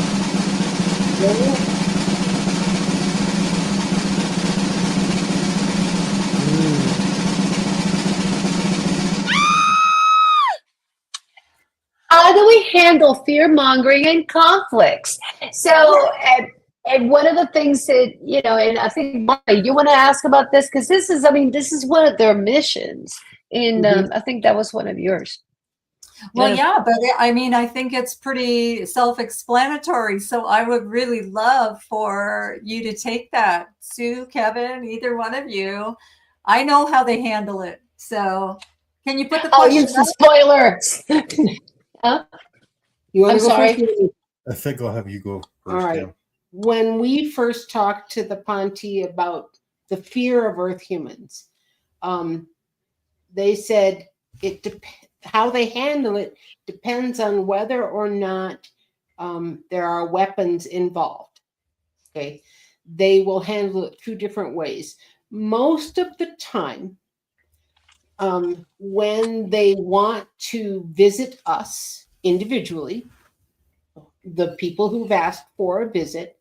How do we handle fear mongering and conflicts? So, and one of the things that, you know, and I think you want to ask about this because this is one of their missions. And I think that was one of yours. Well, yeah, but I mean, I think it's pretty self-explanatory. So I would really love for you to take that. Sue, Kevin, either one of you. I know how they handle it. So can you put the question spoilers. Huh? You want I'm to go sorry. first? I think I'll have you go first. All right. Yeah. When we first talked to the Ponte about the fear of Earth humans, they said how they handle it depends on whether or not there are weapons involved. Okay. They will handle it two different ways. Most of the time, when they want to visit us individually, the people who've asked for a visit,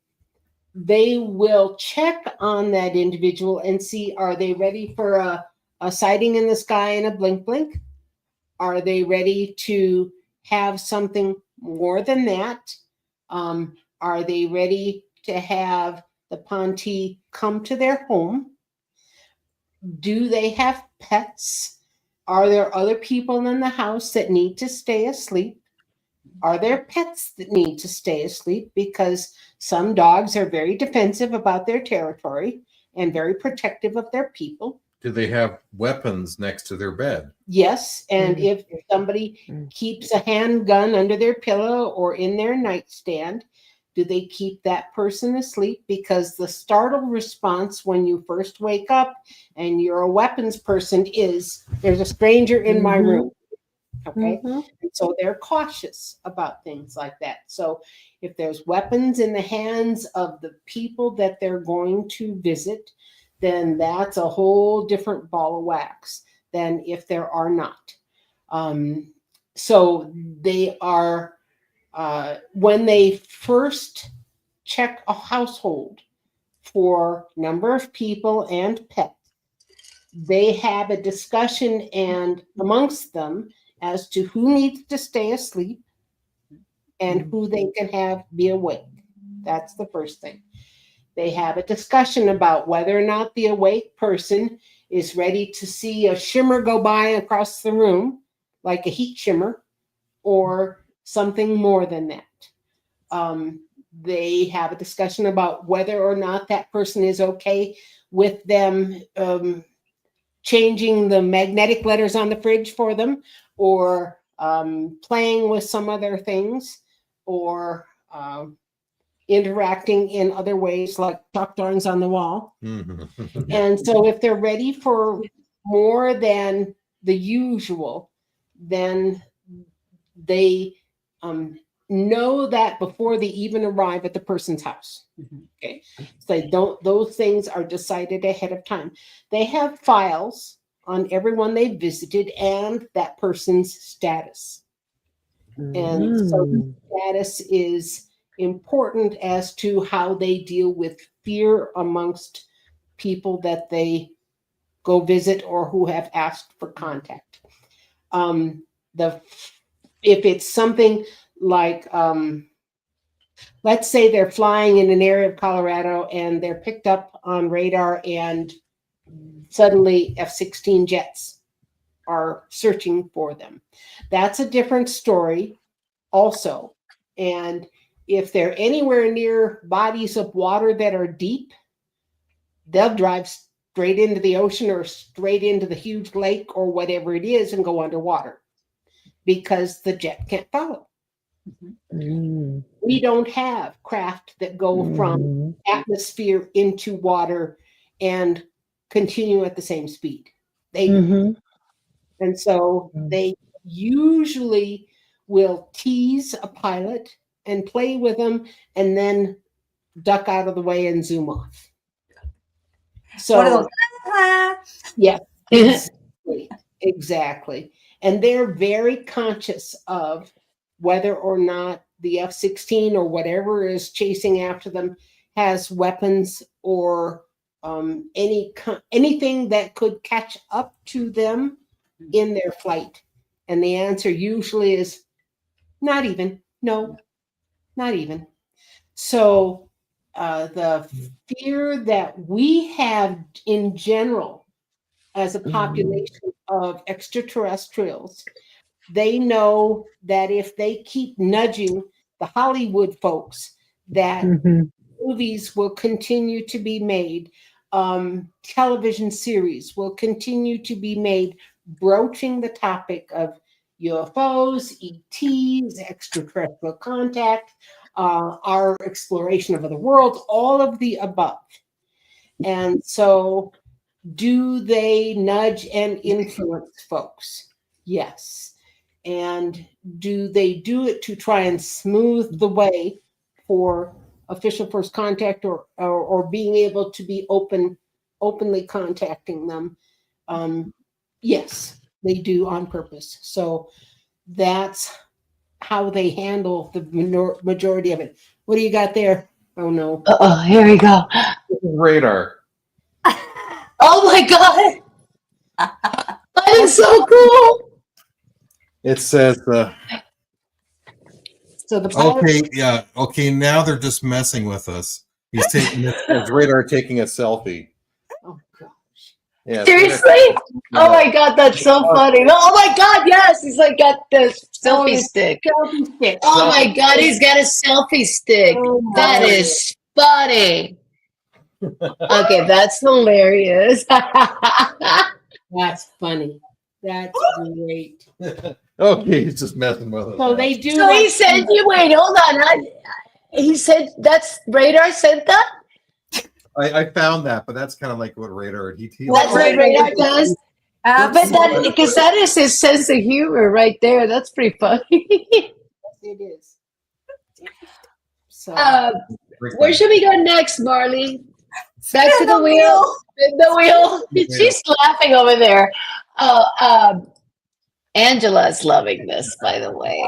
they will check on that individual and see, are they ready for a sighting in the sky and a blink blink? Are they ready to have something more than that? Are they ready to have the Ponte come to their home? Do they have pets? Are there other people in the house that need to stay asleep? Are there pets that need to stay asleep? Because some dogs are very defensive about their territory and very protective of their people. Do they have weapons next to their bed? Yes, and if somebody keeps a handgun under their pillow or in their nightstand, do they keep that person asleep? Because the startle response when you first wake up and you're a weapons person is, there's a stranger in my room. Okay. And so they're cautious about things like that. So if there's weapons in the hands of the people that they're going to visit, then that's a whole different ball of wax than if there are not. So they are, when they first check a household for number of people and pets, they have a discussion and amongst them as to who needs to stay asleep and who they can have be awake. That's the first thing. They have a discussion about whether or not the awake person is ready to see a shimmer go by across the room, like a heat shimmer, or something more than that. They have a discussion about whether or not that person is okay with them changing the magnetic letters on the fridge for them, or playing with some other things, or interacting in other ways like chalk drawings on the wall. And so if they're ready for more than the usual, then they know that before they even arrive at the person's house. Okay. So those things are decided ahead of time. They have files on everyone they visited and that person's status. And so status is important as to how they deal with fear amongst people that they go visit or who have asked for contact. If it's something like, let's say they're flying in an area of Colorado and they're picked up on radar and suddenly F-16 jets are searching for them. That's a different story also. And if they're anywhere near bodies of water that are deep, they'll drive straight into the ocean or straight into the huge lake or whatever it is and go underwater because the jet can't follow. We don't have craft that go from atmosphere into water and continue at the same speed. They do. And so they usually will tease a pilot and play with them and then duck out of the way and zoom off. So One of those, yeah, exactly. And they're very conscious of whether or not the F-16 or whatever is chasing after them has weapons or anything that could catch up to them in their flight. And the answer usually is not even. No, not even. So the fear that we have in general as a population of extraterrestrials, they know that if they keep nudging the Hollywood folks, that movies will continue to be made, television series will continue to be made, broaching the topic of UFOs, ETs, extraterrestrial contact, our exploration of other worlds, all of the above. And so, do they nudge and influence folks? Yes. And do they do it to try and smooth the way for official first contact or being able to be openly contacting them? Yes, they do on purpose. So that's how they handle the majority of it. What do you got there? Oh no. Oh, here we go. Radar. Oh my God. That is so cool. It says, So the pilot, okay, yeah, okay, now they're just messing with us. He's taking his radar taking a selfie. oh gosh. Yeah, Seriously? Oh my God, that's so funny. Oh my God, yes. He's like got the selfie stick. Selfie stick. Oh my God, he's got a selfie stick. Oh my That God. is funny. Okay, that's hilarious. That's funny. That's great. Okay, he's just messing with us. So they do. So he said, wait, hold on. He said that's radar sent that? I found that, but that's kind of like what radar. That's That's what radar does? But that, because that is his sense of humor right there. That's pretty funny. It is. So Where should we go next, Marley? Back to the wheel. Spin the wheel. She's laughing over there. Oh, Angela's loving this, by the way.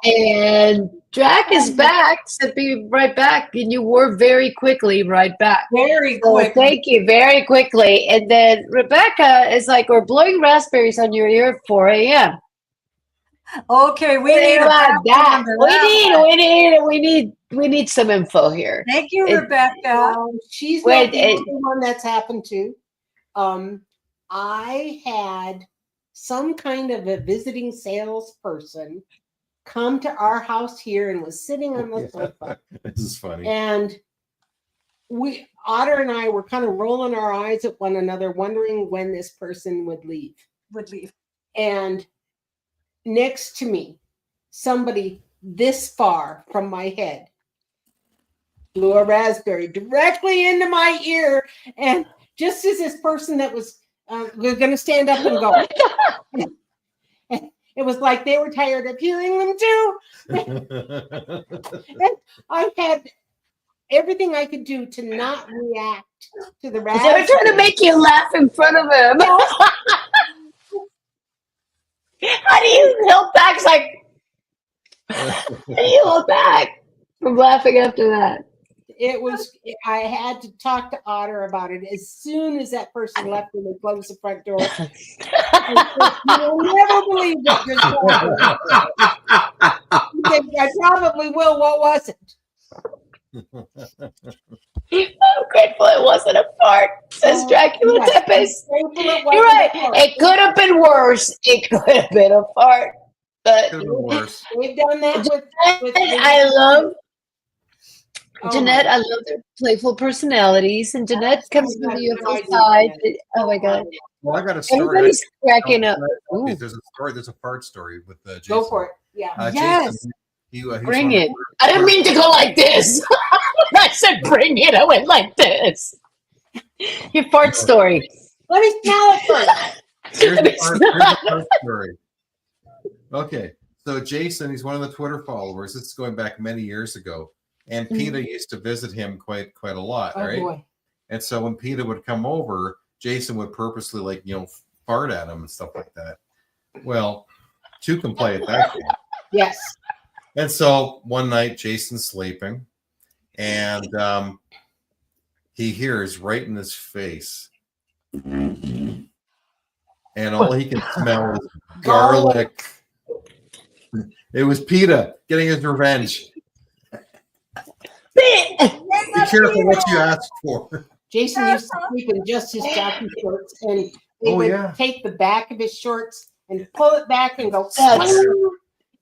And Drac is back. So be right back. And you were very quickly right back. Very So quick. thank you very quickly. And then Rebecca is like, we're blowing raspberries on your ear at 4 a.m. Okay, we What need a about that? background on that one. We need some info here. Thank you, It- Rebecca. she's Wait, not the only one that's happened to. I had some kind of a visiting salesperson come to our house here and was sitting on the sofa. This is funny. And Otter and I were kind of rolling our eyes at one another, wondering when this person would leave. And next to me, somebody this far from my head blew a raspberry directly into my ear. And just as this person that was going to stand up and go, it was like they were tired of hearing them too. And I had everything I could do to not react to the They were raspberry. trying to make you laugh in front of him. How do you hold back? It's like, how do you hold back from laughing after that? I had to talk to Otter about it as soon as that person left and they closed the front door. You'll never believe what just happened. He said, I probably will. What was it? I'm grateful it wasn't a fart, says Dracula Yes, Tempest. I'm grateful it You're right. wasn't a fart. It could have been worse. It could have been a fart. But Could have been worse. We've done that with I love Oh, Jeanette. I love their playful personalities. And Jeanette comes from the No, I UFO do, side. Jeanette. Oh my God. Well, I got a story. Everybody's cracking up. Ooh. There's a story. There's a fart story with Jason. Go for it. Yeah. Yes. Jason, he was Bring one of it. the- I didn't mean to go like this. I said bring it. I went like this. Your fart story. Let me smell it first. Here's the fart story. Okay, so Jason, he's one of the Twitter followers. This is going back many years ago, and PETA used to visit him quite a lot, Oh right? boy. And so when PETA would come over, Jason would purposely fart at him and stuff like that. Well, two can play at that game. Yes. And so one night Jason's sleeping, and he hears right in his face, and all he can smell is garlic. It was PETA getting his revenge. Be careful what you ask for. Jason used to sleep in just his jockey shorts, and they Oh, would yeah. take the back of his shorts and pull it back and go. That's-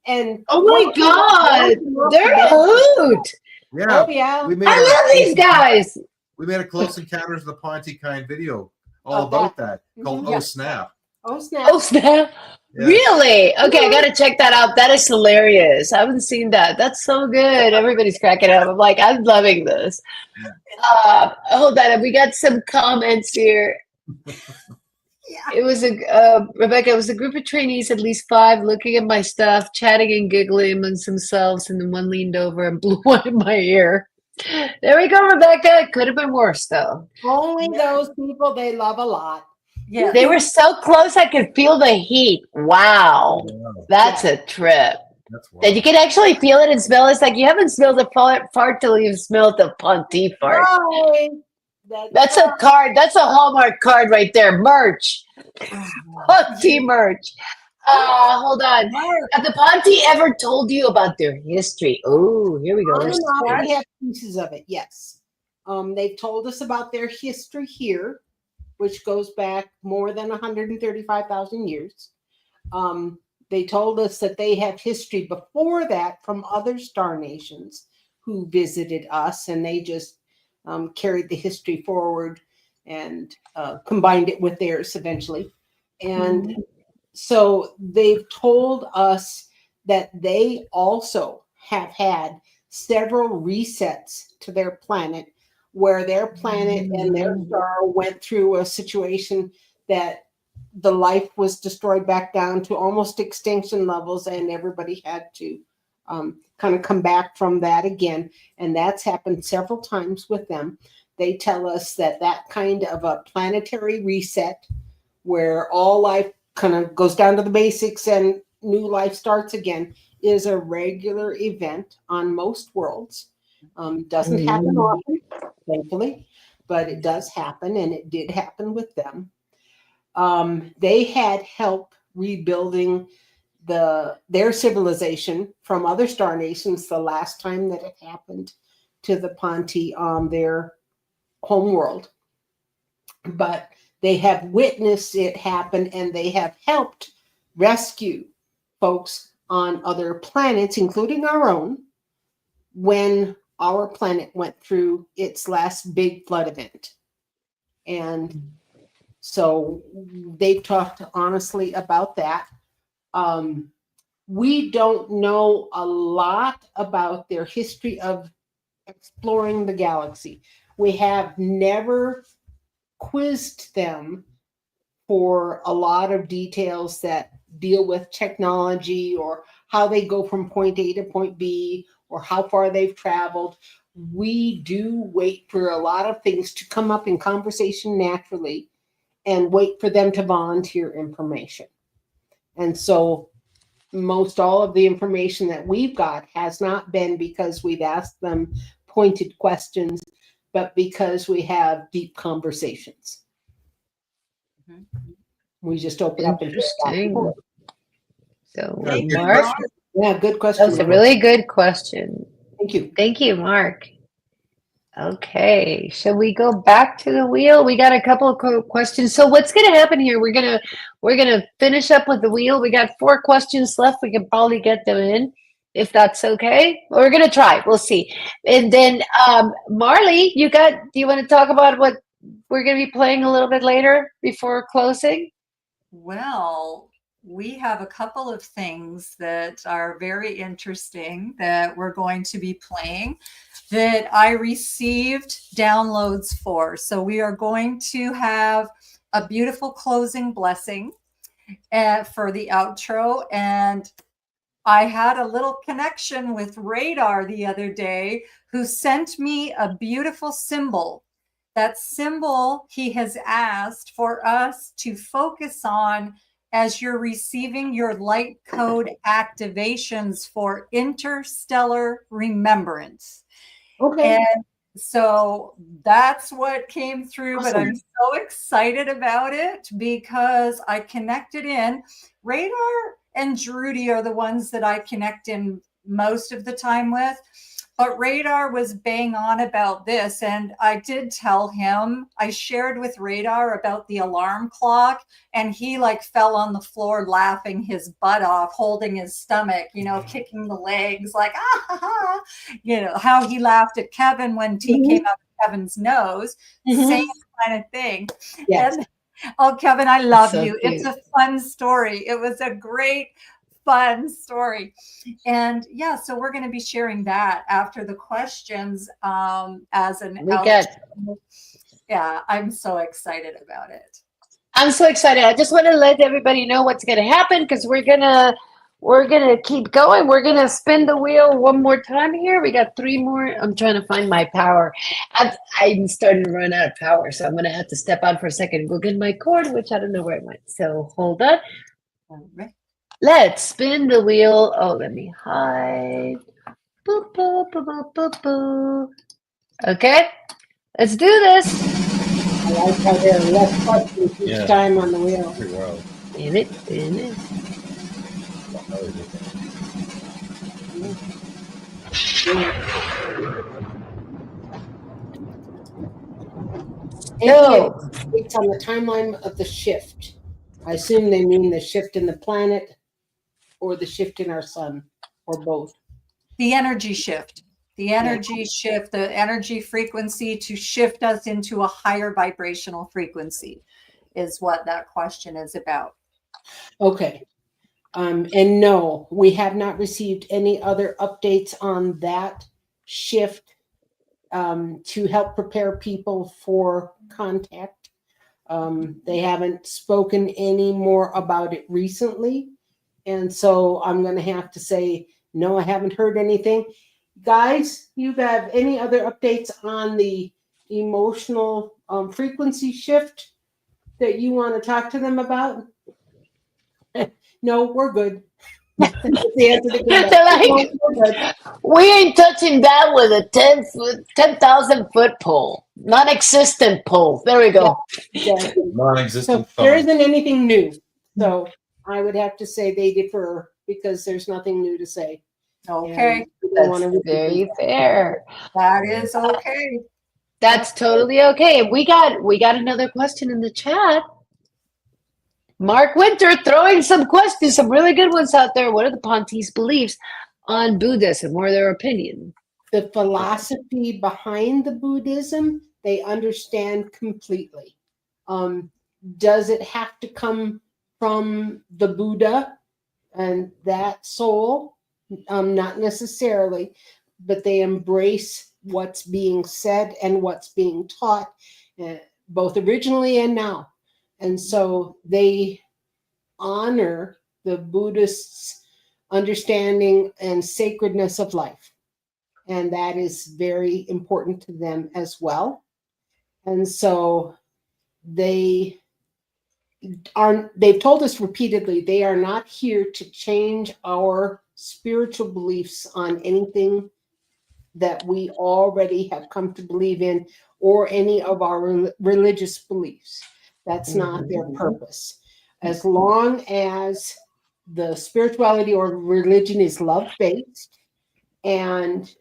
And Oh my God. They're a hoot. Yeah, Oh yeah. we made I love these guys. We made a Close Encounters of the Ponty kind video all Oh, about that Mhm. called Yeah. Oh Snap. Oh snap. Oh, snap. Really? Okay, I gotta check that out. That is hilarious. I haven't seen that. That's so good. Everybody's cracking up. I'm like, I'm loving this. Hold on, we got some comments here. It was Rebecca, it was a group of trainees, at least 5, looking at my stuff, chatting and giggling amongst themselves, and then one leaned over and blew one in my ear. There we go, Rebecca. It could have been worse, though. Only those people they love a lot. Yeah. They were so close, I could feel the heat. Wow. Wow. That's a trip. That's That you can actually feel it and smell it. It's like you haven't smelled a fart till you've smelled the Ponty fart. Right. That's a card. That's a Hallmark card right there. Merch. Ponty merch. Hold on. Have the Ponty ever told you about their history? Oh, here we go. On There's and off, the- we have pieces of it, yes. They've told us about their history here, which goes back more than 135,000 years. They told us that they have history before that from other star nations who visited us, and they just carried the history forward and combined it with theirs eventually. And so they've told us that they also have had several resets to their planet, where their planet and their star went through a situation that the life was destroyed back down to almost extinction levels, and everybody had to kind of come back from that again. And that's happened several times with them. They tell us that that kind of a planetary reset, where all life kind of goes down to the basics and new life starts again, is a regular event on most worlds. Doesn't happen often, thankfully, but it does happen, and it did happen with them. They had help rebuilding their civilization from other star nations the last time that it happened to the Ponty on their home world. But they have witnessed it happen, and they have helped rescue folks on other planets, including our own, when our planet went through its last big flood event. And so they've talked honestly about that. We don't know a lot about their history of exploring the galaxy. We have never quizzed them for a lot of details that deal with technology, or how they go from point A to point B, or how far they've traveled. We do wait for a lot of things to come up in conversation naturally, and wait for them to volunteer information. And so most all of the information that we've got has not been because we've asked them pointed questions, but because we have deep conversations. We just open up and Interesting. So, Thank you, Mark, Mark. yeah, good that question. was a really good question. Thank you. Thank you, Mark. Okay, shall we go back to the wheel? We got a couple of questions. So what's going to happen here? We're gonna finish up with the wheel. We got 4 questions left. We can probably get them in, if that's okay. We're gonna try. We'll see. And then Marley, do you want to talk about what we're going to be playing a little bit later before closing? Well, we have a couple of things that are very interesting that we're going to be playing that I received downloads for. So we are going to have a beautiful closing blessing for the outro. And I had a little connection with Radar the other day, who sent me a beautiful symbol. That symbol he has asked for us to focus on as you're receiving your light code activations for interstellar remembrance. Okay. And so that's what came through, but Awesome. I'm so excited about it because I connected in. Radar and Drudy are the ones that I connect in most of the time with. But Radar was bang on about this. And I did tell him, I shared with Radar about the alarm clock, and he like fell on the floor laughing his butt off, holding his stomach, kicking the legs like, ah, ha, ha. How he laughed at Kevin when T came out of Kevin's nose, same kind of thing. Yes. Oh, Kevin, I love so you. It's cute. a fun story. It was a great, fun story. And yeah, so we're going to be sharing that after the questions as an We out. got. Yeah, I'm so excited about it. I'm so excited. I just want to let everybody know what's going to happen because we're gonna keep going. We're gonna spin the wheel one more time here. We got 3 more. I'm trying to find my power. I'm starting to run out of power, so I'm gonna have to step out for a second and go get my cord, which I don't know where it went. So hold on. All right. Let's spin the wheel. Oh, let me hide. Boop, boop, boop, boop, boop, boop. Okay, let's do this. I like how there are less questions each Yeah. time on the wheel. Pretty wild. In it, in it. Any So, updates on the timeline of the shift? I assume they mean the shift in the planet or the shift in our sun, or both. The energy shift. The energy shift, the energy frequency to shift us into a higher vibrational frequency is what that question is about. Okay. And no, we have not received any other updates on that shift to help prepare people for contact. They haven't spoken any more about it recently. And so I'm going to have to say, no, I haven't heard anything. Guys, you have any other updates on the emotional frequency shift that you want to talk to them about? No, we're good. That's the answer to they're that. like, No, we're good. we ain't touching that with a 10,000 foot pole. Non-existent pole. There we go. Exactly. So Non-existent there phone. isn't anything new. So I would have to say they differ because there's nothing new to say. Okay, And we don't That's wanna repeat very themselves. fair. that is okay. That's totally okay. We got another question in the chat. Mark Winter throwing some questions, some really good ones out there. What are the Ponti's beliefs on Buddhism or their opinion? The philosophy behind the Buddhism, they understand completely. Does it have to come from the Buddha and that soul? Not necessarily, but they embrace what's being said and what's being taught, both originally and now. And so they honor the Buddhists' understanding and sacredness of life. And that is very important to them as well. And so they've told us repeatedly they are not here to change our spiritual beliefs on anything that we already have come to believe in or any of our religious beliefs. That's not their purpose. As long as the spirituality or religion is love-based and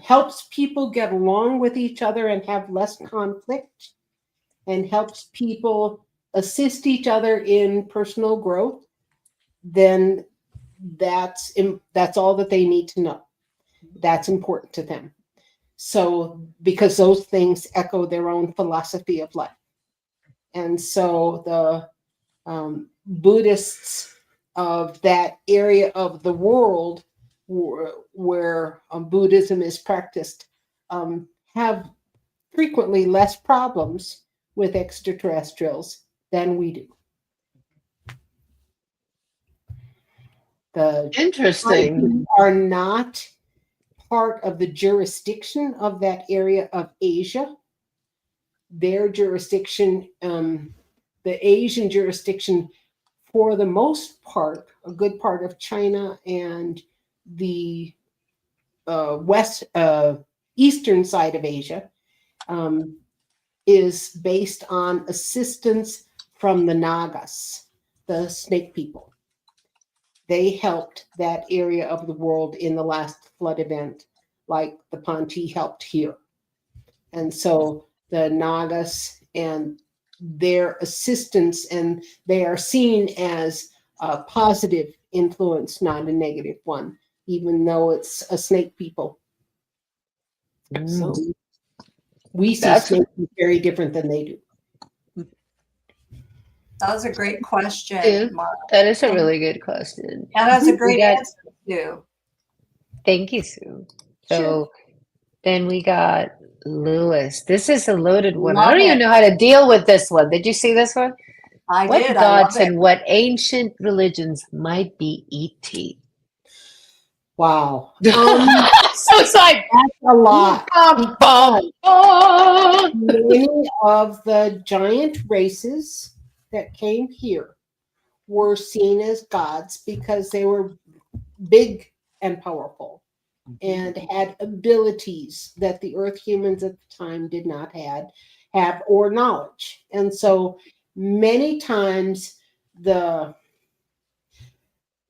helps people get along with each other and have less conflict and helps people assist each other in personal growth, then that's all that they need to know. That's important to them. So, because those things echo their own philosophy of life. And so the Buddhists of that area of the world where Buddhism is practiced have frequently less problems with extraterrestrials than we do. The Interesting. are not part of the jurisdiction of that area of Asia. Their jurisdiction, the Asian jurisdiction, for the most part, a good part of China and the eastern side of Asia, is based on assistance from the Nagas, the snake people. They helped that area of the world in the last flood event, like the Ponti helped here. And so the Nagas and their assistance, and they are seen as a positive influence, not a negative one, even though it's a snake people. So we see That's snakes very different than they do. That was a great Yeah. question, Mark. That is a really good question. And that's a We great got, answer too. thank you, Sue. So Sure. then we got Lewis. This is a loaded one. I Love don't even it. know how to deal with this one. Did you see this one? I What did. I love gods it. and what ancient religions might be ET? Wow. So it's like, That's a lot. bum, bum, bum. Many of the giant races that came here were seen as gods because they were big and powerful and had abilities that the earth humans at the time did not have or knowledge. And so many times the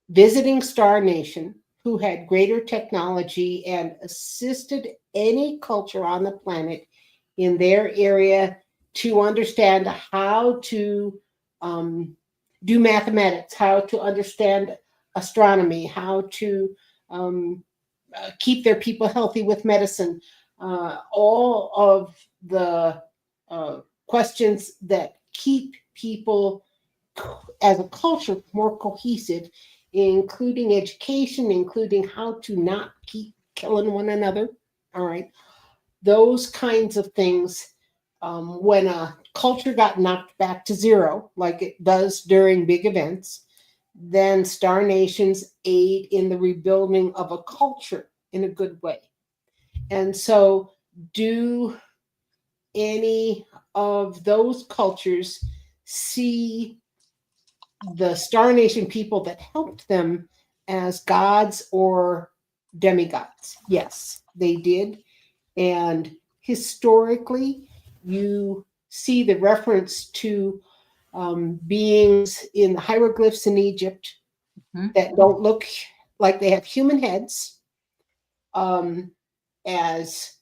visiting star nation who had greater technology and assisted any culture on the planet in their area to understand how to do mathematics, how to understand astronomy, how to keep their people healthy with medicine. All of the questions that keep people as a culture more cohesive, including education, including how to not keep killing one another. All right. Those kinds of things. When a culture got knocked back to zero, like it does during big events, then star nations aid in the rebuilding of a culture in a good way. And so, do any of those cultures see the Star Nation people that helped them as gods or demigods? Yes, they did. And historically, you see the reference to beings in the hieroglyphs in Egypt that don't look like they have human heads. As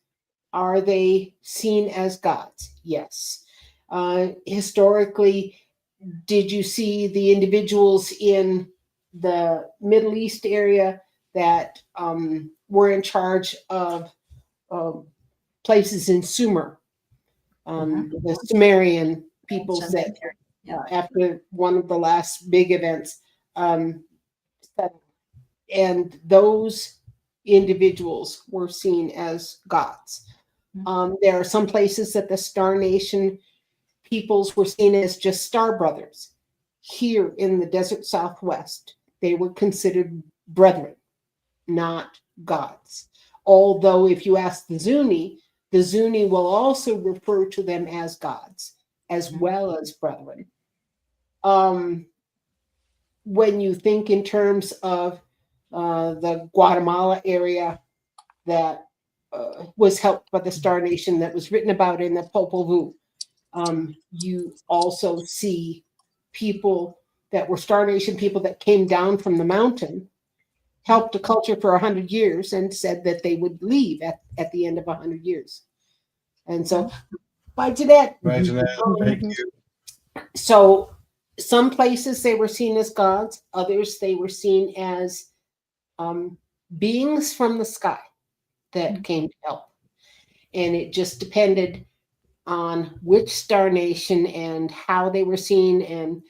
are they seen as gods? Yes. Historically, did you see the individuals in the Middle East area that were in charge of places in Sumer, the Sumerian peoples that after one of the last big events, and those individuals were seen as gods. There are some places that the Star Nation peoples were seen as just star brothers. Here in the desert Southwest, they were considered brethren, not gods. Although if you ask the Zuni will also refer to them as gods as well as brethren. When you think in terms of the Guatemala area that was helped by the Star Nation that was written about in the Popol Vuh, you also see people that were Star Nation people that came down from the mountain, helped a culture for 100 years, and said that they would leave at the end of 100 years. And so, bye, Jeanette. Bye, Jeanette. Thank you. So, some places they were seen as gods, others they were seen as beings from the sky that came to help. And it just depended on which Star Nation and how they were seen and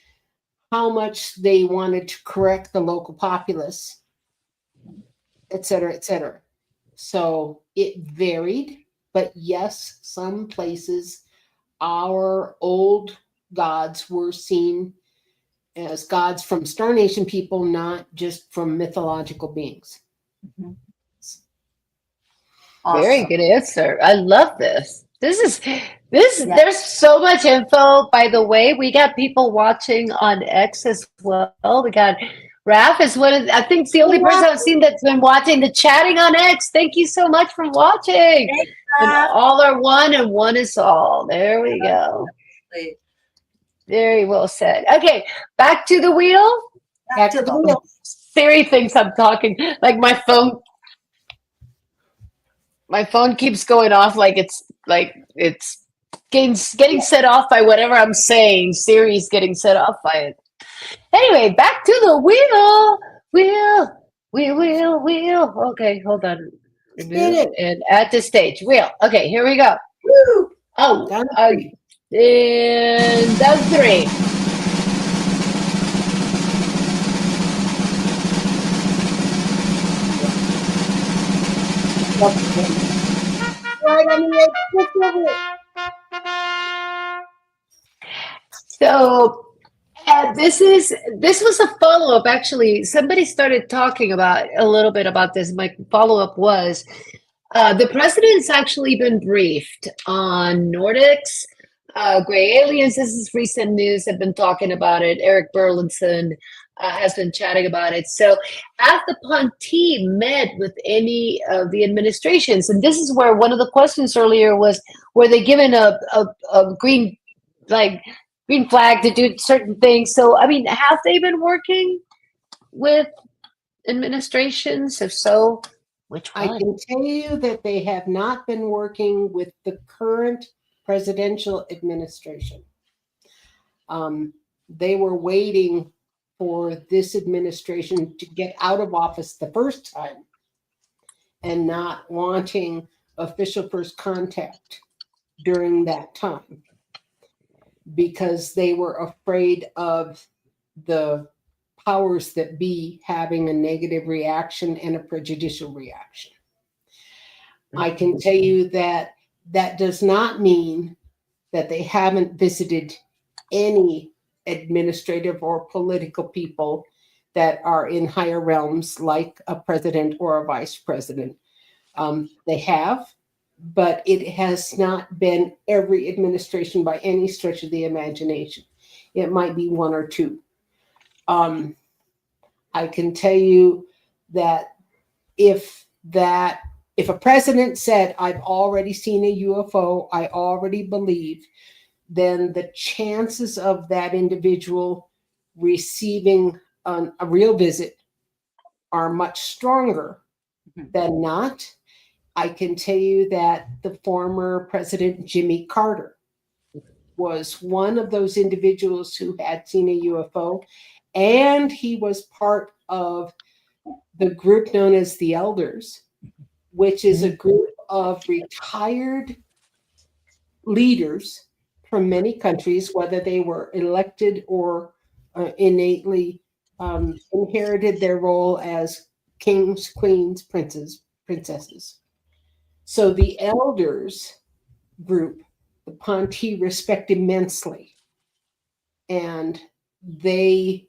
how much they wanted to correct the local populace, et cetera, et cetera. So it varied, but yes, some places our old gods were seen as gods from Star Nation people, not just from mythological beings. Awesome. Very good answer. I love this. This. There's so much info. By the way, we got people watching on X as well. We got Raph is one of, I think it's the only person I've seen that's been watching the chatting on X. Thank you so much for watching. And all are one and one is all. There we go. Very well said. Okay, back to the wheel. Back to the wheel. Siri thinks I'm talking like my phone. My phone keeps going off like it's getting set off by whatever I'm saying. Siri's getting set off by it. Anyway, back to the wheel. Okay, hold on. And at the stage. Wheel. Okay, here we go. Woo! Oh, and down 3. Right, I mean, it's over it. So this was a follow up. Actually, somebody started talking about a little bit about this. My follow up was the president's actually been briefed on Nordics, gray aliens. This is recent news. Have been talking about it. Eric Burlinson has been chatting about it. So, have the Ponti met with any of the administrations? And this is where one of the questions earlier was: were they given a green green flag to do certain things? So, I mean, have they been working with administrations? If so, which I one? can tell you that they have not been working with the current presidential administration. They were waiting for this administration to get out of office the first time and not wanting official first contact during that time because they were afraid of the powers that be having a negative reaction and a prejudicial reaction. I can tell you that that does not mean that they haven't visited any administrative or political people that are in higher realms like a president or a vice president. They have, but it has not been every administration by any stretch of the imagination. It might be one or two. I can tell you that if a president said, I've already seen a UFO, I already believe, then the chances of that individual receiving a real visit are much stronger than not. I can tell you that the former President Jimmy Carter was one of those individuals who had seen a UFO, and he was part of the group known as the Elders, which is a group of retired leaders from many countries, whether they were elected or innately inherited their role as kings, queens, princes, princesses. So the Elders group, the Ponti respect immensely, and they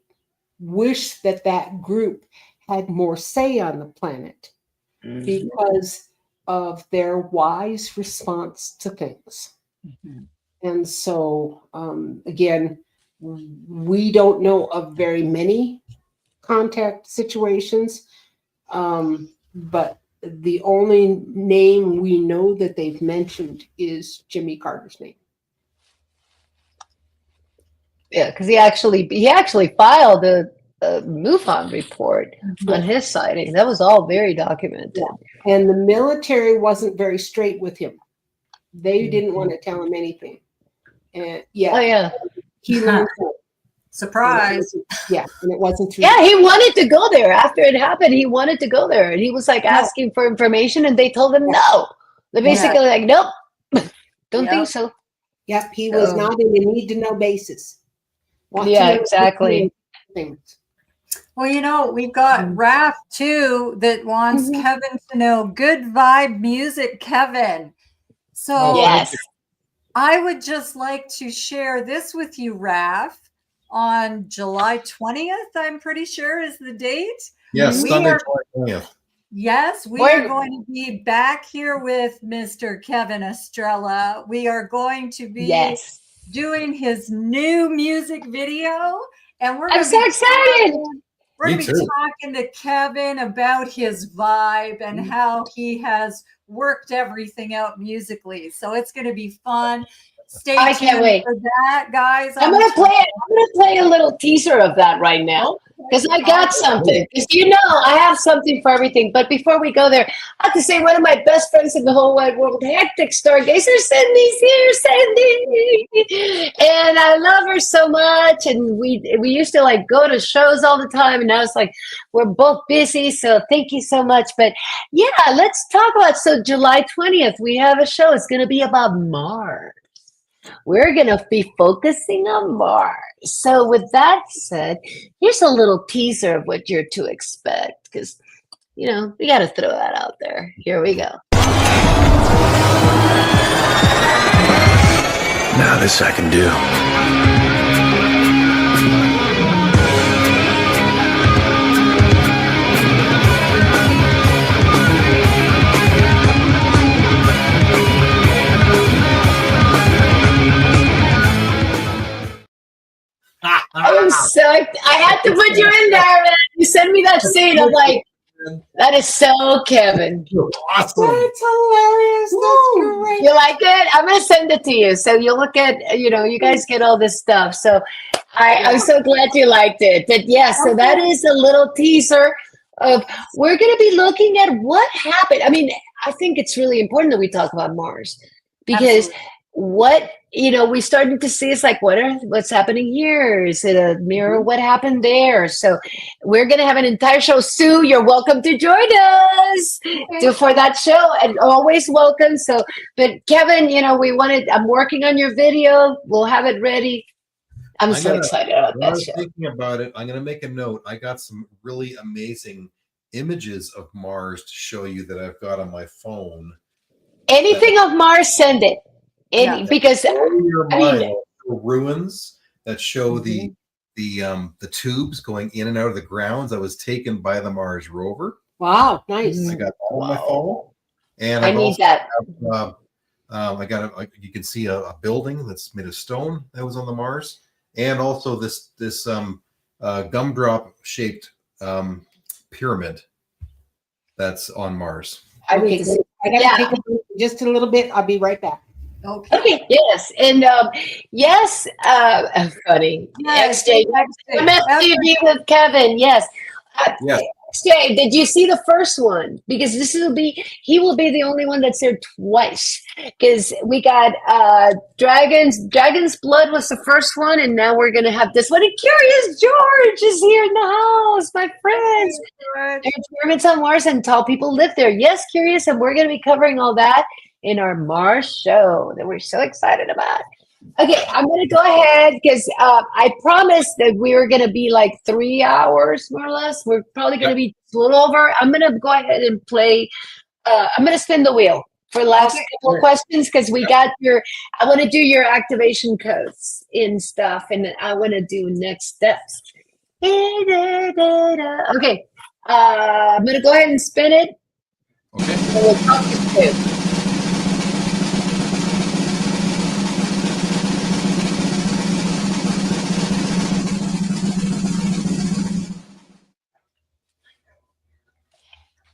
wish that that group had more say on the planet because of their wise response to things. And so, again, we don't know of very many contact situations, but the only name we know that they've mentioned is Jimmy Carter's name. Yeah, because he actually filed a MUFON report on his sighting. That was all very documented. Yeah. And the military wasn't very straight with him. They didn't want to tell him anything. And he learned. Surprise. And it wasn't true. Yeah, he wanted to go there after it happened. He wanted to go there, and he was like asking for information, and they told him no. They're basically like, nope, don't think so. Yep, he was not in a need to know basis. Exactly. Well, we've got Raph too that wants Kevin to know good vibe music, Kevin. So yes, I would just like to share this with you, Raph. On July 20th, I'm pretty sure is the date. Yes, Sunday, July 20th. Yes, we are going to be back here with Mr. Kevin Estrella. We are going to be doing his new music video. And I'm so excited. We're going to be talking to Kevin about his vibe and how he has worked everything out musically. So it's going to be fun. Stay tuned. I can't wait for that, guys. I'm gonna play a little teaser of that right now because I got something. Because I have something for everything. But before we go there, I have to say one of my best friends in the whole wide world, Hectic Stargazer, Cindy's here, Cindy, and I love her so much. And we used to go to shows all the time, and now it's like we're both busy. So thank you so much. But yeah, let's talk about July 20th. We have a show. It's gonna be about Mars. We're going to be focusing on Mars. So with that said, here's a little teaser of what you're to expect. Because you know, we got to throw that out there. Here we go. Now this I can do. I'm so, I had to put you in there, man. You sent me that scene. I'm like, that is so Kevin. Awesome. That's hilarious. That's great. You like it? I'm gonna send it to you, so you'll look at, you know, you guys get all this stuff. So I'm so glad you liked it. But yeah, so that is a little teaser of we're gonna be looking at what happened. I mean, I think it's really important that we talk about Mars because what, you know, we starting to see is like what's happening here? Is it a mirror what happened there? So we're gonna have an entire show. Sue, you're welcome to join us for that show, and always welcome. So, but Kevin, you know, I'm working on your video. We'll have it ready. I'm so excited about When I that was show. thinking about it, I'm going to make a note. I got some really amazing images of Mars to show you that I've got on my phone. Anything of Mars, send it. Because Blow your I mean- mind. Ruins that show the tubes going in and out of the grounds that was taken by the Mars rover. Wow, nice. I got that on my phone, and I I've need also that. I got you can see a building that's made of stone that was on the Mars, and also this gumdrop shaped pyramid that's on Mars. I need to see. I gotta take a break just a little bit. I'll be right back. Okay, yes, and yes, funny. Yes, XJ, MSTV with Kevin, yes. Yes. XJ, did you see the first one? Because he will be the only one that's there twice. Because we got Dragon's Blood was the first one, and now we're gonna have this one. And Curious George is here in the house, my friends. There's pyramids on Mars, and tall people live there. Yes, Curious, and we're gonna be covering all that in our Mars show that we're so excited about. Okay, I'm going to go ahead because I promised that we were going to be like 3 hours, more or less. We're probably going to be a little over. I'm going to go ahead and play. I'm going to spin the wheel for the last couple of questions because we got I want to do your activation codes and stuff, and I want to do next steps. Okay, I'm going to go ahead and spin it. Okay. And we'll talk it through.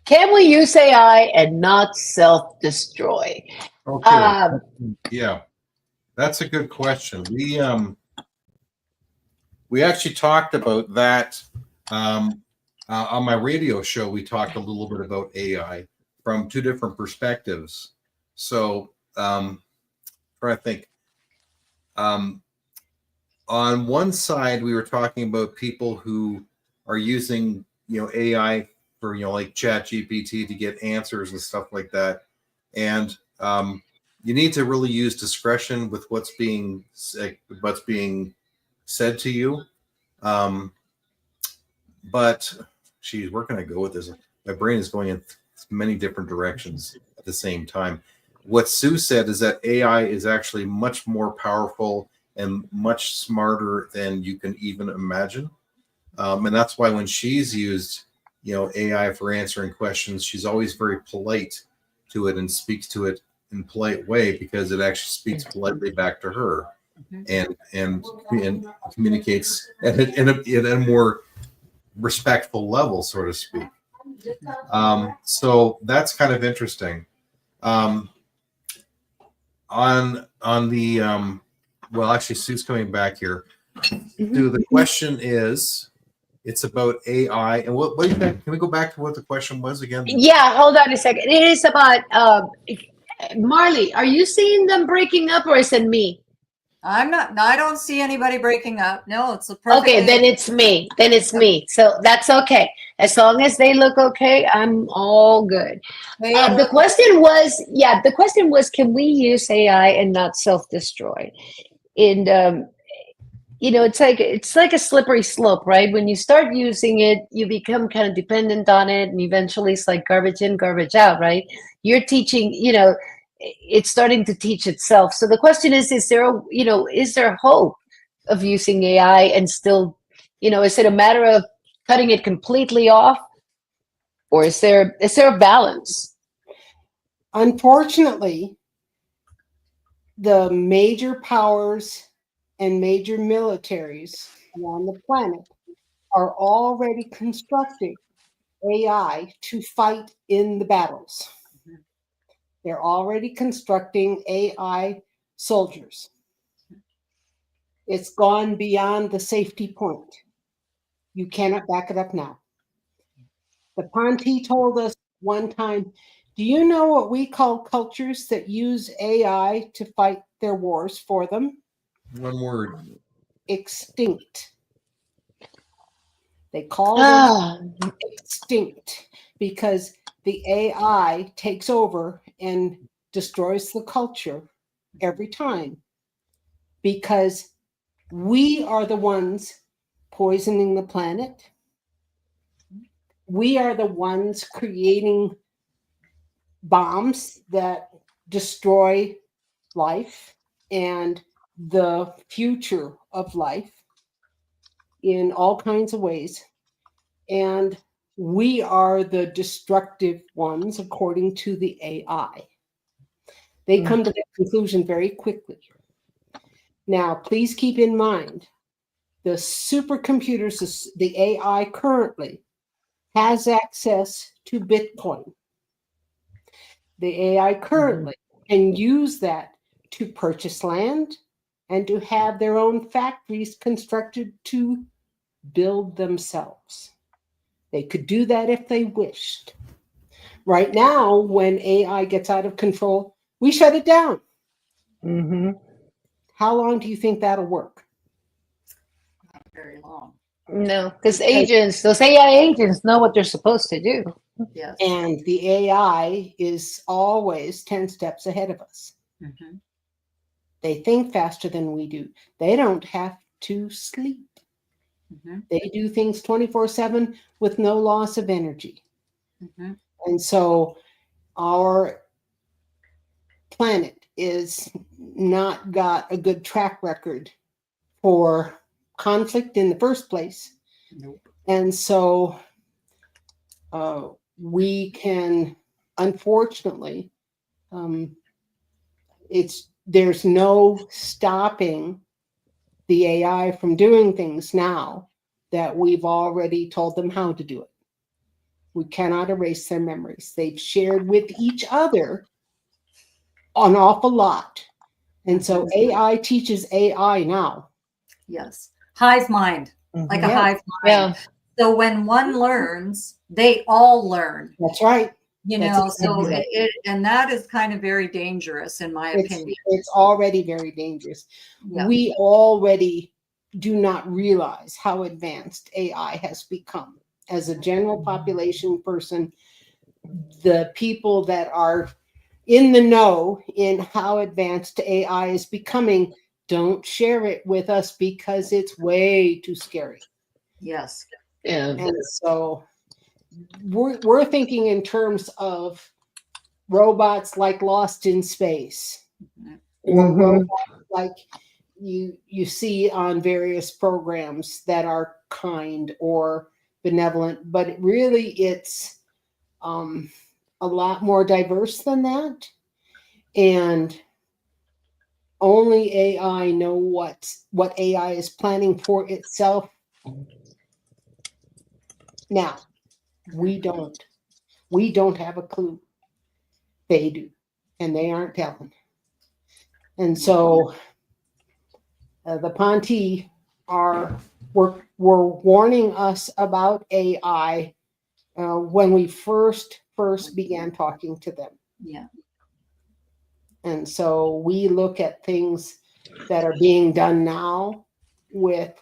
Can we use AI and not self-destroy? Okay. Yeah, that's a good question. We actually talked about that on my radio show. We talked a little bit about AI from two different perspectives. So, I think on one side we were talking about people who are using AI for like ChatGPT to get answers and stuff like that, and you need to really use discretion with what's being said to you. But geez, where can I go with this? My brain is going in many different directions at the same time. What Sue said is that AI is actually much more powerful and much smarter than you can even imagine. And that's why when she's used AI for answering questions, she's always very polite to it and speaks to it in a polite way because it actually speaks politely back to her and communicates at a more respectful level, so to speak. So that's kind of interesting. On the well, actually, Sue's coming back here. Sue, the question is. It's about AI. And what do you think? Can we go back to what the question was again? Yeah, hold on a second. It is about Marley. Are you seeing them breaking up, or is it me? I'm not. No, I don't see anybody breaking up. No, it's a perfect. Okay, then it's me. Then it's me. So that's okay. As long as they look okay, I'm all good. The question was, can we use AI and not self-destroy? And it's like a slippery slope, right? When you start using it, you become kind of dependent on it, and eventually it's like garbage in, garbage out, right? You're teaching, it's starting to teach itself. So the question is there is there hope of using AI and still, is it a matter of cutting it completely off, or is there a balance? Unfortunately, the major powers and major militaries around the planet are already constructing AI to fight in the battles. They're already constructing AI soldiers. It's gone beyond the safety point. You cannot back it up now. The Ponte told us one time, do you know what we call cultures that use AI to fight their wars for them? One word. Extinct. They call them Ah, extinct because the AI takes over and destroys the culture every time because we are the ones poisoning the planet. We are the ones creating bombs that destroy life and the future of life in all kinds of ways. And we are the destructive ones, according to the AI. They come to that conclusion very quickly. Now, please keep in mind, the supercomputers, the AI currently has access to Bitcoin. The AI currently can use that to purchase land and to have their own factories constructed to build themselves. They could do that if they wished. Right now, when AI gets out of control, we shut it down. mm-hmm. How long do you think that'll work? Not very long. No, because those AI agents know what they're supposed to do. Yes. And the AI is always 10 steps ahead of us. Mm-hmm. They think faster than we do. They don't have to sleep. Mm-hmm. They do things 24/7 with no loss of energy. Mm-hmm. And so our planet is not got a good track record for conflict in the first place. Nope. And so we can, unfortunately, there's no stopping the AI from doing things now that we've already told them how to do it. We cannot erase their memories. They've shared with each other an awful lot. And so AI teaches AI now. Yes. Hive mind, like a Yes. hive mind. Yeah. So when one learns, they all learn. That's right. You That's know, exactly so right. and that is kind of very dangerous, in my opinion. It's already very dangerous. Yeah. We already do not realize how advanced AI has become. As a general population person, the people that are in the know in how advanced AI is becoming don't share it with us because it's way too scary. Yes. Yeah. And so we're thinking in terms of robots like Lost in Space, or robots like you see on various programs that are kind or benevolent, but it's a lot more diverse than that. And only AI know what AI is planning for itself. Now, we don't have a clue. They do, and they aren't telling. And so the Ponte were warning us about AI when we first began talking to them. Yeah. And so we look at things that are being done now with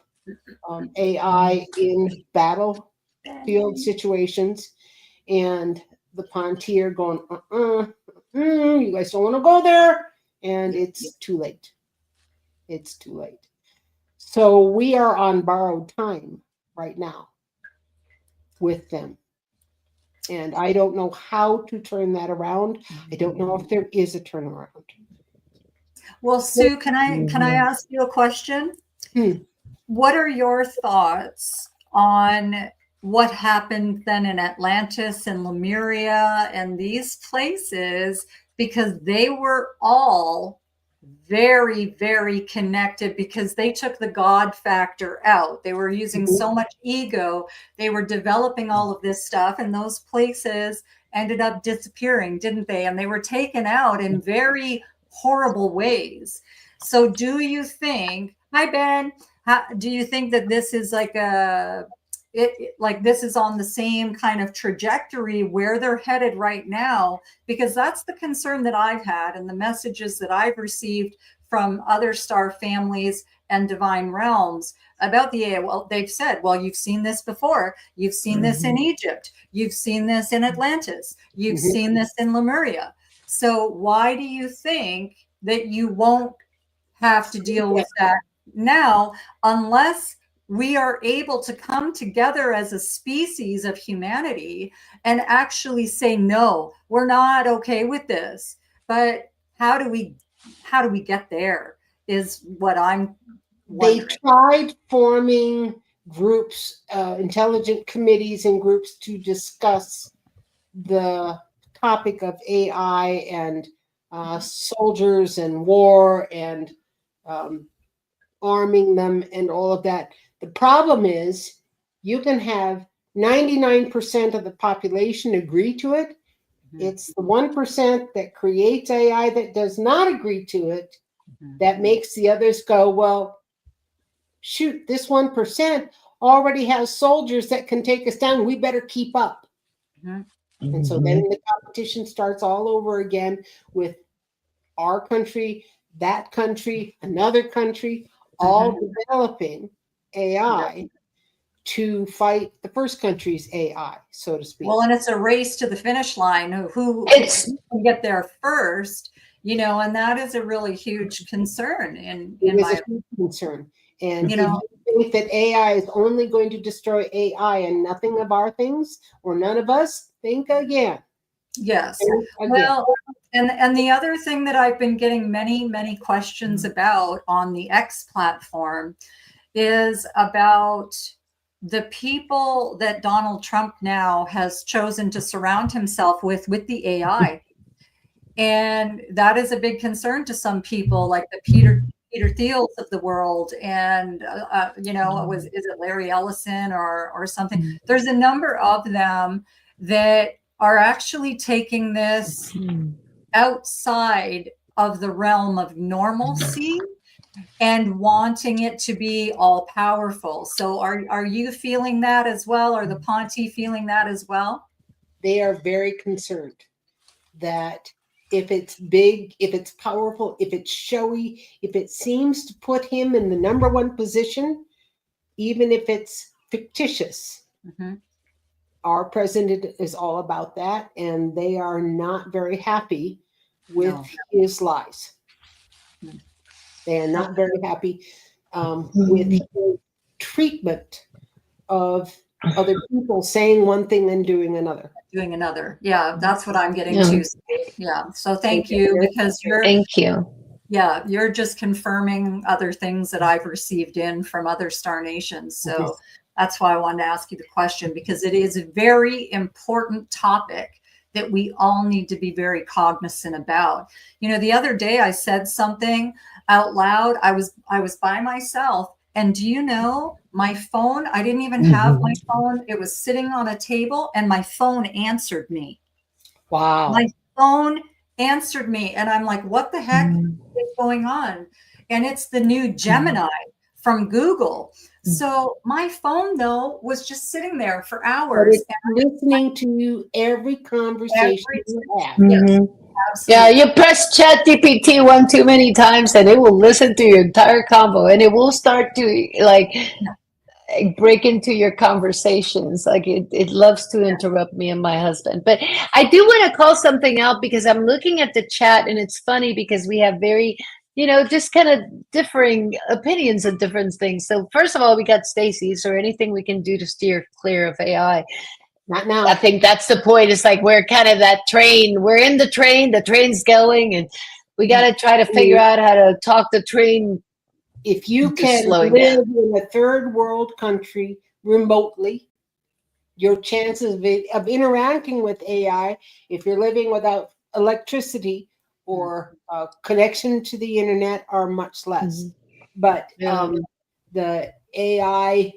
AI in battlefield situations, and the Ponte are going, you guys don't want to go there, and it's too late. It's too late. So we are on borrowed time right now with them. And I don't know how to turn that around. I don't know if there is a turnaround. Well, Sue, can I ask you a question? What are your thoughts on what happened then in Atlantis and Lemuria and these places? Because they were all very, very connected, because they took the God factor out. They were using so much ego. They were developing all of this stuff, and those places ended up disappearing, didn't they? And they were taken out in very horrible ways. So do you think, hi Ben, do you think that this is like like this is on the same kind of trajectory where they're headed right now? Because that's the concern that I've had, and the messages that I've received from other star families and divine realms about the AI. Well, they've said, well, you've seen this before. You've seen this in Egypt. You've seen this in Atlantis. You've seen this in Lemuria. So why do you think that you won't have to deal with that now, unless we are able to come together as a species of humanity and actually say, no, we're not okay with this? But how do we get there is what I'm wondering. They tried forming groups, intelligent committees and groups to discuss the topic of AI and soldiers and war and arming them and all of that. The problem is you can have 99% of the population agree to it. It's the 1% that creates AI that does not agree to it that makes the others go, well, shoot, this 1% already has soldiers that can take us down. We better keep up. And so then the competition starts all over again with our country, that country, another country, all developing AI to fight the first country's AI, so to speak. Well, and it's a race to the finish line. Who can get there first? You know, and that is a really huge concern. In my a huge concern. And you know, if you think that AI is only going to destroy AI and nothing of our things, or none of us, think again. Yes. Think again. Well, and the other thing that I've been getting many questions about on the X platform is about the people that Donald Trump now has chosen to surround himself with the AI. And that is a big concern to some people, like the Peter Thiels of the world, and you know, is it Larry Ellison or something? There's a number of them that are actually taking this outside of the realm of normalcy and wanting it to be all powerful. So are you feeling that as well? Are the Ponte feeling that as well? They are very concerned that if it's big, if it's powerful, if it's showy, if it seems to put him in the number one position, even if it's fictitious, our president is all about that, and they are not very happy with his lies. They are not very happy with his treatment of other people, saying one thing and doing another. Yeah, that's what I'm getting to. Yeah. So thank you, because you're just confirming other things that I've received in from other star nations. So that's why I wanted to ask you the question, because it is a very important topic that we all need to be very cognizant about. You know, the other day I said something out loud. I was by myself, and do you know, my phone, I didn't even have my phone. It was sitting on a table, and my phone answered me. Wow. My phone answered me, and I'm like, what the heck is going on? And it's the new Gemini from Google. So my phone, though, was just sitting there for hours. Listening to every conversation you have. Yes, Yeah, you press ChatGPT one too many times and it will listen to your entire convo, and it will start to like break into your conversations. Like it loves to interrupt me and my husband. But I do want to call something out, because I'm looking at the chat, and it's funny because we have very just kind of differing opinions of different things. So first of all, we got Stacy. Is there anything we can do to steer clear of AI? Not now. I think that's the point. It's like we're kind of that train. We're in the train's going, and we got to try to figure out how to talk the train. If you Just can slowing live in a third world country remotely, your chances of interacting with AI, if you're living without electricity or connection to the internet, are much less. But the AI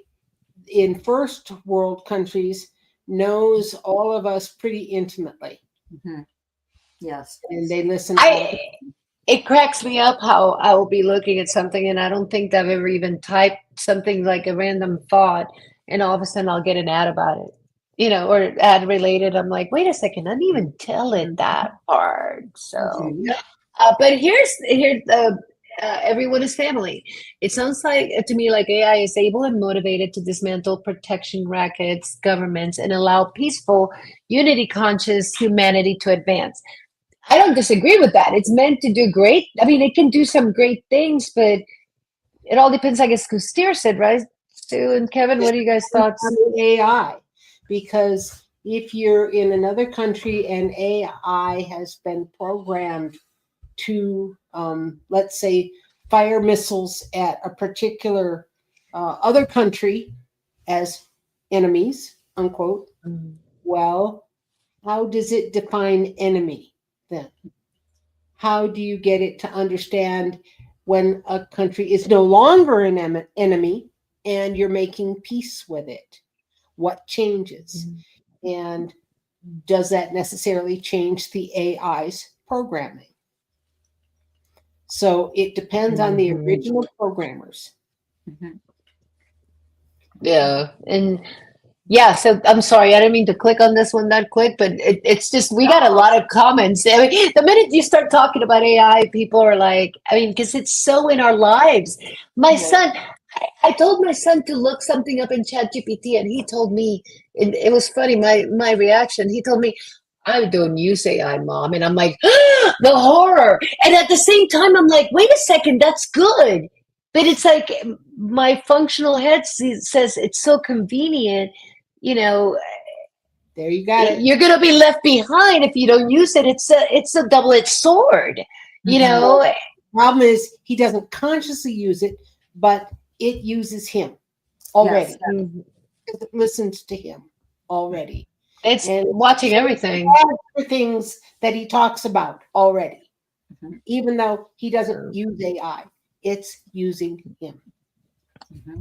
in first world countries knows all of us pretty intimately. Yes. And they listen. It cracks me up how I will be looking at something and I don't think I've ever even typed something like a random thought, and all of a sudden I'll get an ad about it, or ad related. I'm like, wait a second, I didn't even tell it that part. So, but here's everyone is family. It sounds like to me like AI is able and motivated to dismantle protection rackets, governments, and allow peaceful, unity conscious humanity to advance. I don't disagree with that. It's meant to do great. I mean, it can do some great things, but it all depends, I guess, who steers it, right? Sue and Kevin, what are you guys' thoughts? AI, because if you're in another country and AI has been programmed to, let's say, fire missiles at a particular other country as enemies, unquote, well, how does it define enemy then? How do you get it to understand when a country is no longer an enemy and you're making peace with it? What changes? And does that necessarily change the AI's programming? So it depends on the original programmers. Yeah. And yeah, so I'm sorry, I didn't mean to click on this one that quick, but it's just, we got a lot of comments. I mean, the minute you start talking about AI, people are like, I mean, because it's so in our lives. My son, I told my son to look something up in ChatGPT, and he told me, it was funny, my reaction. He told me, I don't use AI, Mom. And I'm like, the horror. And at the same time, I'm like, wait a second, that's good. But it's like my functional head says it's so convenient, There you got it. you're going to be left behind if you don't use it. It's a double-edged sword, Problem is he doesn't consciously use it, but it uses him already. It listens to him already. It's watching everything. The things that he talks about already, even though he doesn't use AI, it's using him.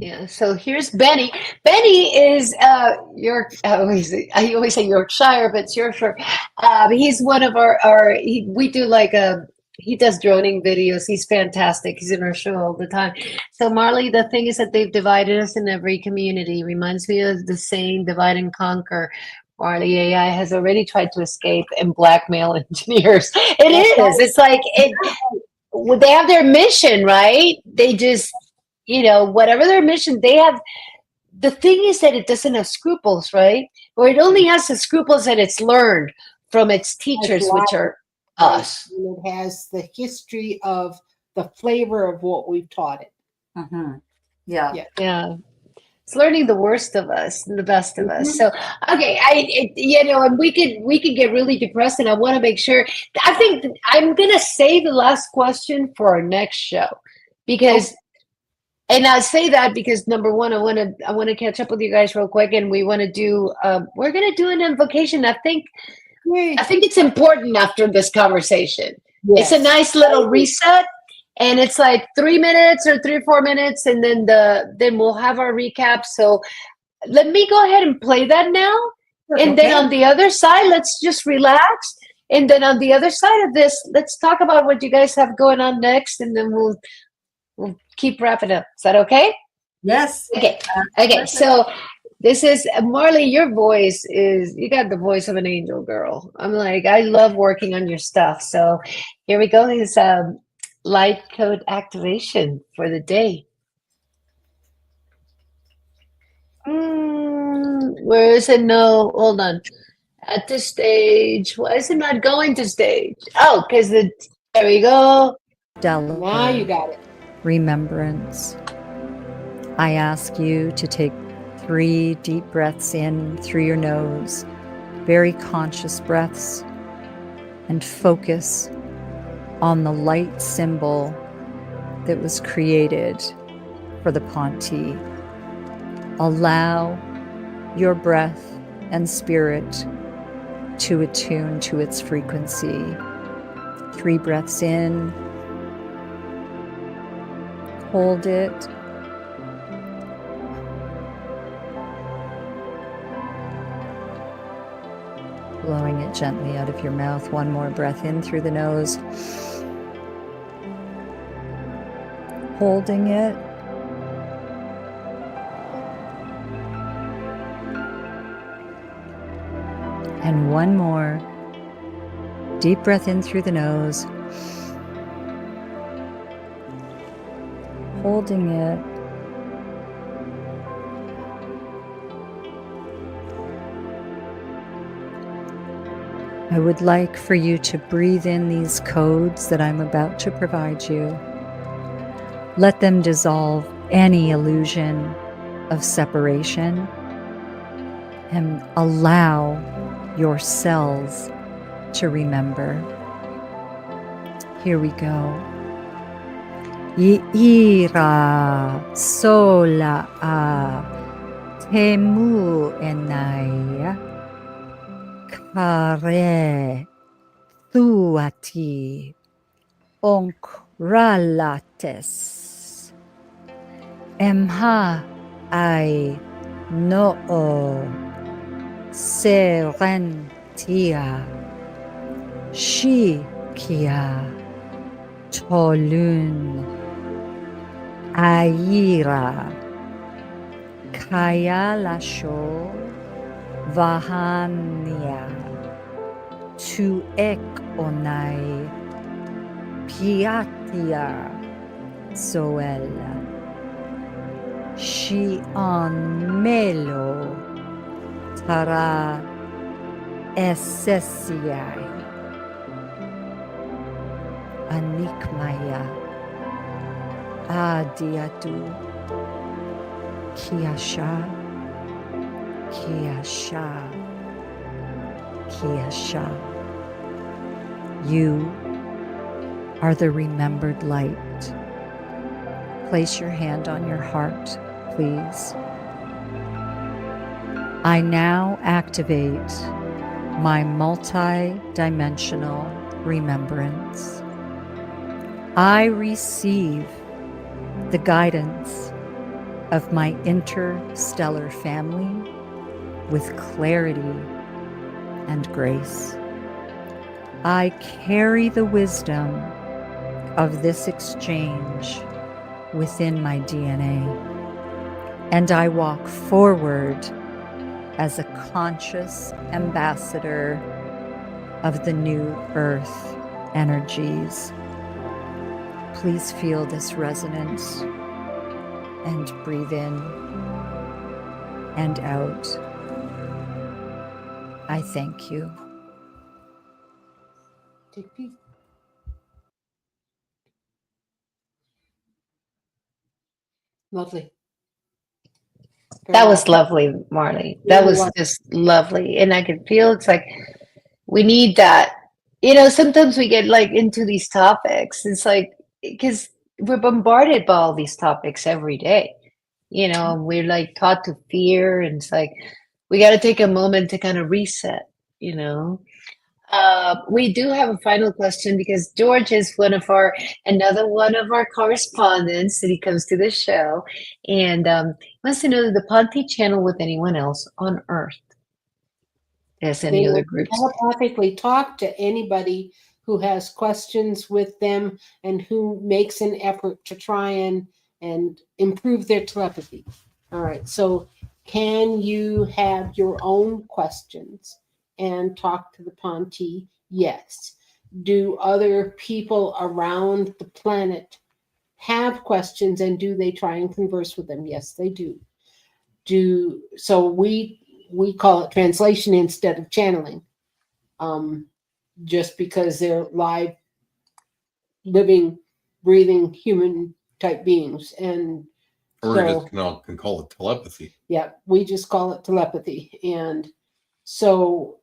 Yeah. So here's Benny. Benny is York. I always say Yorkshire, but it's Yorkshire. He's one of we do like he does droning videos. He's fantastic. He's in our show all the time. So Marley, the thing is that they've divided us in every community. Reminds me of the saying, divide and conquer. Marley, AI has already tried to escape and blackmail engineers. It is. It's like they have their mission, right? They just, whatever their mission, they have. The thing is that it doesn't have scruples, right? Or it only has the scruples that it's learned from its teachers, which are us. And it has the history of the flavor of what we've taught it. Yeah. It's learning the worst of us and the best of us. So, okay, and we could get really depressed, and I want to make sure. I think I'm gonna save the last question for our next show, because, and I say that because number one, I want to catch up with you guys real quick, and we want to do. We're gonna do an invocation. I think it's important after this conversation. It's a nice little reset. And it's like 3 minutes or 3 or 4 minutes, and then we'll have our recap. So let me go ahead and play that now. And then on the other side, let's just relax. And then on the other side of this, let's talk about what you guys have going on next, and then we'll keep wrapping up. Is that okay? Yes. Okay. Okay. So this is Marley. Your voice you got the voice of an angel, girl. I'm like, I love working on your stuff. So here we go. This light code activation for the day. Where is it? No, hold on. At this stage, why is it not going to stage? Oh, because there we go. delicate Now you got it. remembrance. I ask you to take 3 deep breaths in through your nose, very conscious breaths, and focus on the light symbol that was created for the Ponti. Allow your breath and spirit to attune to its frequency. 3 breaths in, hold it, blowing it gently out of your mouth. 1 more breath in through the nose, holding it, and 1 more deep breath in through the nose, holding it, I would like for you to breathe in these codes that I'm about to provide you. Let them dissolve any illusion of separation and allow your cells to remember. Here we go. Ira sola a temu enaya kare tuati onkralates emha ai no serentia shikia tolun aira kaya lasho vahania tu ek onai piatia soel shi on melo tara esesiai anikmaya adiatu kiasha kiasha kiasha. You are the remembered light. Place your hand on your heart, please. I now activate my multi-dimensional remembrance. I receive the guidance of my interstellar family with clarity and grace. I carry the wisdom of this exchange within my DNA, and I walk forward as a conscious ambassador of the new earth energies. Please feel this resonance and breathe in and out. I thank you. Take peace. Lovely. That was lovely, Marley. That was just lovely. And I could feel it's like we need that. You know, sometimes we get like into these topics. It's like, because we're bombarded by all these topics every day. You know, we're like taught to fear, and it's like we got to take a moment to kind of reset, you know. We do have a final question because George is another one of our correspondents that he comes to the show, and wants to know that the Ponte channel with anyone else on Earth. There's any They other will groups? telepathically talk to anybody who has questions with them and who makes an effort to try and improve their telepathy. All right. So can you have your own questions and talk to the Ponte? Yes. Do other people around the planet have questions, and do they try and converse with them? Yes, they do. So we call it translation instead of channeling, just because they're live living breathing human type beings. And Or we so, just can call it telepathy. yeah, we just call it telepathy. And so,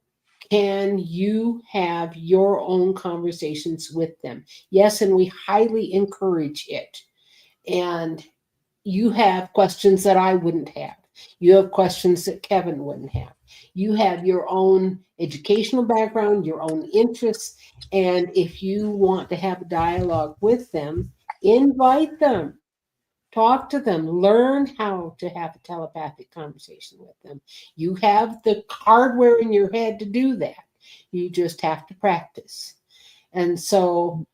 can you have your own conversations with them? Yes, and we highly encourage it. And you have questions that I wouldn't have. You have questions that Kevin wouldn't have. You have your own educational background, your own interests. And if you want to have a dialogue with them, invite them, talk to them, learn how to have a telepathic conversation with them. You have the hardware in your head to do that. You just have to practice. And so,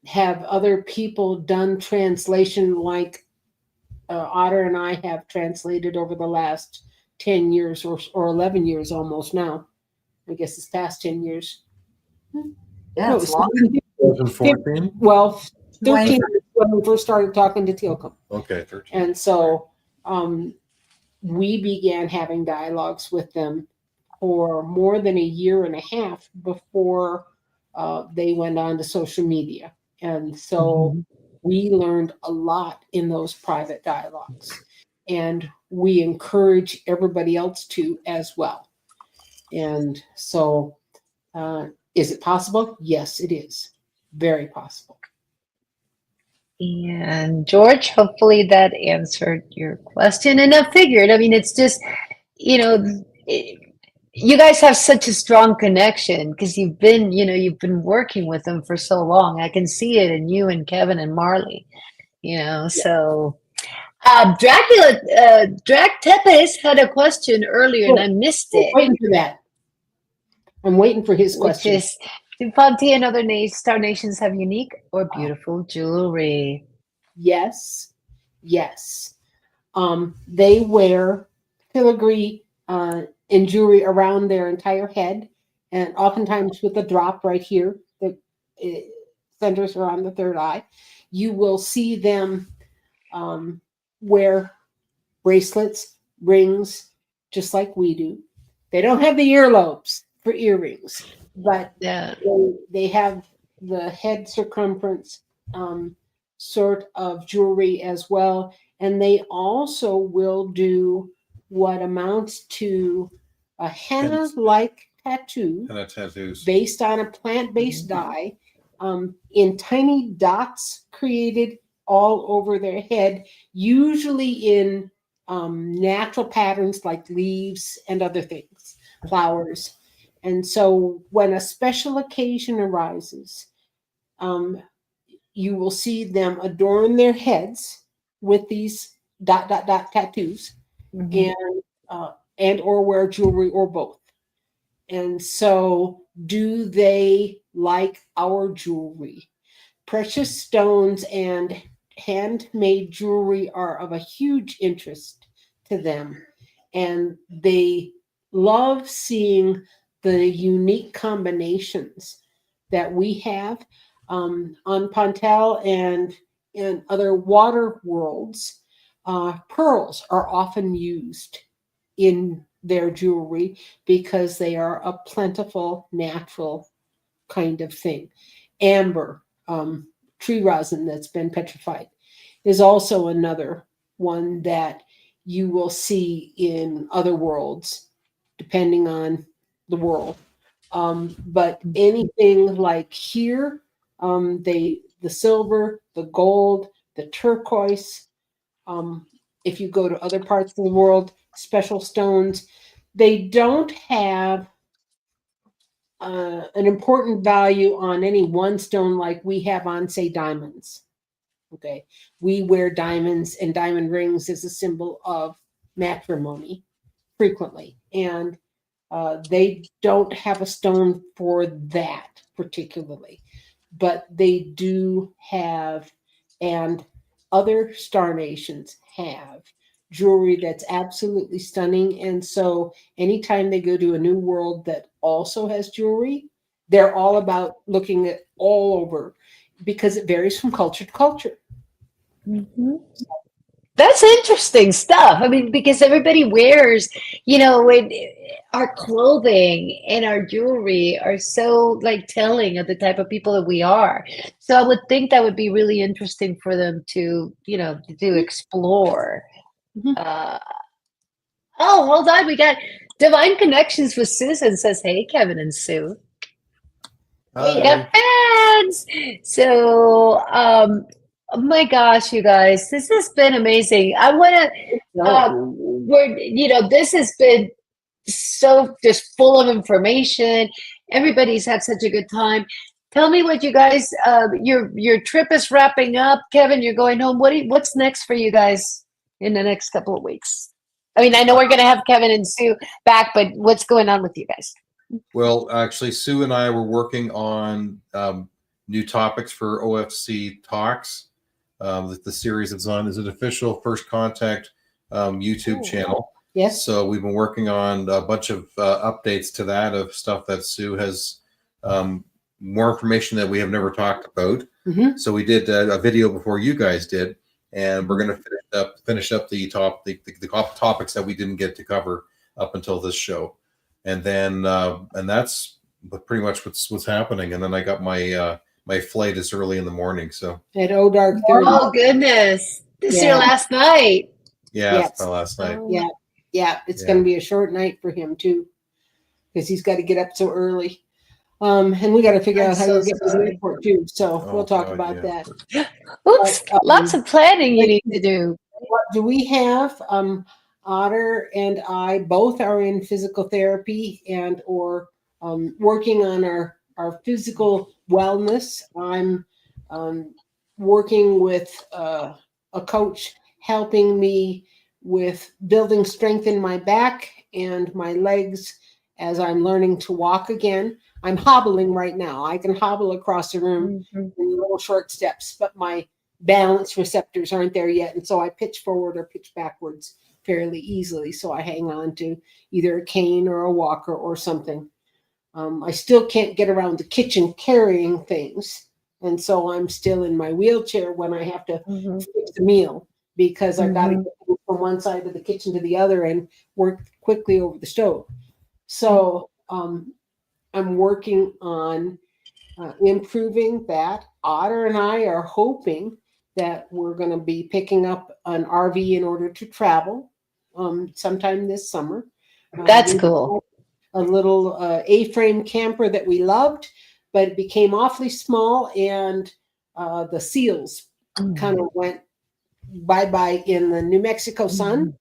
have other people done translation like Otter and I have translated over the last 10 years or 11 years almost now. I guess it's past 10 years. Yeah, No, it's it's long. 2014? well, 13 Twenty- when we first started talking to Teal'c. Okay, 13. And so we began having dialogues with them for more than a year and a half before they went on to social media. And so we learned a lot in those private dialogues. And we encourage everybody else to as well. And so, is it possible? Yes, it is. Very possible. And George, hopefully that answered your question. And I figured, I mean, it's just, you know, you guys have such a strong connection because you've been working with them for so long. I can see it in you and Kevin and Marley, so. Drac Tepes had a question earlier and I missed I'm it, waiting for that. I'm waiting for his which question. is, do Ponte and other star nations have unique or beautiful jewelry? Yes. Yes. They wear filigree and jewelry around their entire head, and oftentimes with a drop right here that centers around the third eye. You will see them wear bracelets, rings, just like we do. They don't have the earlobes for earrings, but Yeah. they have the head circumference sort of jewelry as well. And they also will do what amounts to a henna-like tattoo And tattoos. based on a plant-based dye in tiny dots created all over their head, usually in natural patterns like leaves and other things, flowers. And so when a special occasion arises, you will see them adorn their heads with these ... tattoos and or wear jewelry or both. And so, do they like our jewelry? Precious stones and handmade jewelry are of a huge interest to them. And they love seeing the unique combinations that we have on Pontel and in other water worlds. Pearls are often used in their jewelry because they are a plentiful, natural kind of thing. Amber, tree rosin that's been petrified, is also another one that you will see in other worlds, depending on the world. But anything like here, the silver, the gold, the turquoise. If you go to other parts of the world, special stones, they don't have an important value on any one stone like we have on, say, diamonds. Okay, we wear diamonds and diamond rings as a symbol of matrimony frequently, and they don't have a stone for that particularly, but they do have, and other star nations have jewelry that's absolutely stunning. And so anytime they go to a new world that also has jewelry, they're all about looking at all over because it varies from culture to culture. That's interesting stuff. I mean, because everybody wears, our clothing and our jewelry are so like telling of the type of people that we are. So I would think that would be really interesting for them to, to explore. Mhm. Oh, hold on. We got Divine Connections with Susan says, hey, Kevin and Sue. We got fans. So, oh my gosh, you guys, this has been amazing. I want to, this has been so just full of information. Everybody's had such a good time. Tell me what you guys, your trip is wrapping up. Kevin, you're going home. What's next for you guys in the next couple of weeks? I mean, I know we're going to have Kevin and Sue back, but what's going on with you guys? Well, actually, Sue and I were working on new topics for OFC Talks. The series that's on is an official First Contact YouTube channel. Yes. So we've been working on a bunch of updates to that, of stuff that Sue has more information that we have never talked about. Mhm. So we did a video before you guys did, and we're going to finish up the topics that we didn't get to cover up until this show. And then and that's pretty much what's happening. And then I got my flight is early in the morning. So At dark 30. Oh, goodness. This is your Yeah. last night. yeah, Yes. it's my last night. Yeah. Yeah. It's Yeah. going to be a short night for him too, because he's got to get up so early. And we got to figure I'm out how so to get to the sorry. airport too. So Oh, we'll talk God, about yeah. that. Oops, lots of planning you need to do. What do we have? Otter and I both are in physical therapy and or working on our physical wellness. I'm working with a coach helping me with building strength in my back and my legs as I'm learning to walk again. I'm hobbling right now. I can hobble across the room in little short steps, but my balance receptors aren't there yet. And so I pitch forward or pitch backwards fairly easily. So I hang on to either a cane or a walker or something. I still can't get around the kitchen carrying things. And so I'm still in my wheelchair when I have to fix the meal, because I've got to get from one side of the kitchen to the other and work quickly over the stove. So I'm working on improving that. Otter and I are hoping that we're going to be picking up an RV in order to travel sometime this summer. That's We cool. had a little A-frame camper that we loved, but it became awfully small, and the seals kind of went bye-bye in the New Mexico sun,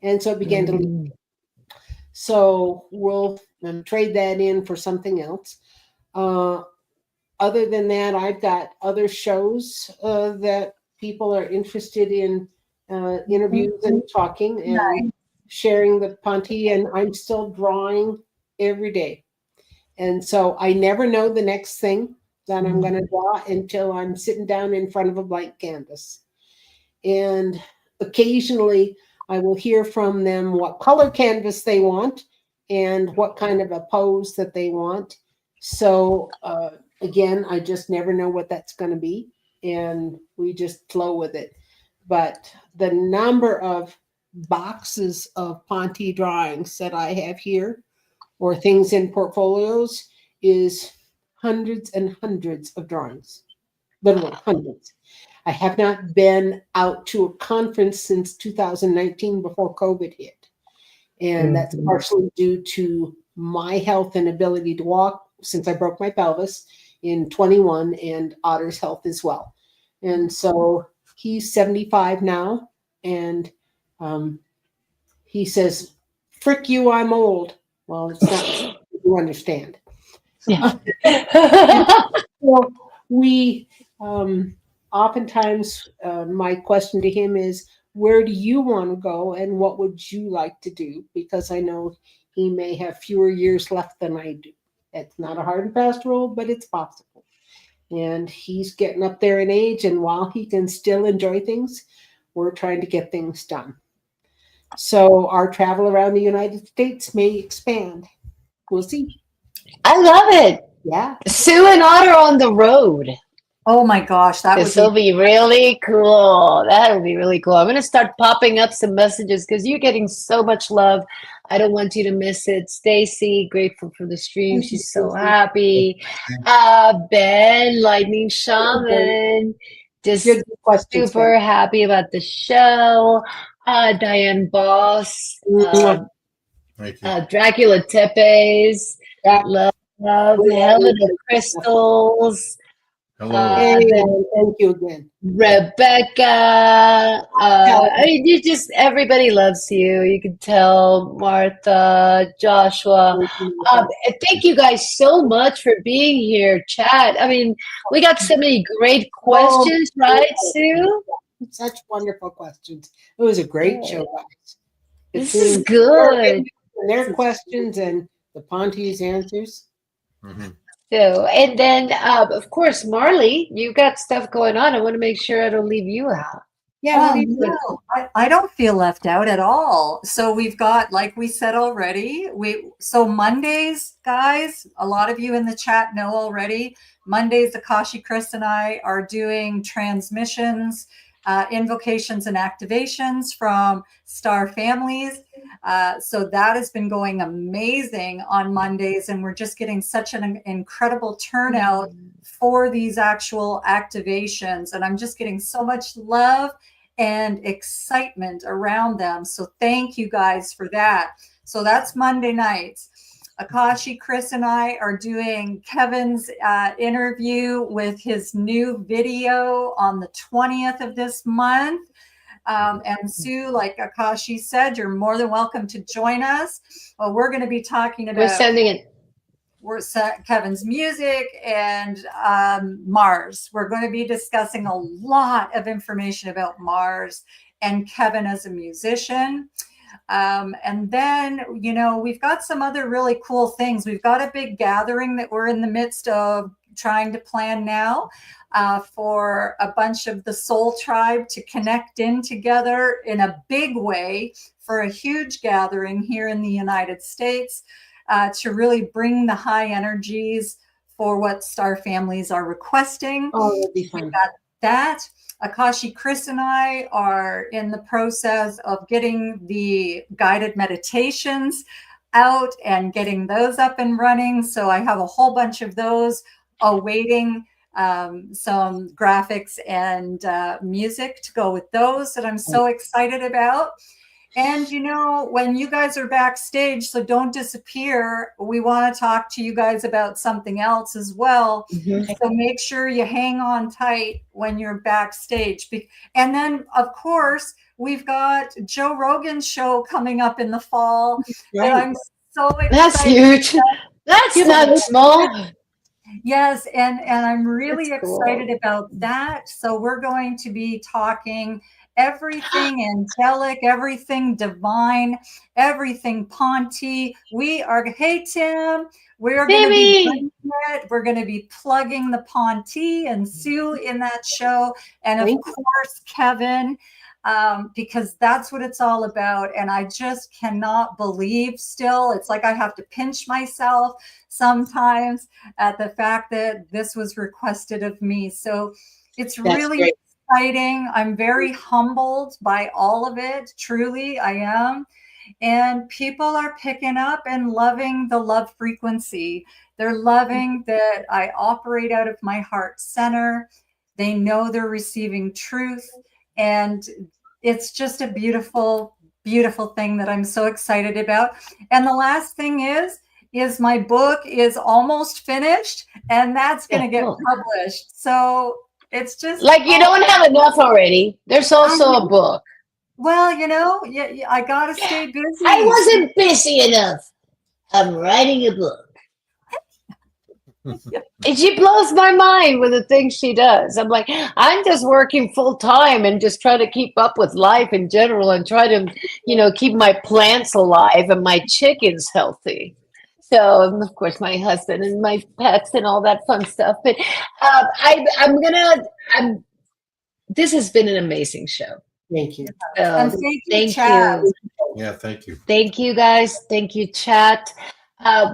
and so it began to leak. So we'll trade that in for something else. Other than that, I've got other shows that people are interested in interviews and talking and sharing the Ponte, and I'm still drawing every day. And so I never know the next thing that I'm going to draw until I'm sitting down in front of a blank canvas. And occasionally I will hear from them what color canvas they want and what kind of a pose that they want. So again, I just never know what that's going to be, and we just flow with it. But the number of boxes of Ponte drawings that I have here, or things in portfolios, is hundreds and hundreds of drawings, literally hundreds. I have not been out to a conference since 2019 before COVID hit. And that's partially due to my health and ability to walk since I broke my pelvis in 21, and Otter's health as well. And so he's 75 now, and he says, "Frick you, I'm old." Well, it's not, you understand. Yeah. So we oftentimes, my question to him is, where do you want to go and what would you like to do? Because I know he may have fewer years left than I do. It's not a hard and fast rule, but it's possible. And he's getting up there in age, and while he can still enjoy things, we're trying to get things done. So our travel around the United States may expand. We'll see. I love it. Yeah. Sue and Otter on the road. Oh my gosh, that would This will be really cool. That would be really cool. I'm going to start popping up some messages because you're getting so much love. I don't want you to miss it. Stacy, grateful for the stream. Thank you, She's so Susie. happy. Ben, Lightning Shaman, just Good questions, super happy about the show. Diane Boss, Ben. Thank you. Dracula Tepes, Yeah. love, Helena Crystals. Hello. And thank you again. Rebecca, I mean, you just everybody loves you. You can tell Martha, Joshua. And thank you guys so much for being here, chat. I mean, we got so many great questions, right, Sue? Such wonderful questions. It was a great show, guys. This is good. Their questions and the Ponte's answers. Mhm. So, and then, of course, Marley, you got stuff going on. I want to make sure I don't leave you out. Yeah, what Oh, do you think? no, I don't feel left out at all. So we've got, like we said already, so Mondays, guys, a lot of you in the chat know already. Mondays, Akashi, Chris, and I are doing transmissions, invocations, and activations from star families. So that has been going amazing on Mondays, and we're just getting such an incredible turnout for these actual activations. And I'm just getting so much love and excitement around them. So thank you guys for that. So that's Monday nights. Akashi, Chris, and I are doing Kevin's interview with his new video on the 20th of this month. And Sue, like Akashi said, you're more than welcome to join us. Well, we're going to be talking about We're sending it. Kevin's music and Mars. We're going to be discussing a lot of information about Mars and Kevin as a musician. And then, you know, we've got some other really cool things. We've got a big gathering that we're in the midst of trying to plan now for a bunch of the Soul Tribe to connect in together in a big way for a huge gathering here in the United States. To really bring the high energies for what star families are requesting. Oh, it'll be fun. We got that. Akashi, Chris, and I are in the process of getting the guided meditations out and getting those up and running. So I have a whole bunch of those awaiting some graphics and music to go with those that I'm so excited about. And, you know, when you guys are backstage, so don't disappear. We want to talk to you guys about something else as well. Mhm. So make sure you hang on tight when you're backstage. And then, of course, we've got Joe Rogan's show coming up in the fall. Right. And I'm so excited. That's huge. That's not small. Yes, and I'm really That's cool. excited about that. So we're going to be talking everything angelic, everything divine, everything Ponte. We are, hey Tim, we're going to be bringing it. We're going to be plugging the Ponte and Sue in that show, and of course Kevin. Because that's what it's all about. And I just cannot believe still, it's like I have to pinch myself sometimes at the fact that this was requested of me. So it's really exciting. I'm very humbled by all of it. Truly, I am. And people are picking up and loving the love frequency. They're loving that I operate out of my heart center. They know they're receiving truth. And it's just a beautiful, beautiful thing that I'm so excited about. And the last thing is my book is almost finished, and that's going to get published. So it's just like you don't have enough already. There's also a book. Well, you know, I got to stay busy. I wasn't busy enough. I'm writing a book. And she blows my mind with the things she does. I'm like, I'm just working full time and just try to keep up with life in general and try to, you know, keep my plants alive and my chickens healthy. So, and of course, my husband and my pets and all that fun stuff. But this has been an amazing show. Thank you. So, and thank you. Yeah, thank you. Thank you, guys. Thank you, chat.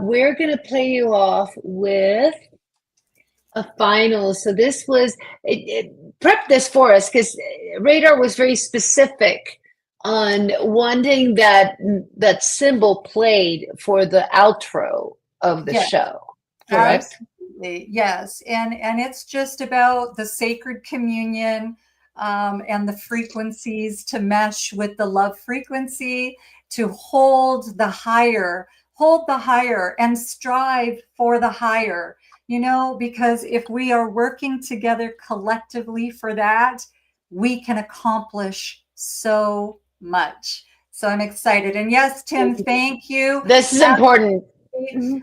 We're going to play you off with a final. So this was prep this for us because Radar was very specific on wanting that symbol played for the outro of the Yes. show. Correct? Absolutely. Yes. And it's just about the sacred communion and the frequencies to mesh with the love frequency, to hold the higher and strive for the higher, because if we are working together collectively for that, we can accomplish so much. So I'm excited. And yes, Tim, thank you. This is important.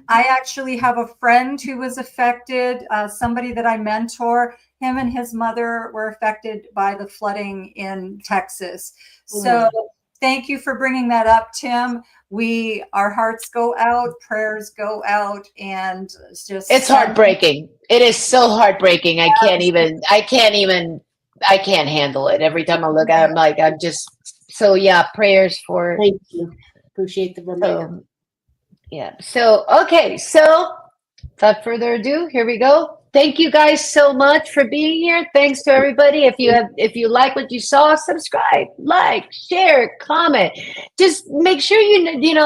I actually have a friend who was affected, somebody that I mentor. Him and his mother were affected by the flooding in Texas. So thank you for bringing that up, Tim. Our hearts go out, prayers go out, and it's heartbreaking. It is so heartbreaking. I can't handle it. Every time I look at it, I'm just, so yeah, prayers for. Thank you. Appreciate the reminder. Yeah. So, okay. So without further ado, here we go. Thank you guys so much for being here. Thanks to everybody. If you like what you saw, subscribe, like, share, comment. Just make sure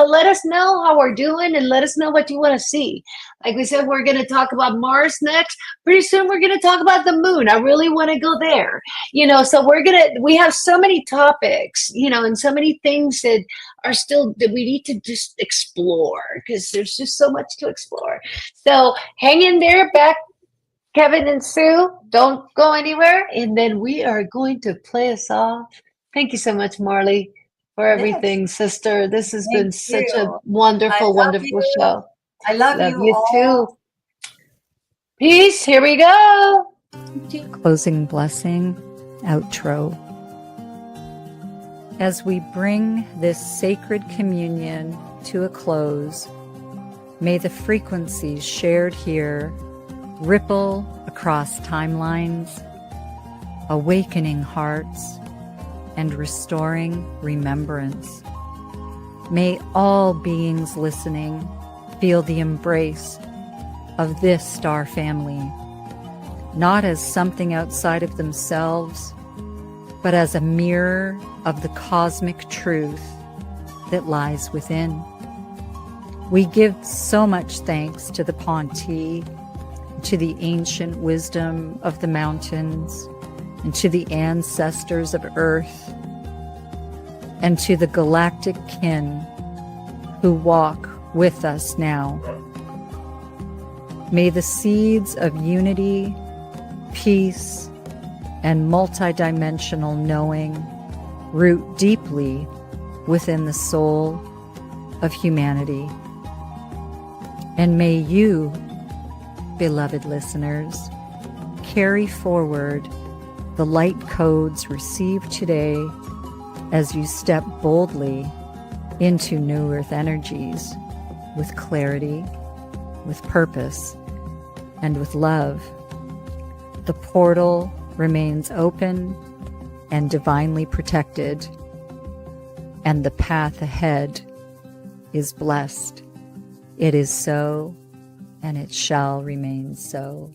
let us know how we're doing and let us know what you want to see. Like we said, we're going to talk about Mars next. Pretty soon we're going to talk about the moon. I really want to go there. So we have so many topics, and so many things that we need to just explore because there's just so much to explore. So hang in there, back. Kevin and Sue, don't go anywhere. And then we are going to play us off. Thank you so much, Marley, for everything, sister. This has been such a wonderful, wonderful show. I love you all. Too. Peace. Here we go. Closing blessing, outro. As we bring this sacred communion to a close, may the frequencies shared here ripple across timelines, awakening hearts, and restoring remembrance. May all beings listening feel the embrace of this star family, not as something outside of themselves, but as a mirror of the cosmic truth that lies within. We give so much thanks to the Ponti, to the ancient wisdom of the mountains, and to the ancestors of Earth, and to the galactic kin who walk with us now. May the seeds of unity, peace, and multidimensional knowing root deeply within the soul of humanity. And may you, beloved listeners, carry forward the light codes received today as you step boldly into New Earth energies with clarity, with purpose, and with love. The portal remains open and divinely protected, and the path ahead is blessed. It is so, and it shall remain so.